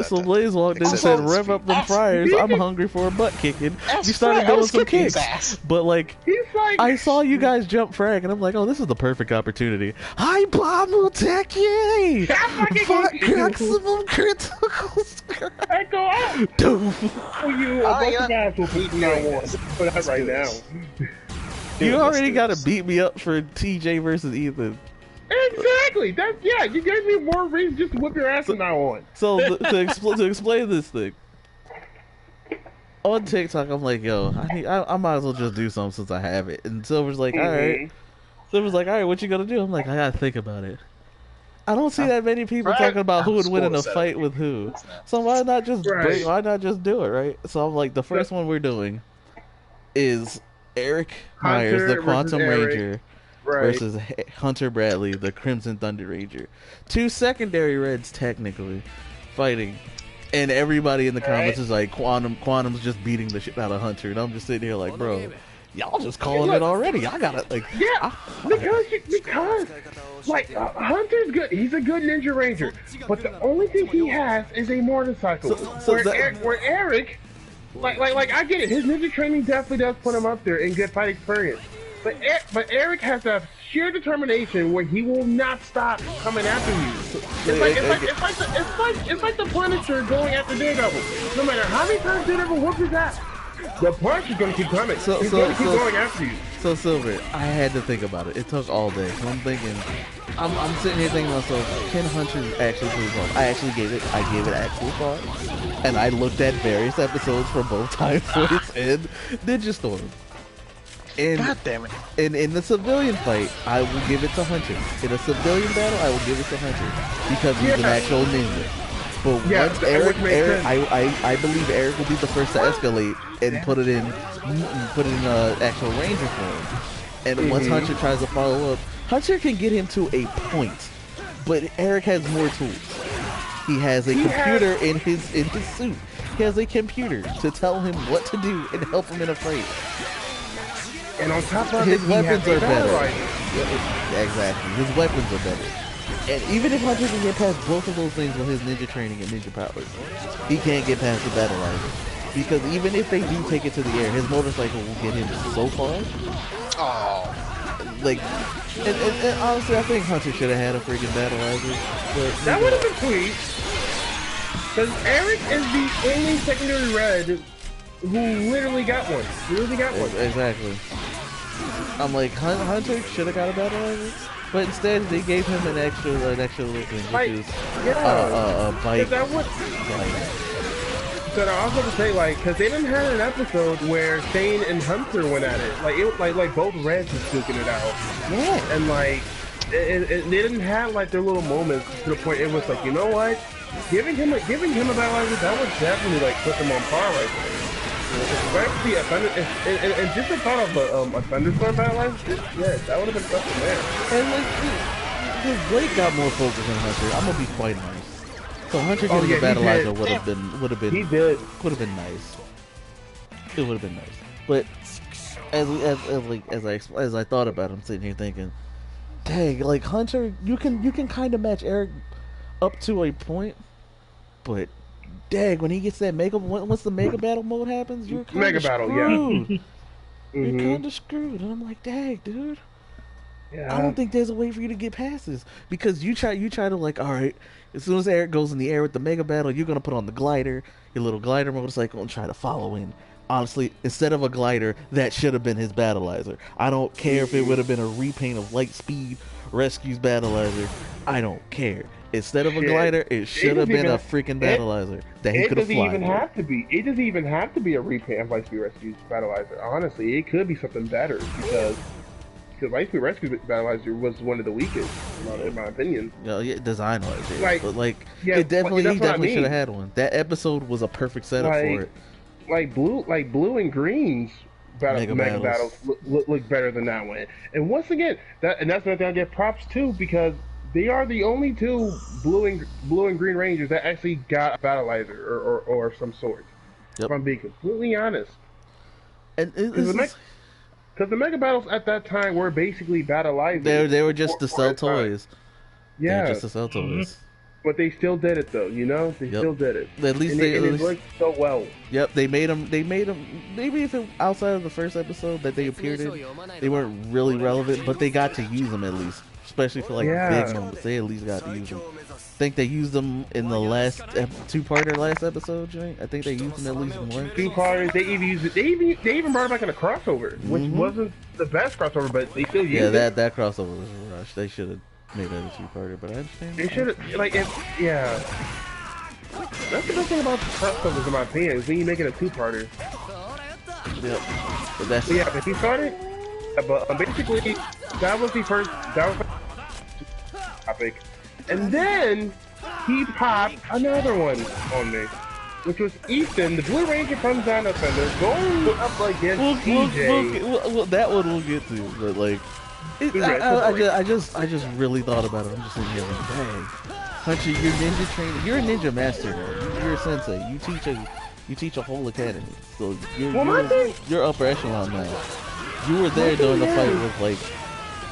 So Blaze walked in and said, rev up them fryers, I'm hungry for a butt kicking. You started doing some kicks. But, like, I saw you guys jump frag, and I'm like, oh, this is the perfect opportunity. Hi, Blamuteki! Maximum critical strike. Go out. You guys will beat me on one. Put that right now. You already got to beat me up for TJ versus Ethan. Exactly. You gave me more reasons just to whip your ass from now on. So to explain this thing, on TikTok, I'm like, yo, I might as well just do something since I have it. And Silver's like, all right. Silver's like, all right, what you gonna do? I'm like, I gotta think about it. I don't see that many people talking about who would win in a fight with who. So why not just why not just do it, right? So I'm like, the first one we're doing is Eric Myers, the Quantum Ranger, versus Hunter Bradley, the Crimson Thunder Ranger. 2 secondary Reds technically fighting. And everybody in the comments is like, Quantum's just beating the shit out of Hunter. And I'm just sitting here like, bro, y'all just calling it already. I gotta, like... Yeah, because like, Hunter's good. He's a good Ninja Ranger. But the only thing he has is a motorcycle. Where Eric... Like, I get it. His ninja training definitely does put him up there in good fight experience. But Eric has to have sheer determination where he will not stop coming after you. It's like the Punisher going after Daredevil. No matter how many times Daredevil whoops his ass, the punch is going to keep coming. He's going to keep going after you. So Silver, I had to think about it. It took all day. So I'm thinking, I'm sitting here thinking to myself, can Hunter actually prove wrong? I gave it actual thought, and I looked at various episodes from both Time Force and Ninja Storm. And, God damn it. In the civilian fight, I will give it to Hunter. In a civilian battle, I will give it to Hunter because he's an actual ninja. But once Eric, I believe Eric will be the first to escalate and put it in actual Ranger form. And once Hunter tries to follow up, Hunter can get him to a point, but Eric has more tools. He has a computer in his suit. He has a computer to tell him what to do and help him in a fight. And on top of his weapons are better. Exactly, his weapons are better. And even if Hunter can get past both of those things with his ninja training and ninja powers, he can't get past the battleizer. Because even if they do take it to the air, his motorcycle will get him so far. Oh. Like, and honestly, I think Hunter should have had a freaking battleizer. But that would have been sweet. Because Eric is the only secondary red who literally got one. Exactly. I'm like, Hunter should have got a battleizer. But instead, they gave him an extra little thing, which is a bike. So I also have to say, like, because they didn't have an episode where Shane and Hunter went at it. Like both Reds was duking it out. Yeah. And like, they didn't have like their little moments to the point it was like, you know what? Giving him a battleizer, that would definitely like put them on par right there. Especially and just the thought of a thunderstorm battleizer, yeah, that would have been something there. And like, because Blake got more focus than Hunter, I'm gonna be quite nice. So Hunter getting a battleizer would have been he did. Would have been nice. It would have been nice. But as I thought about it, I'm sitting here thinking, dang, like Hunter, you can kind of match Eric up to a point, but dang, when he gets that once the mega battle mode happens, you're kind of screwed. Yeah. You're kind of screwed, and I'm like, dang, dude. Yeah. I don't think there's a way for you to get past this because you try to like, all right, as soon as Eric goes in the air with the mega battle, you're gonna put on the glider, your little glider motorcycle, and try to follow in. Honestly, instead of a glider, that should have been his battleizer. I don't care if it would have been a repaint of Lightspeed Rescue's battleizer. I don't care. Instead of a glider, it should have been a freaking battleizer that he could have fly. It doesn't even have to be a repaint of Lightspeed Rescue's battleizer. Honestly, it could be something better because Lightspeed Rescue's battleizer was one of the weakest, in my opinion. Yeah, design-wise, yeah. But he definitely should have had one. That episode was a perfect setup for it. Like blue and green's mega battles look better than that one. And once again, that's another thing I give props to because they are the only two blue and green Rangers that actually got a battleizer or of some sort. Yep. If I'm being completely honest. And because the mega battles at that time were basically battleizers. They were just to sell toys. Yeah. Just to sell toys. But they still did it though, you know? They still did it. At least it worked so well. Yep, they made them, maybe if it, outside of the first episode that they appeared in, they weren't really relevant, but they got to use them at least. Especially for big moments. They at least got to use them. I think they used them in the last two-parter last episode, I think they used them at least once. Two-parters, they even used it. They even brought it back in a crossover, which wasn't the best crossover, but they still used it. Yeah, that crossover was a rush. They should have made that a two-parter, but I understand. They should have, yeah. That's the best thing about crossovers, in my opinion, is when you make it a two-parter. Yep. But he started. But basically, that was the first. That was the topic, and then he popped another one on me, which was Ethan, the Blue Ranger from Dino Thunder, going up against TJ. Well, that one we'll get to, but like, I just really thought about it. I'm just sitting here like, dang, Hunter, you're ninja trainer. You're a ninja master now. You're a sensei. You teach a whole academy. So you're upper echelon now. You were there during the fight with like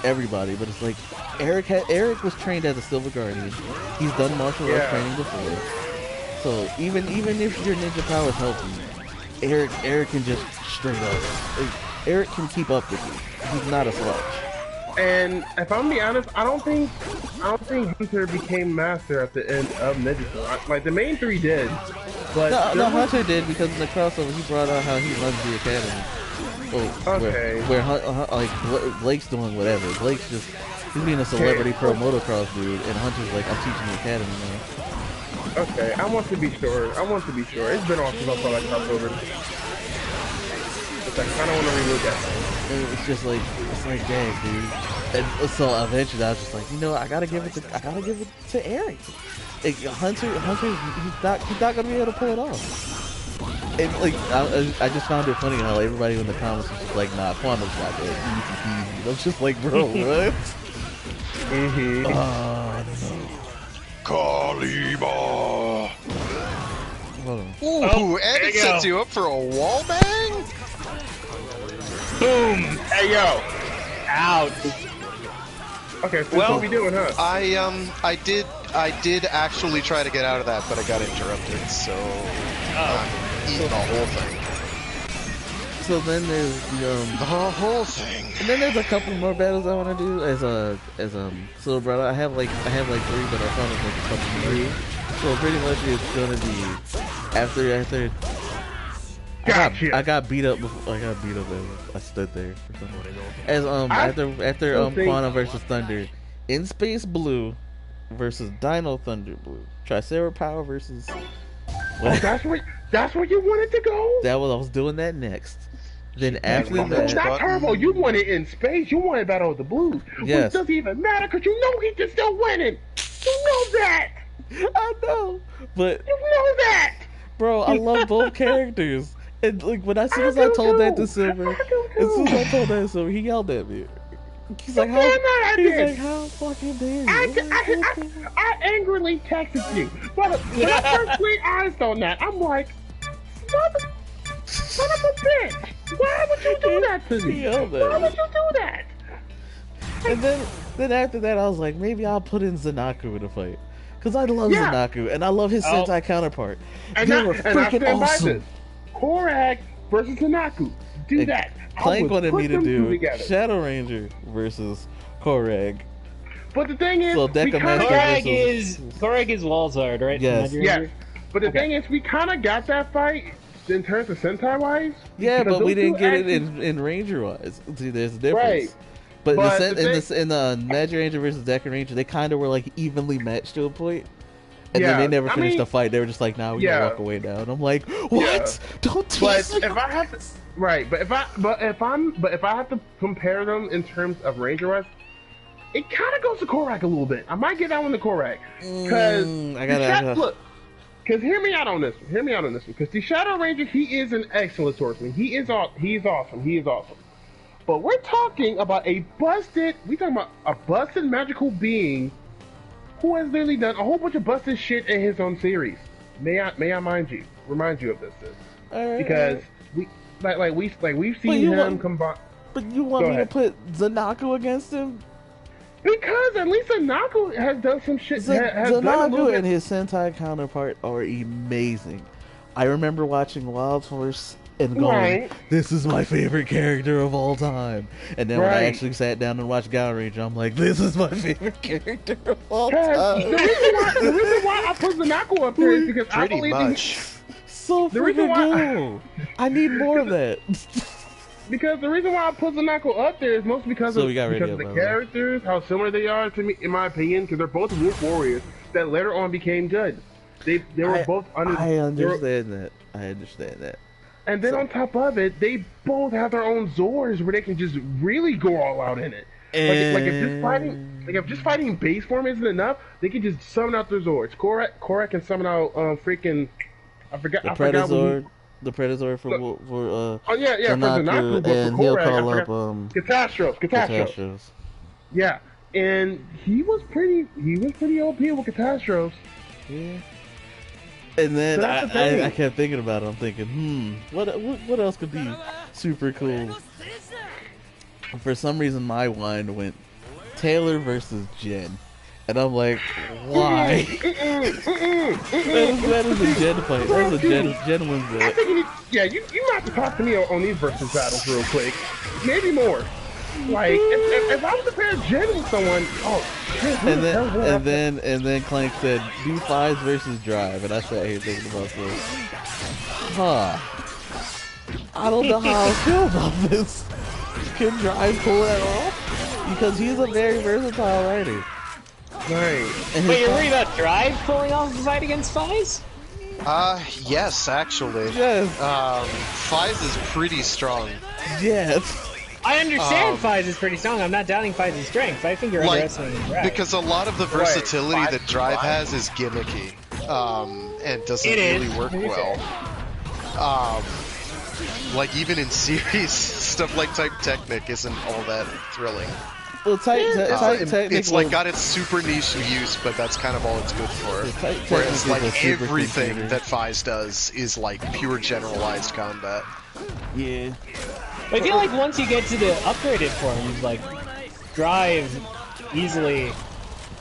everybody, but it's like Eric was trained as a Silver Guardian. He's done martial arts training before. So even if your ninja powers help you, Eric can just straight up. Eric can keep up with you. He's not a slouch. And if I'm being honest, I don't think Hunter became master at the end of Ninja Storm. Like the main three did, but no, Hunter did because in the crossover he brought out how he runs the academy. Where like Blake's doing whatever. Blake's just he's being a celebrity pro motocross dude, and Hunter's like, I'm teaching the academy now. Okay, I want to be sure. It's been off since I saw that crossover. I kind of want to relook at it. And it's like dang, dude. And so eventually I was just like, I gotta give it to Eric. Hunter, he's not gonna be able to pull it off. And like I just found it funny how everybody in the comments was just like, nah, Quantum's not good. I was just like, bro, what? Mm-hmm. Oh no. Kaliba. Ooh, and it sets you up for a wall bang? Boom! Hey yo! Out. Okay, so what are we doing, huh? I did actually try to get out of that, but I got interrupted, so I'm eating the whole thing. So then there's the whole thing. And then there's a couple more battles I want to do as Silver Brother. I have like 3, but I found like a couple more. So pretty much it's gonna be after I got beat up before as I stood there or something. As after Quantum versus Thunder, In Space Blue versus Dino Thunder Blue, Tricera Power versus. That's where you wanted to go. I was doing that next. Then after that, not Turbo. You wanted In Space. You wanted Battle of the Blues. Yes. Which doesn't even matter because you know he can still winning. You know that. I know, but you know that, bro. I love both characters. And like as soon as I told that to Silver, he yelled at me. He's like, how fucking dare you? I angrily texted you. But when I first laid eyes on that, I'm like, son of a bitch. Why would you do that to me? Why would you do that? And then after that, I was like, maybe I'll put in Zanaku in the fight. Because I love Zanaku, and I love his Sentai counterpart. They were freaking awesome. Korag versus Zanaku. Do that. Plank wanted me to do Shadow Ranger versus Korag. But the thing is, Korag is Walzard, right? Yes. But the thing is, we kind of got that fight in terms of Sentai wise. Yeah, but we didn't get it in Ranger wise. See, there's a difference. Right. But in the Magic Ranger versus Deca Ranger, they kind of were like evenly matched to a point. And then they never finished the fight. They were just like, "Nah, we gotta walk away now." And I'm like, "What? Yeah. Don't tease me." If I have to, but if I have to compare them in terms of Ranger wise, it kind of goes to Korag a little bit. I might get that one to Korag because look. Because hear me out on this one. Because the Shadow Ranger, he is an excellent swordsman. He's awesome. But we're talking about a busted magical being who has literally done a whole bunch of busted shit in his own series. May I remind you of this? Because we've seen him combine. But you want me to put Zanaku against him? Because at least Zanaku has done some shit. Zanaku and his Sentai counterpart are amazing. I remember watching Wild Force and going, "This is my favorite character of all time." And then when I actually sat down and watched Gao Ranger, I'm like, "This is my favorite character of all time." The reason why I put Zanaku up there is because I believe so freaking cool. I need more of that. Because the reason why I put Zanaku up there is mostly because of the characters, how similar they are to me, in my opinion, because they're both wolf warriors that later on became good. They were both under. I understand that. And then on top of it, they both have their own Zors where they can just really go all out in it. Like if just fighting base form isn't enough, they can just summon out their Zords. Korak can summon out I forgot the Predator for Zanaku, and he'll call up Catastrophe. Yeah, and he was pretty OP with Catastrophe. Yeah. And then I kept thinking about it. I'm thinking, what else could be super cool? For some reason, my mind went Taylor versus Jen, and I'm like, why? that is a Jen fight. That's a Jen wins that. You have to talk to me on these versus battles real quick. Maybe more. Like if I was to pair Jen with someone, and then Clank said, do Fives versus Drive, and I sat here thinking about this. I don't know how I feel about this. Can Drive pull that off? Because he's a very versatile writer. Right. Wait, you're worried about Drive pulling off the fight against Fives? Yes, actually. Yes. Fives is pretty strong. Yes. I understand Fives is pretty strong. I'm not doubting Fives' strength. I think you're underestimating Drive. Because a lot of the versatility that Drive has is gimmicky, and doesn't really work well. Like even in series, stuff like Type Technic isn't all that thrilling. Well, Technic it's like got its super niche use, but that's kind of all it's good for. Whereas like everything that Fives does is like pure generalized combat. Yeah. But I feel like once you get to the upgraded forms, like Drive easily,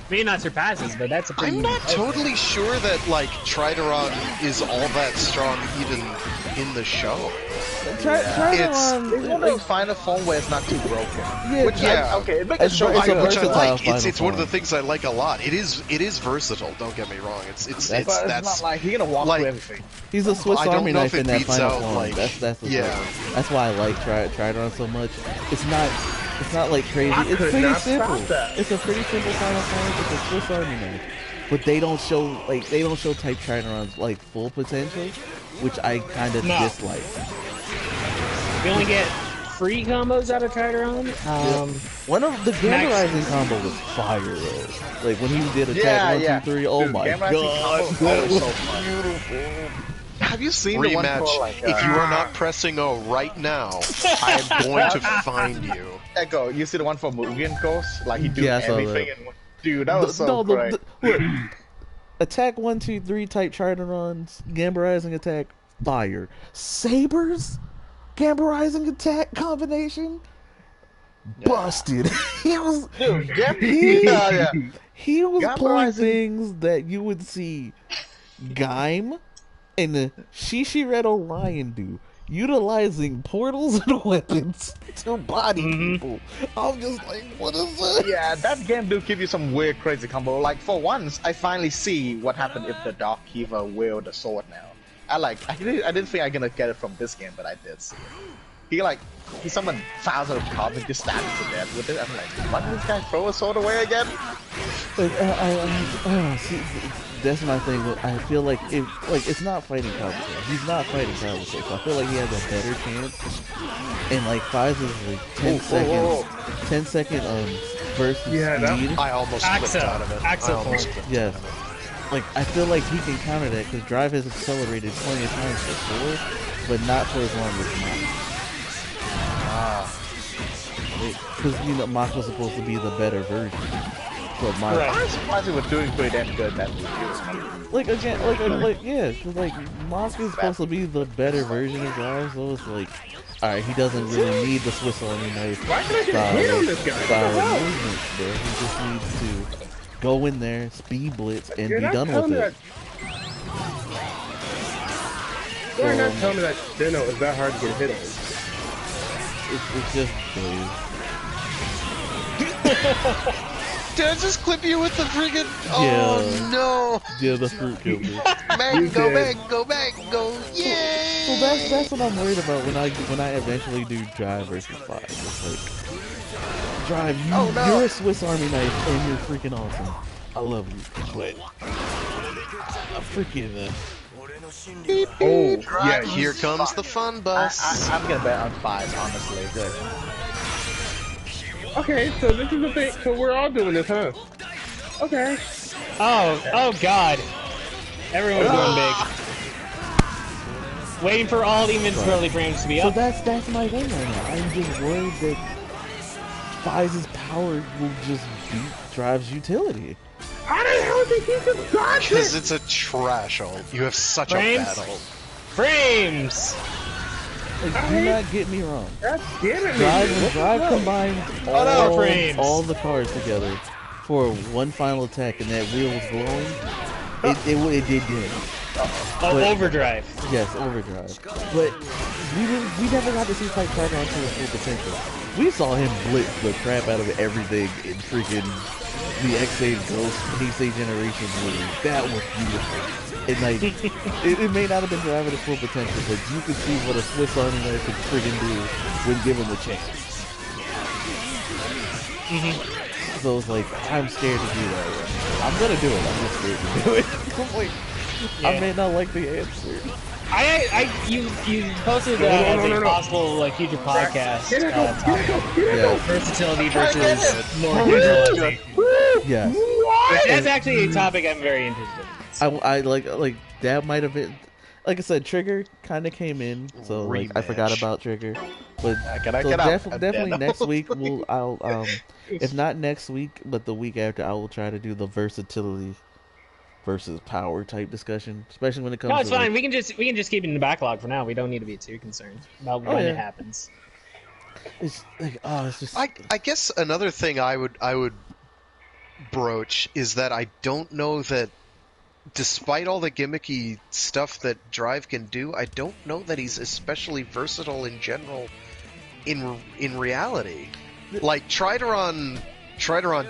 maybe not surpasses, but that's a pretty. I'm not totally sure that like Trideron is all that strong even in the show. It's one of those final form where it's not too broken. It's one of the things I like a lot. It is versatile. Don't get me wrong. It's not like he's gonna walk through everything. He's a Swiss Army knife in that final form. Like, that's why I like Trideron so much. It's not like crazy. It's pretty simple. It's a pretty simple final form. It's a Swiss Army knife. But they don't show Type Trideron's like full potential, which I kind of dislike. We only get free combos out of Trideron. One of the Gamma Rising combo was fire though. Like when he did attack 1, 2, 3. Oh my god, that was so beautiful. Have you seen Rematch. The one for, like, if you are not pressing O right now, I am going to find you. Echo, you see the one for Mugen Ghost? Like he do everything and dude, that was great. Look, attack 1, 2, 3 Type Triderons, Gamma Rising attack, fire. Sabers, Gamma Rising attack combination, busted. He was pulling things that you would see Gaim and the Shishiredo Lion do, utilizing portals and weapons to body people. I'm just like, what is that? Yeah, that game do give you some weird, crazy combo. Like, for once, I finally see what happened if the Dark Kiva wield the sword now. I didn't think I'm gonna get it from this game, but I did see it. He summoned thousands of cards and just stabbed it to death with it. I'm like, why did this guy throw a sword away again? See, that's my thing. I feel like it's not fighting Kabuto. He's not fighting Kabuto. So I feel like he has a better chance. And like Fives is like 10 second burst speed. I almost flipped out of it. Yes. Like I feel like he can counter that because Drive has accelerated plenty of times before, but not for as long as Mach. Because Mach was supposed to be the better version. So I'm surprised he was doing pretty damn good that review. Mach is supposed to be the better version of Drive, so it's like, alright, he doesn't really need the Swiss Army knife style movement, bro. He just needs to go in there, speed blitz, and be done with it. You're not telling me that Dino is that hard to get hit on. It's just crazy. Did I just clip you with the friggin'? Oh no! Yeah, the fruit killed me. Mango, yay! So that's what I'm worried about when I eventually do Drive versus Five. It's like, Drive, you're a Swiss Army knife and you're freaking awesome. I love you, but Oh, yeah. Here comes the fun bus. I'm gonna bet on 5, honestly. Good. Okay, so this is the thing. So we're all doing this, huh? Okay. Oh God! Everyone's going big. Waiting for all the invincibility frames to be up. So that's my thing right now. I'm just worried that Fize's power will just beat Drive's utility. How the hell did he just dodge it? Because it's a trash ult. You have such a bad ult. Frames! Like, do not get me wrong. God damn it, Drive combined all the cars together for one final attack, and that wheel was glowing. It did damage. Overdrive. Yes, overdrive. But we never got to see Type Strider onto his full potential. We saw him blitz the crap out of everything in freaking the X8 Ghost Heisei Generation movie. That was beautiful. And like, it may not have been driving his full potential, but you could see what a Swiss Army knife could freaking do when given the chance. So it's like, I'm scared to do that. I'm gonna do it. I'm just scared to do it. I'm like, I may not like the answer. You posted as a possible like future podcast topic. Versatility versus more utility. Yeah. That's actually a topic I'm very interested in. So. I like that might have been, like I said, Trigger kind of came in, so like I forgot about Trigger. But definitely next week I'll if not next week, but the week after, I will try to do the versatility versus power type discussion, especially when it comes. No, it's to fine. We can just keep it in the backlog for now. We don't need to be too concerned about when it happens. It's like it's just. I guess another thing I would broach is that I don't know that, despite all the gimmicky stuff that Drive can do, I don't know that he's especially versatile in general. In reality, like Trideron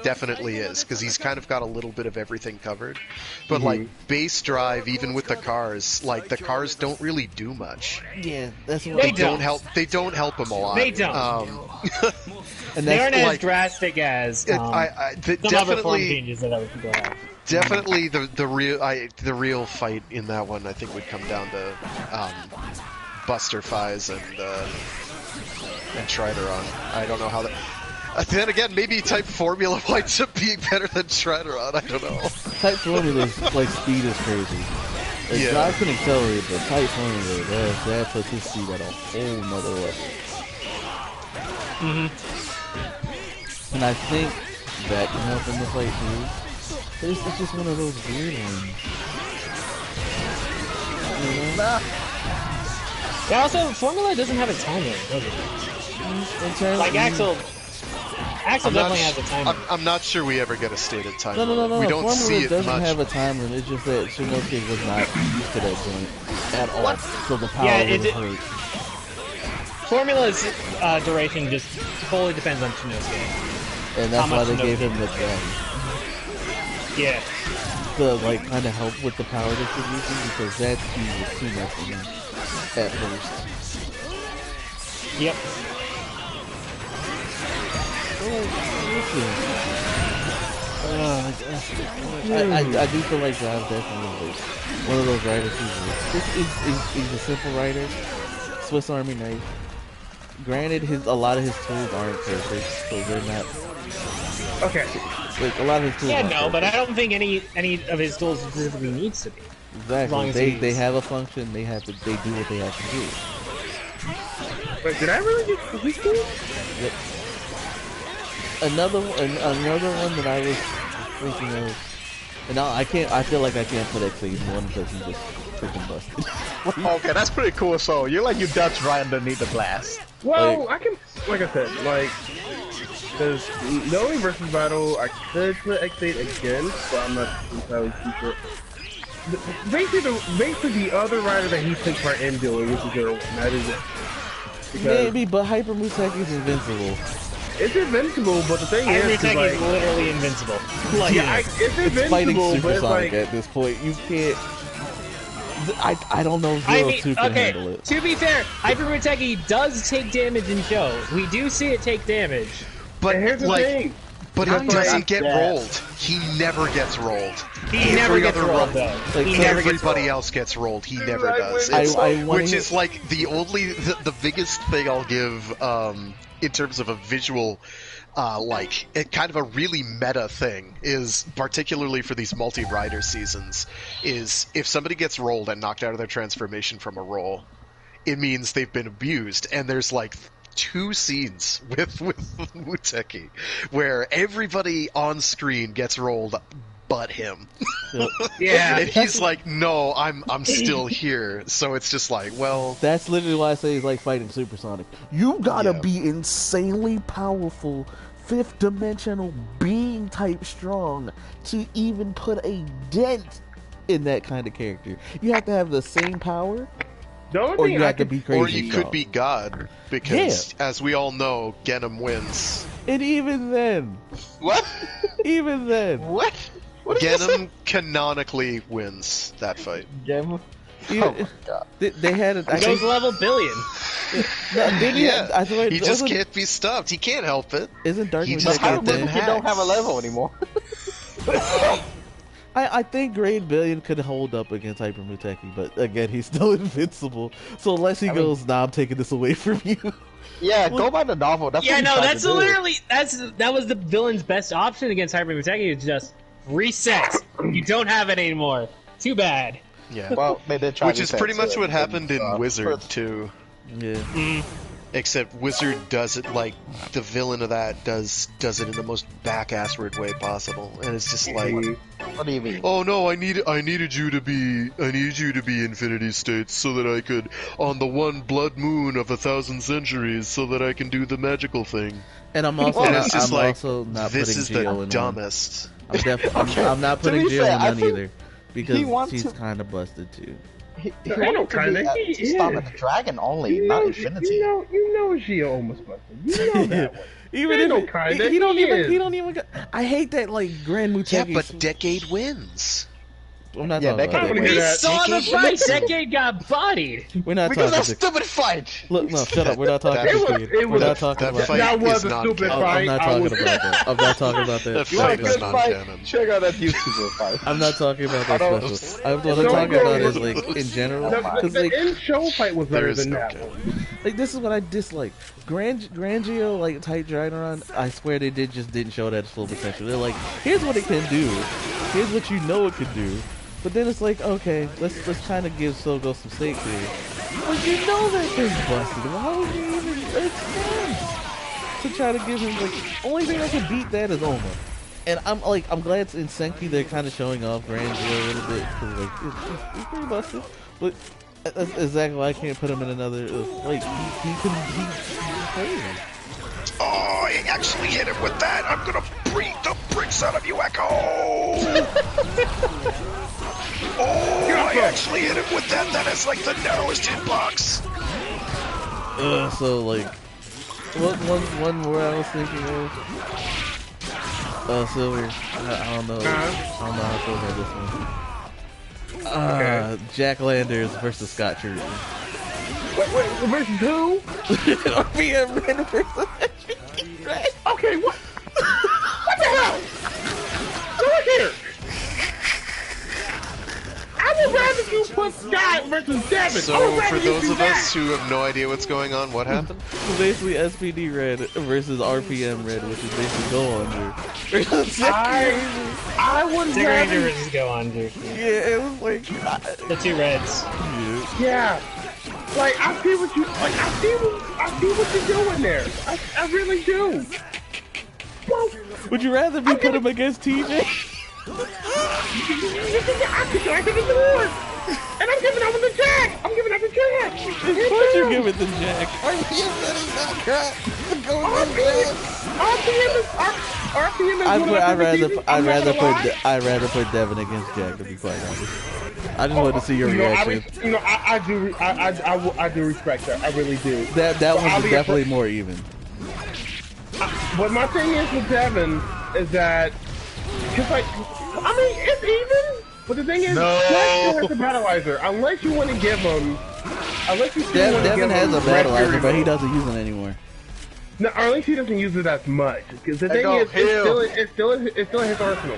definitely is, because he's kind of got a little bit of everything covered. But like base Drive, even with the cars, like the cars don't really do much. Yeah, that's what they don't help. They don't help him a lot. They don't. And they aren't as drastic as some other form changes that other people have. Definitely, the real fight in that one, I think, would come down to Buster Fize and Trideron. I don't know how that. Then again, maybe Type Formula winds up being better than Trideron. I don't know. Type Formula's like speed is crazy. Like, Drive can accelerate, but Type Formula that puts his speed at a whole nother level. And I think that can help in the fight too. It's just one of those weird ones. You know? Yeah, also, Formula doesn't have a timer, does it? Like Axel definitely has a timer. I'm not sure we ever get a stated timer. No. We don't Formula see it doesn't much. have a timer. It's just that Shinosuke was not used to that joint at all. So the power was hurt. Formula's duration just totally depends on Shinosuke. And that's why they gave him the gun. Yeah. To like kind of help with the power distribution, because that speed was too much for him at first. Yep. I do feel like Drive definitely is one of those riders he's a simple rider, Swiss Army knife. Granted, a lot of his tools aren't perfect, so they're not. Okay. Like, a lot of his tools aren't perfect. But I don't think any of his tools specifically needs to be. Exactly. As long as they have a function. They do what they have to do. Wait, did I really get these tools? Yep. Another one that I was thinking of, and now I feel like I can't put X8 in one because he just freaking busted. Okay, that's pretty cool. So you're like, you dodge right underneath the glass. Well, I can, like I said, like, because knowing versus battle, I could put X8 again, but I'm not entirely too sure. Basically the other rider that he takes part in doing, which is 01, that is it. Maybe, but Hyper Museki is invincible. It's invincible, but the thing is, Museki is literally invincible. Like, yeah, it's invincible, it's fighting Supersonic like, at this point. You can't. I don't know if Zero 2 can handle it. To be fair, Hyper Museki does take damage in show. We do see it take damage. But here's the thing. But he doesn't get rolled. He never gets rolled. He never gets rolled, though. Everybody else gets rolled. He never does. Which is like the biggest thing I'll give in terms of a visual, kind of a really meta thing is, particularly for these multi-rider seasons, is if somebody gets rolled and knocked out of their transformation from a roll, it means they've been abused, and there's like 2 scenes with Muteki where everybody on screen gets rolled but him. Yeah. And he's like, no, I'm still here. So it's just like, well, that's literally why I say he's like fighting Supersonic. You gotta be insanely powerful, 5th dimensional being type strong to even put a dent in that kind of character. You have to have the same power, or you have to be crazy. Or you could be God, because as we all know, Genom wins. And even then, what? Even then, what? Genom canonically wins that fight. Genom. Oh my God. They had it. Goes level billion. He just can't be stopped. He can't help it. Isn't Dark He don't have a level anymore. I think Grade Billion could hold up against Hyper Muteki, but again, he's still invincible. So unless he goes, nah, I'm taking this away from you. Yeah, go by the novel. That's that's literally that was the villain's best option against Hyper Muteki. Is just reset. You don't have it anymore. Too bad. Yeah. Well, they did try. Which is pretty much what happened in Wizard too. Yeah. Except Wizard does it like the villain of that does it in the most back-assward way possible, and it's just like, what do you mean? Oh no, I needed you to be Infinity States so that I could, on the one blood moon of 1,000 centuries, so that I can do the magical thing. And I'm also not putting this is Geo the in dumbest. I'm not putting Geo in one either, because she's kind of busted too. He wanted to be stop at the dragon only, not Infinity. You know Gio almost busted. You know that one. Even if he don't even. I hate that Grand Muteki. Yeah, but Decade wins. I'm not talking about that. We saw the fight. Decade got bodied. We're not because talking that stupid fight. Look, no, shut up. We're not talking about that. We're not talking about that. That was a stupid fight. I'm not talking about that. I'm not talking about that. That fight is non-canon. Check out that YouTuber fight. I'm not talking about that special. What I'm talking about is in general. The in-show fight was better than that one. This is what I dislike. Grangio Tight Draenor, I swear they didn't show that full potential. They're like, here's what it can do. Here's what you know it can do. But then it's like, okay, let's kind of give Sogo some stakes here. But you know that thing's busted. Why would you even attempt to try to give him only thing that can beat that is Oma. And I'm glad it's in Senki they're kind of showing off Grangio a little bit because he's pretty busted. But that's exactly why I can't put him in another. He's crazy. Oh, I actually hit him with that. I'm gonna breathe the bricks out of you, Echo. Oh, I actually hit him with that. That is the narrowest hitbox. So one more I was thinking of. Silver. I don't know. I don't know how to feel about this one. Jack Landers versus Scott Church. Wait, versus who? RPM Red versus Red. Okay, what? What the hell? Look here. I would rather you put Scott versus Devin. So, for those of us who have no idea what's going on, what happened? So basically, SPD Red versus RPM Red, which is basically Go Under. I would rather versus Go Under. Yeah, it was the two Reds. Yeah. I see what you I see what you're doing there. I really do. Well, would you rather be put him against TJ? I could give it the one. And I'm giving out the Jack. Of course you're giving the Jack. RPM is not crap. I'd rather put Devin against Jack, to be quite honest. I just wanted to see your reaction. I do respect that. I really do. That one's definitely more even. But my thing is with Devin is that, it's even. But the thing is, Jack still has a battleizer. Unless you want to give him, Devin has a battleizer, but he doesn't use it anymore. No, or at least he doesn't use it as much. Because the thing is, it's still in his arsenal.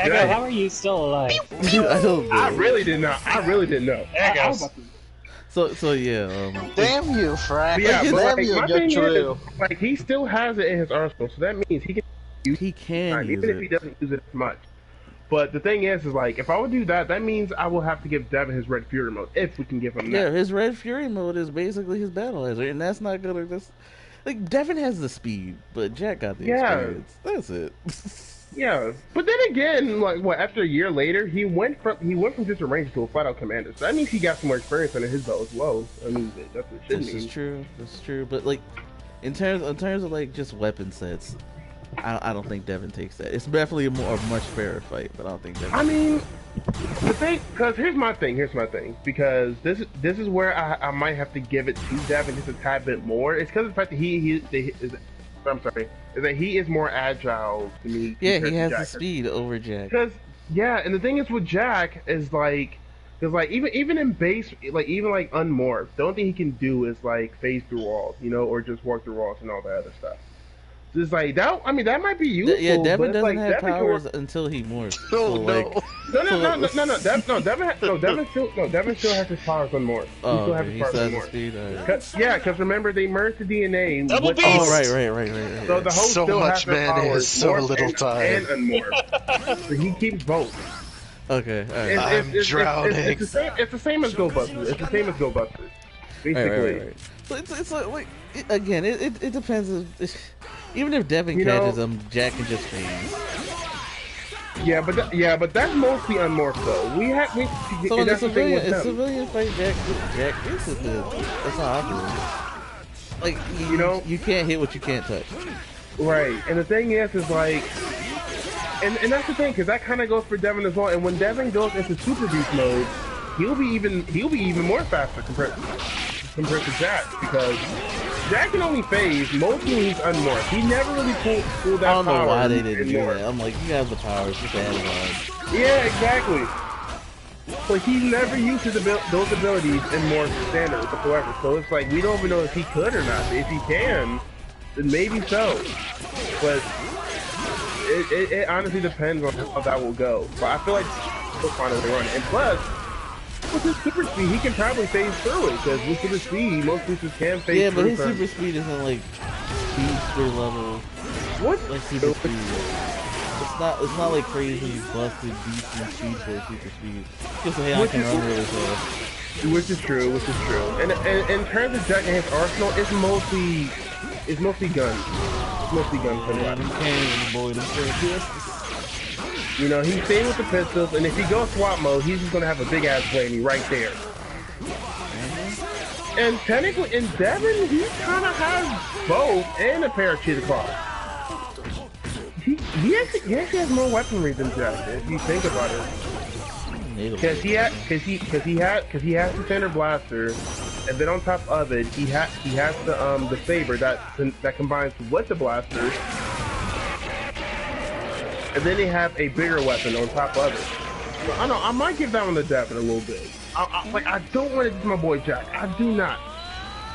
Echo, how are you still alive? I really didn't know. So yeah. Damn you, Frank. Yeah, but damn my thing is, like, he still has it in his arsenal, so that means he can use it, even if he doesn't use it as much. But the thing is like, if I would do that, that means I will have to give Devin his Red Fury mode, if we can give him that. Yeah, his Red Fury mode is basically his battle hazard, and that's not gonna. Like, Devin has the speed, but Jack got the experience. That's it. Yeah, but then again, like, after a year later, he went from just a ranger to a flat out commander. So that means he got some more experience under his belt as well. I mean, that's what it should mean. This is true. But like, in terms of like just weapon sets, I don't think Devin takes that. It's definitely a much fairer fight, but I don't think Devin. I mean, the thing, because here's my thing, because this is where I might have to give it to Devin just a tad bit more. It's because of the fact that is that he is more agile to me. Yeah, he has the speed over Jack. Because and the thing is with Jack is like, because like even in base, like even like unmorphed, the only thing he can do is like phase through walls, or just walk through walls and all that other stuff. Just like that. I mean, that might be useful. Yeah, Devin doesn't have powers until he morphs. Devin still has his powers on morph. Oh, he still has his powers on morph. Speed. Because remember they merged the DNA. Double beast. Oh, right. So the host still much has mana powers, is so little time. And unmorph. So he keeps both. Okay. I'm drowning. It's the same as Go Busters. It's the same as Go Busters. Basically. Right. So it's like again, it depends. Even if Devin catches him, Jack can just phase. Yeah, but that's mostly unmorphed though. So in the civilian fight, Jack gets it. That's how I feel. Like you can't hit what you can't touch. Right, and the thing is like, and that's the thing, because that kind of goes for Devin as well. And when Devin goes into Super Beast mode, he'll be even more faster compared to Jack, because Jack can only phase mostly when he's unmorphed. He never really pulled that power. I don't know why they didn't do that. I'm like, you have the powers, just add it on. Yeah, exactly. But he never used those abilities in Morph standard whatsoever. So it's like, we don't even know if he could or not. If he can, then maybe so. But it honestly depends on how that will go. But I feel like he'll find a way around it. And plus, with his super speed, he can probably phase through it, because with super speed, most boosters can phase through it. Yeah, but his super speed isn't like speedster level. What? Like super speed. It's not like crazy busted decent speed for super speed. Just hey, I can run really fast. Which is true. And in terms of Jack and his arsenal, it's mostly guns. It's mostly guns for him. He's staying with the pistols, and if he goes SWAT mode, he's just gonna have a big ass blamey right there. And technically, in Devin, he kind of has both and a pair of cheetah claws. He actually has more weaponry than Jack, if you think about it. Because he has the Thunder Blaster, and then on top of it, he has the saber that combines with the blaster. And then they have a bigger weapon on top of it. So, I know, I might give that one to Devin a little bit. I don't want it to my boy Jack. I do not.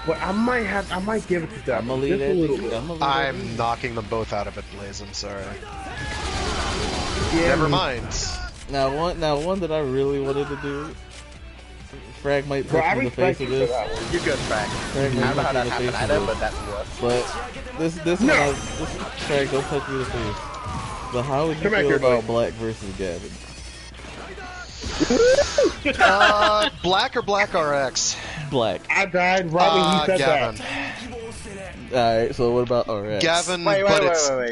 But I might give it to Devin. Just a little bit. I'm knocking them both out of it, Blaze. I'm sorry. Yeah, never mind. Now one that I really wanted to do. Frag might punch me in the face with this. You're good, Frag. I don't know how that happened either, but that's what. But this Frag, don't touch me in the face. But how would you feel about Black versus Gavin? Black or Black RX? Black. I died right when he said Gavin. that. Alright, so what about RX? Gavin, wait.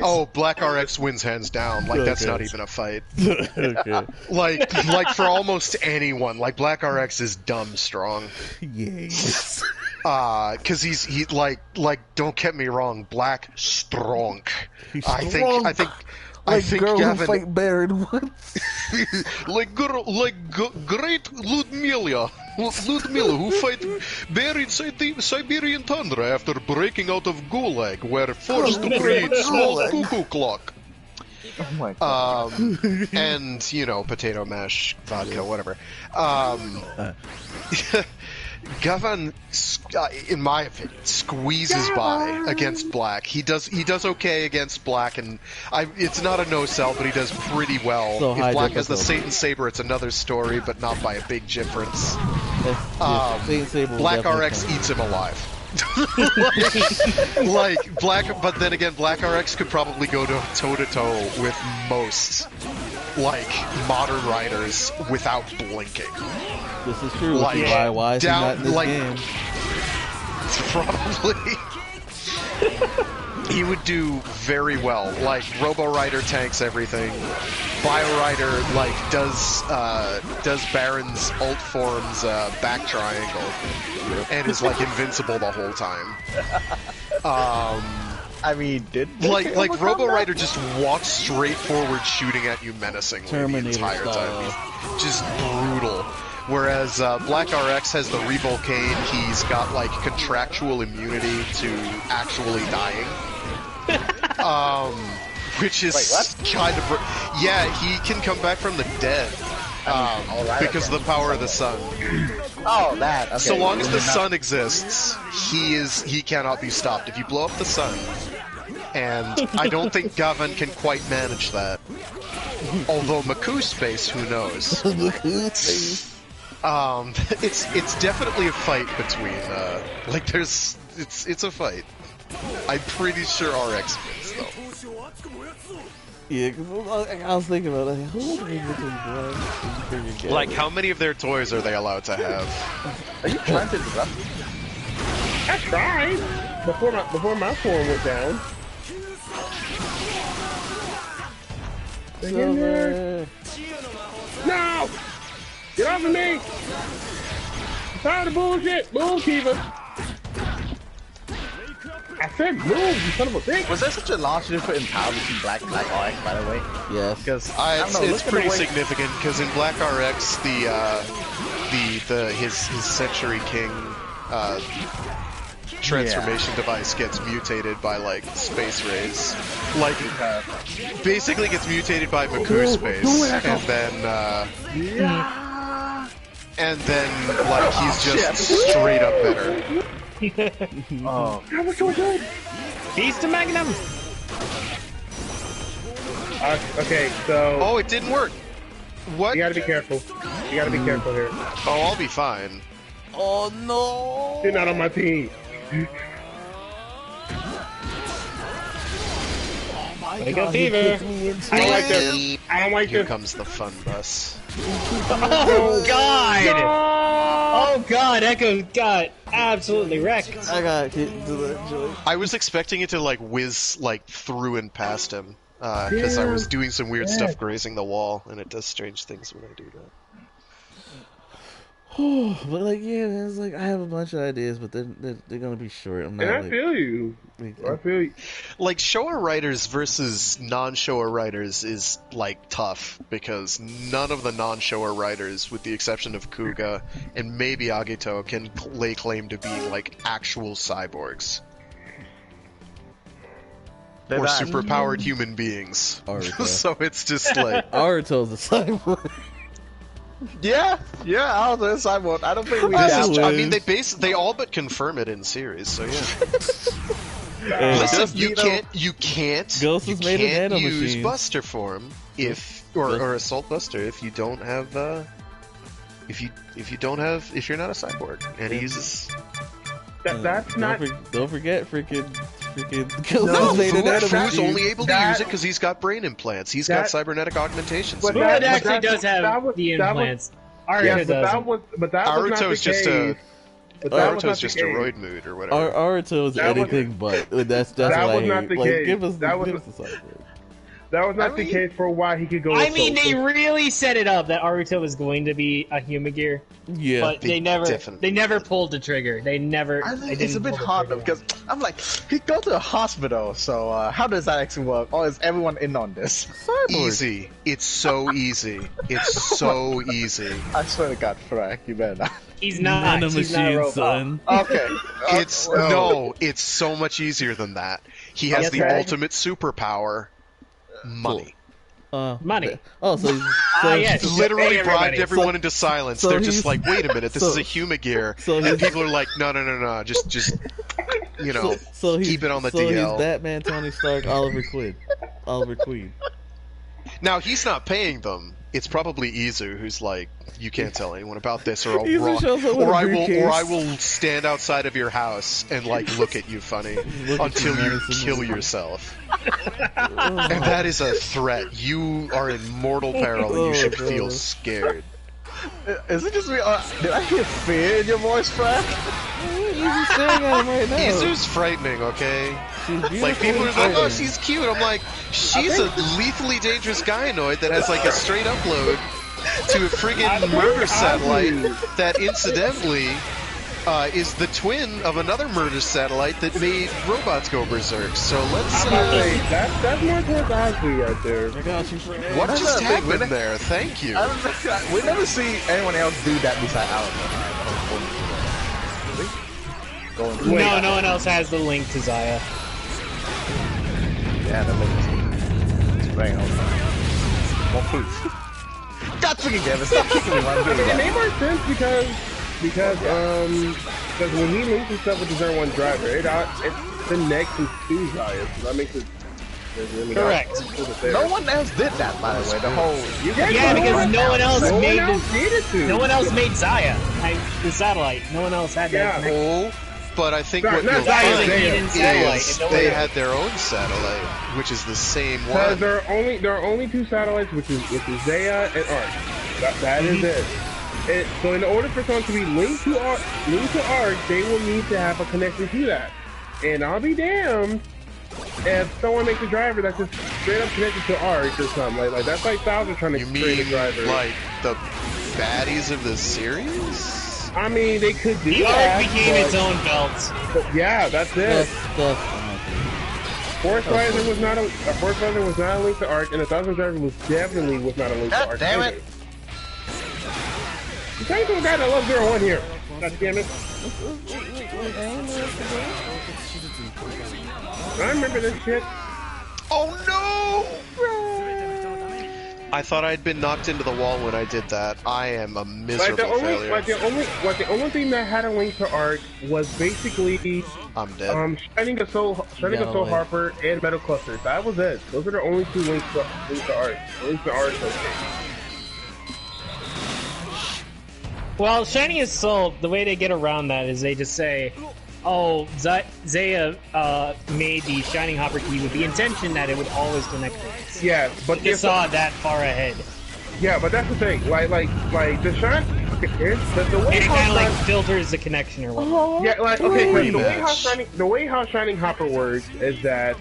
Oh, Black RX wins hands down. Like, that's not even a fight. Okay. like for almost anyone, like Black RX is dumb strong. Yes. Cause he don't get me wrong, Black strong. I think girl Gavin who fight Baron once. great Ludmilla who fight bear inside the Siberian tundra after breaking out of Gulag, where forced to breed small cuckoo clock. Oh my god. And potato mash vodka, whatever. Gavan, in my opinion, squeezes by against Black. He does okay against Black, and it's not a no-sell, but he does pretty well. So if Black has the Satan Saber, it's another story, but not by a big difference. Black RX eats him alive. like Black, but then again, Black RX could probably go toe to toe with most modern riders without blinking. This is true. Why is he not in this game? Probably. He would do very well. Like Robo Rider tanks everything. Bio Rider does Baron's ult form's back triangle and is invincible the whole time. I mean, like Robo Rider just walks straight forward, shooting at you menacingly the entire time. Just brutal. Whereas Black RX has the Revolcane, he's got contractual immunity to actually dying. Which is kind of he can come back from the dead because of the power of the sun. Oh, that. Okay. So long as the sun exists, he cannot be stopped. If you blow up the sun, and I don't think Gavan can quite manage that. Although Maku Space, who knows? It's definitely a fight between it's a fight. I'm pretty sure RX wins though. Yeah, because I was thinking about who would we Black? How many of their toys are they allowed to have? Are you trying to interrupt me? I tried before my form went down. In there. No! Get off of me! I'm tired of bullshit! Move, Kiva! I said move, you son of a bitch! Was there such a large difference in power between Black RX, by the way? Yes. Because it's pretty significant. Because in Black RX, his Century King transformation device gets mutated by space rays. Basically gets mutated by Maku Space, and then he's just straight up better. Oh, that was so good. Beast to Magnum. Okay, so. Oh, it didn't work. What? You gotta be careful. You gotta be careful here. Oh, I'll be fine. Oh no! You're not on my team. Wake up, fever! I don't like this. I don't like Here this. comes the fun bus. Oh god! No! Oh god, Echo got absolutely wrecked. I got hit into the joint. I was expecting it to whiz through and past him because I was doing some weird stuff grazing the wall, and it does strange things when I do that. But it's I have a bunch of ideas, but they're gonna be short. I'm not. And I feel you. I feel you. Showa writers versus non-Showa writers is tough because none of the non-Showa writers, with the exception of Kuga and maybe Agito, can lay claim to being actual cyborgs or superpowered human beings. So it's just Aruto's a cyborg. Yeah, I was a cyborg. I don't think we. They all but confirm it in series. So yeah. Listen, you can't use Buster form or Assault Buster if you don't have if you're not a cyborg, and he uses. That's not. Don't forget, freaking. Fu's only able to use it because he's got brain implants. He's got cybernetic augmentations. But that actually does have the implants. Aruto's just a roid mood or whatever. Aruto's anything but. That's why I hate. Give us the cyborg. That was not the case for why he could go. They really set it up that Aruto was going to be a human gear. Yeah, but they never pulled the trigger. It's a bit hard though because I'm he go to a hospital. So how does that actually work? Or is everyone in on this? Easy. It's so easy. It's so easy. I swear to God, Frank, you better not. He's not. He's not a robot. Son. Okay. It's so much easier than that. He has the ultimate superpower. Money. Money. So yes. Literally bribed everyone into silence. They're just like, wait a minute, this is a Humagear. And people are like, no, just keep it on the DL. So he's Batman, Tony Stark, Oliver Queen. Now, he's not paying them. It's probably Izu who's like, you can't tell anyone about this, or I will stand outside of your house and like look at you funny until you kill yourself. And that is a threat. You are in mortal peril, and you should feel scared. Is it just me? Did I hear fear in your voice, Frank? Izu's staring at him right now. Izu's frightening, okay? Like, people are like, oh, she's cute. I'm like, she's a lethally dangerous gynoid that has, like, a straight upload to a friggin' murder satellite that, incidentally, is the twin of another murder satellite that made robots go berserk. So let's, that's more towards Ozzy right there. Oh my gosh, she's right. What just happened there? Thank you. We never see anyone else do that beside Alice. No, no one else has the link to Zaya. Yeah, that looks spraying all the time. Well, please. God freaking damn it, stop kicking me while I'm doing that. It made more sense because when he links himself with the 01 driver, it connects to Zaya, so that makes it really correct. No one else did that, by the way. The whole because no one else made Zaya, the satellite. No one else had that. But I think what you'll find is they had their own satellite, which is the same one. Because there are only two satellites, which is Zaya and Arc. That is it. So in order for someone to be linked to Arc, they will need to have a connection to that. And I'll be damned if someone makes a driver that's just straight up connected to Arc or something. Like that's like Thousand trying to create a driver. Like the baddies of the series? I mean, they could do the that. Arc became its own belt. Yeah, that's it. Force Riser was not a link to Arc, and the Thousand Driver was definitely not a link to Arc. Damn it! You talking to a guy that loves 01 here. God damn it! I remember this shit. Oh no! I thought I'd been knocked into the wall when I did that. I am a miserable failure. The only thing that had a link to Arc was basically I'm dead. Shining a Soul Harper and Metal Cluster. That was it. Those are the only two links to Arc. Links to Arc. Okay. Well, Shining a Soul, the way they get around that is they just say, oh, Zaya made the Shining Hopper key with the intention that it would always connect to it. Yeah, but they saw that far ahead. Yeah, but that's the thing. Like the shine, the way it kind of like filters the connection or whatever. Yeah, like okay, the way how Shining Hopper works is that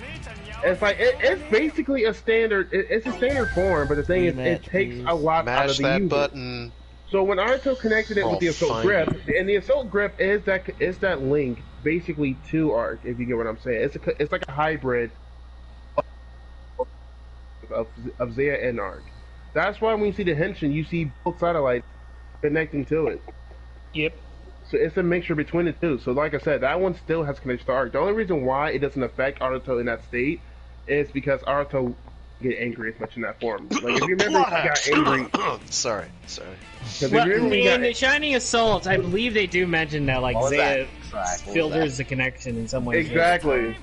it's like it's basically a standard. It's a standard form, but the thing is, it takes a lot out of the user. Button. So when Naruto connected it with the Assault Grip, and the Assault Grip is that link basically to Arc, if you get what I'm saying. It's like a hybrid of Zaya and Arc. That's why when you see the Henshin, you see both satellites connecting to it. Yep. So it's a mixture between the two. So like I said, that one still has connection to Arc. The only reason why it doesn't affect Naruto in that state is because Naruto get angry as much in that form. Like if you remember, he got angry. Sorry. Well, in Shining Assault, I believe they do mention that like Zaya filters the connection in some way. Exactly.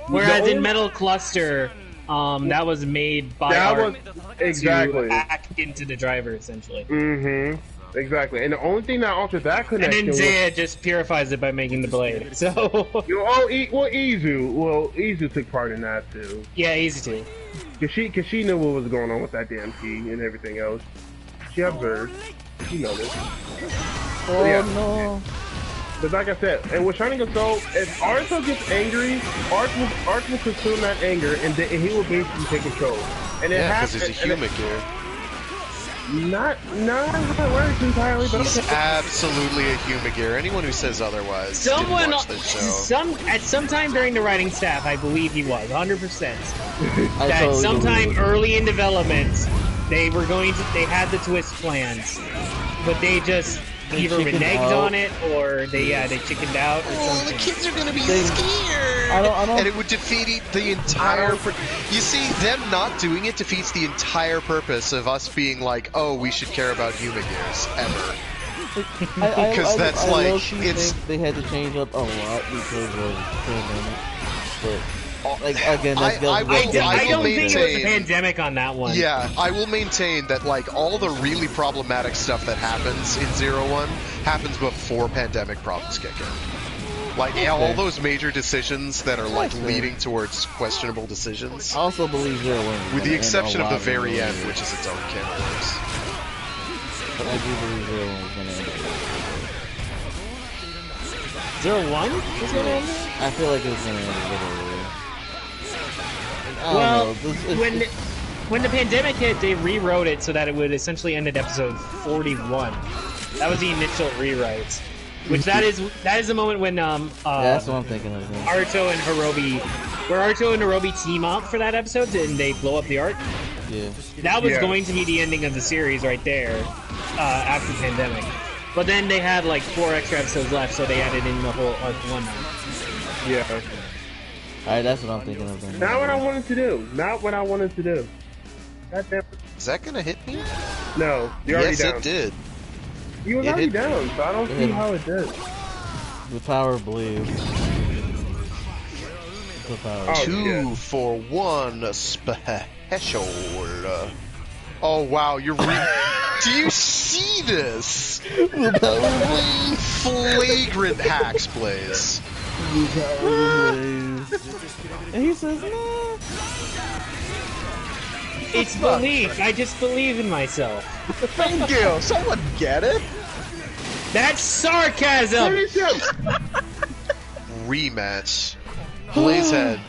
Whereas in Metal Cluster, that was made by Arc to hack into the driver essentially. Mm-hmm. Exactly. And the only thing that alters that connection, and then Zaya just purifies it by making the blade. So Izu took part in that too. Yeah, Izu too. Cause she knew what was going on with that damn key and everything else. She observed. She noticed. No. But like I said, and with Shining Assault, if Naruto gets angry, Arc will consume that anger, and he will basically take control. And it because he's a Humagear. Not how it works entirely, but he's absolutely a Humagear. Anyone who says otherwise didn't watch this show. At some time during the writing staff, I believe he was 100%. That sometime early in development, they had the twist plans, but they just either reneged on it or they chickened out or something. The kids are gonna be scared. I don't, and it would defeat the entire. You see, them not doing it defeats the entire purpose of us being like, oh, we should care about human gears ever. Because that's like it's. They had to change up a lot because of pandemic, but. Like again, I don't think it was a pandemic on that one. Yeah, I will maintain that like all the really problematic stuff that happens in 01 happens before pandemic problems kick in. Like all those major decisions that are like leading towards questionable decisions. I also believe 01, with the exception of the very end, which is its own can of worms. But I do believe 01 was going to end. 01 was going to end? I feel like it was going to end a little earlier. Well, when the pandemic hit, they rewrote it so that it would essentially end at episode 41. That was the initial rewrites. Which that is the moment when that's what I'm thinking of. Naruto and Hirobi team up for that episode and they blow up the Ark. Yeah. That was going to be the ending of the series right there after the pandemic. But then they had like 4 extra episodes left, so they added in the whole Arc 1 now. Yeah. Alright, that's what I'm thinking of. Then. Not what I wanted to do. God damn it. Is that gonna hit me? No, you're already down. Yes, it did. You was already down, so I don't see how it did. The power of Blaze. The power. 2 for 1 special. Oh wow, you're do you see this? The power of Blaze. Flagrant hacks, Blaze. And he says, no. It's belief. I just believe in myself. Thank you. Someone get it? That's sarcasm. Rematch. Blaze head.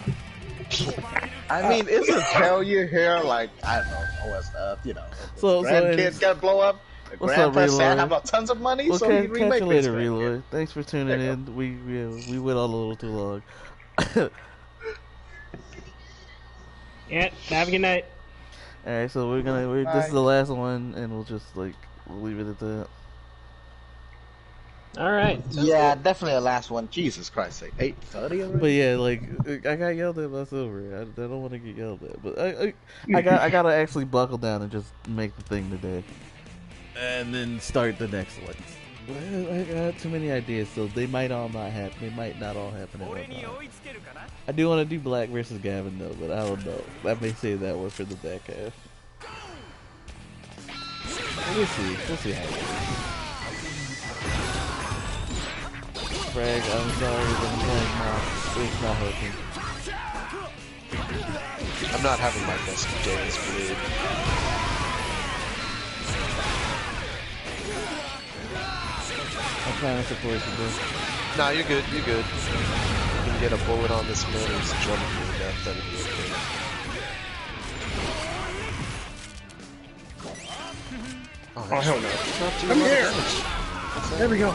I mean, isn't tell you here like I don't know all stuff, you know? Grandkids gotta blow up. Grandpa's sad have tons of money, so he remake catch you later, Reloy. Thanks for tuning in. We went on a little too long. Yeah, have a good night. Alright, so this is the last one, and we'll just we'll leave it at that. Alright. Yeah, definitely the last one. Jesus Christ sake. 8:30 already? But yeah, I got yelled at last over. I don't want to get yelled at, but I gotta actually buckle down and just make the thing today. And then start the next one. I got too many ideas, so they might all not happen. They might not all happen at one time. I do want to do Black versus Gavin though, but I don't know. I may save that one for the back half. We'll see. We'll see how it goes. Frag, I'm sorry, but it's not hurting. I'm not having my best days, Bleed. I'm trying to support you, bro. Nah, you're good, you're good. You can get a bullet on this man who's jumping to the death, that'd be okay. Oh, hell no. Come here! There we go.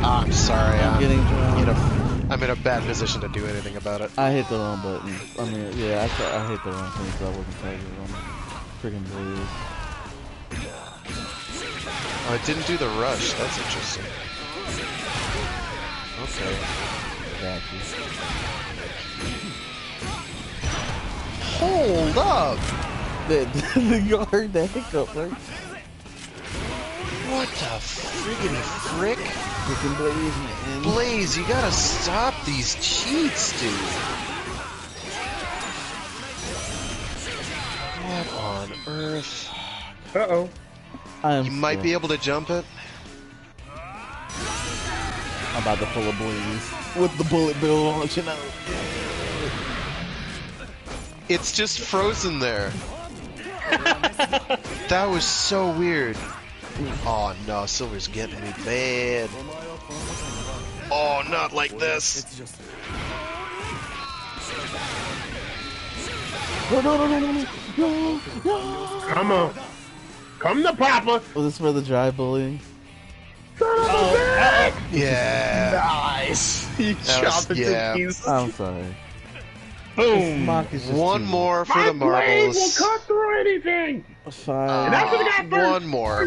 I'm sorry, I'm in a bad position to do anything about it. I hit the wrong button. I mean, yeah, I hit the wrong thing, so I wasn't targeted on freaking Blaze. Oh, it didn't do the rush. That's interesting. Okay. Got you. Hold up! You heard that hiccup, right? What the friggin' frick? Freaking Blaze, man. Blaze, you gotta stop these cheats, dude. What on earth? Uh-oh. You might be able to jump it. I'm about to pull a Blaze with the bullet bill launching out. It's just frozen there. That was so weird. Oh no, Silver's getting me bad. Oh, not like this. No. Come on. Come to Papa. Was this for the dry bullying? Son of a bitch! Yeah. Nice. He chopped it to pieces. I'm sorry. Boom. One more for the marbles. My blade will cut through anything. Fine. And that's what I got first. One more.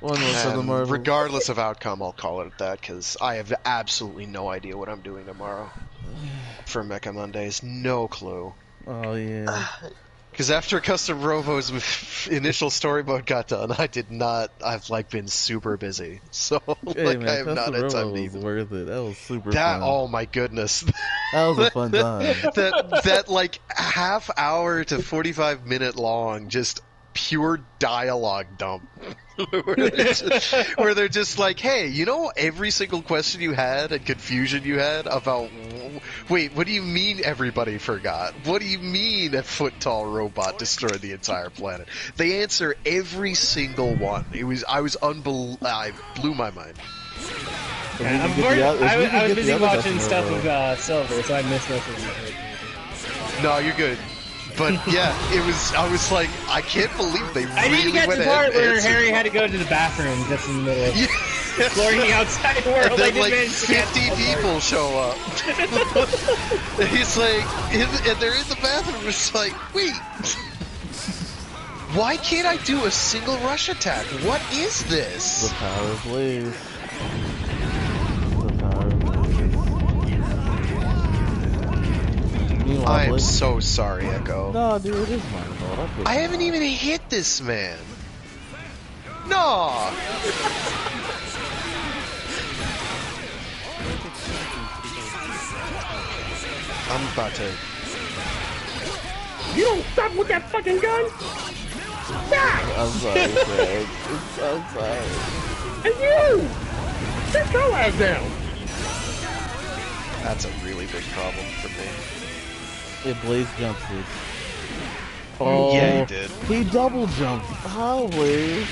One more for the marbles. Regardless of outcome, I'll call it that because I have absolutely no idea what I'm doing tomorrow for Mecha Mondays. No clue. Oh yeah. Because after Custom Robo's initial story mode got done, I've been super busy. So, hey, man, I have not had time to was even. worth it. That was super fun. Oh my goodness. That was a fun time. that half hour to 45-minute long, just pure dialogue dump. where they're just like, hey, every single question you had and confusion you had about, wait, what do you mean everybody forgot? What do you mean a foot-tall robot destroyed the entire planet? They answer every single one. I blew my mind. I was busy watching stuff with Silver, so I missed most of it. No, you're good. But yeah, I was like, I can't believe they really went ahead. I didn't get to the part where Harry had to go to the bathroom just in the middle of exploring the outside world. And then 50 people show up. And he's like, and they're in the bathroom. It's like, wait, why can't I do a single rush attack? What is this? The power of Blaze. I am so sorry, Echo. No, dude, it is my fault. I haven't even hit this man. No. I'm about to. You don't stop with that fucking gun. Stop. I'm sorry, Fred. I'm sorry. And you, sit your ass down. That's a really big problem for me. It Blaze jumped it. Oh, yeah, he did. He double jumped. How, Blaze?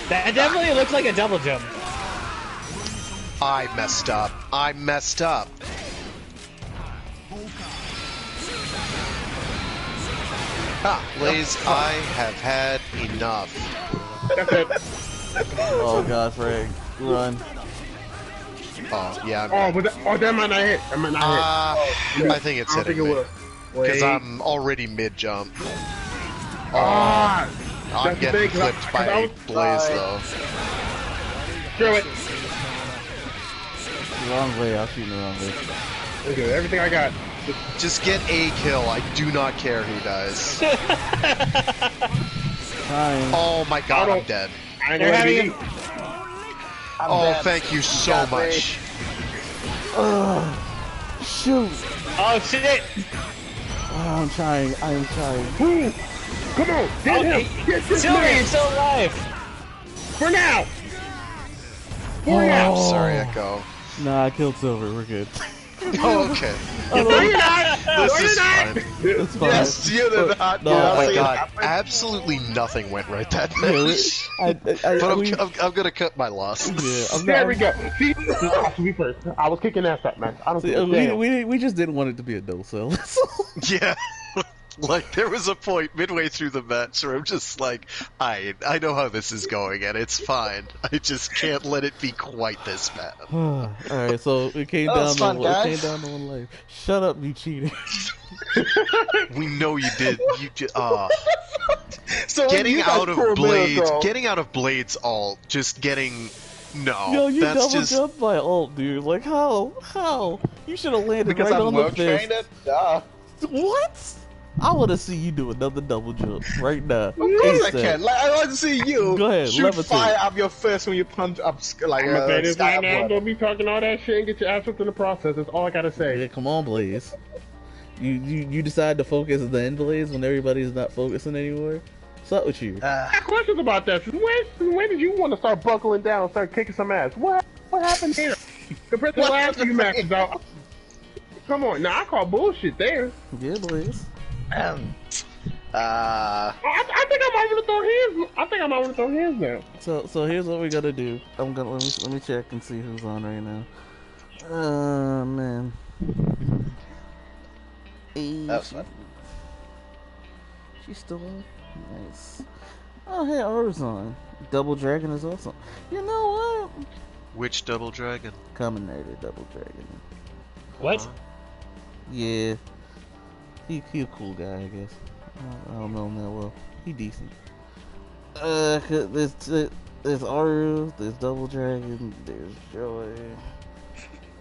That definitely looks like a double jump. I messed up. Blaze, I have had enough. Oh god, Frank. Run. Oh, yeah. That might not hit. That might not hit. I think it's hitting me. Because I'm already mid-jump. I'm getting clipped by Blaze, though. Throw it. Wrong way, I'll shoot in the wrong way. Okay, everything I got. Just get a kill. I do not care who dies. Oh my god, I'm dead. Thank you so much. Shoot. Oh shit. Oh, I'm trying. I am trying. Come on, get him. Get this Silver, man. you're still alive. For now. I'm sorry, Echo. Nah, I killed Silver. We're good. Oh, okay. No, you're not. This is fine. It's fine. Yes, you're not. Oh my god, absolutely nothing went right that match. But I'm gonna cut my losses. Yeah, there we go. See, me first. I was kicking ass that match. I don't think we just didn't want it to be a dual cell. Yeah. Like, there was a point midway through the match where I'm just like, I know how this is going, and it's fine. I just can't let it be quite this bad. Alright, so it came down to one life. Shut up, you cheater. We know you did. You just, so getting out of Blade's ult, just getting... No, yo, you that's double jumped my ult, dude. Like, how? You should have landed because right I'm on the fist. Duh. What? I want to see you do another double jump right now. Of course I can. Like, I want to see you go ahead, shoot fire up your fist when you punch up like I'm gonna say this right now. Don't be talking all that shit and get your ass whipped in the process. That's all I gotta say. Yeah, come on, Blaze. You decide to focus the end Blaze when everybody's not focusing anymore? What's up with you? I have questions about that. When did you want to start buckling down and start kicking some ass? What happened here? Compared to the last few matches, though. Come on, now I call bullshit there. Yeah, Blaze. I think I'm over to throw hands. I think I'm over to throw hands now. So here's what we gotta do. Let me check and see who's on right now. Oh man. Hey, That's fun. she's still on. Nice. Oh, hey, Arzon. Double Dragon is awesome. You know what? Which Double Dragon? Combinated Double Dragon. What? Yeah. He a cool guy, I guess. I don't know him that well. He decent. There's Aru, there's Double Dragon, there's Joy.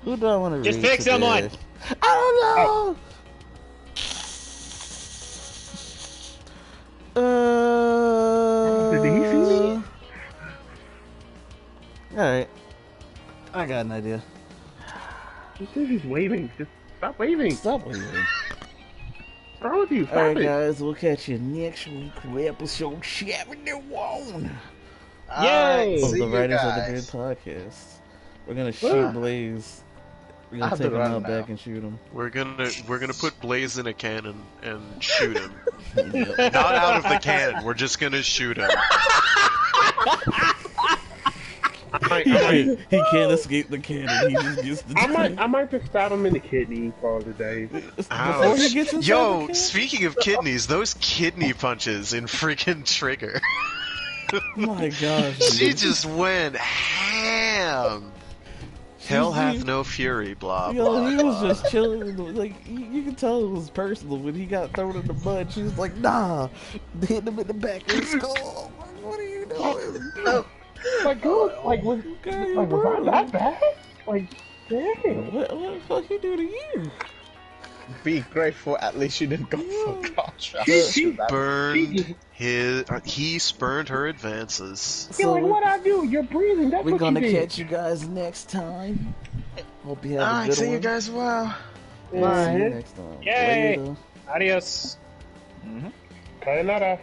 Who do I want to Just read pick today? someone! I don't know! Did he see me? Alright. I got an idea. He's waving. Just stop waving. Stop waving. What's wrong with you? Stop Alright, it. guys, we'll catch you next week for episode 71. Yay! Of the Writers of the Grid podcast. We're gonna shoot Blaze. We're gonna take him out back and shoot him. We're gonna put Blaze in a cannon and shoot him. Not out of the cannon. We're just gonna shoot him. He can't escape the cannon. He just gets the. I might just stab him in the kidney and call it a day. Before he gets inside Yo, the speaking of kidneys, those kidney punches in freaking Trigger. My gosh. She just went ham. Hell hath no fury, blah, Yo, blah, he blah. was just chilling. Like, you can tell it was personal when he got thrown in the mud. She was like, nah. Hit him in the back of the skull. What are you doing? Like, was I that bad? Like, dang. What the fuck he do to you? Be grateful at least you didn't go for contrast. He spurned her advances. You're like, what I do? You're breathing. That's We're what gonna you did. catch you guys next time. Hope you have a good See one. you guys well. See you next time. Yay! Later. Adios. Sayonara.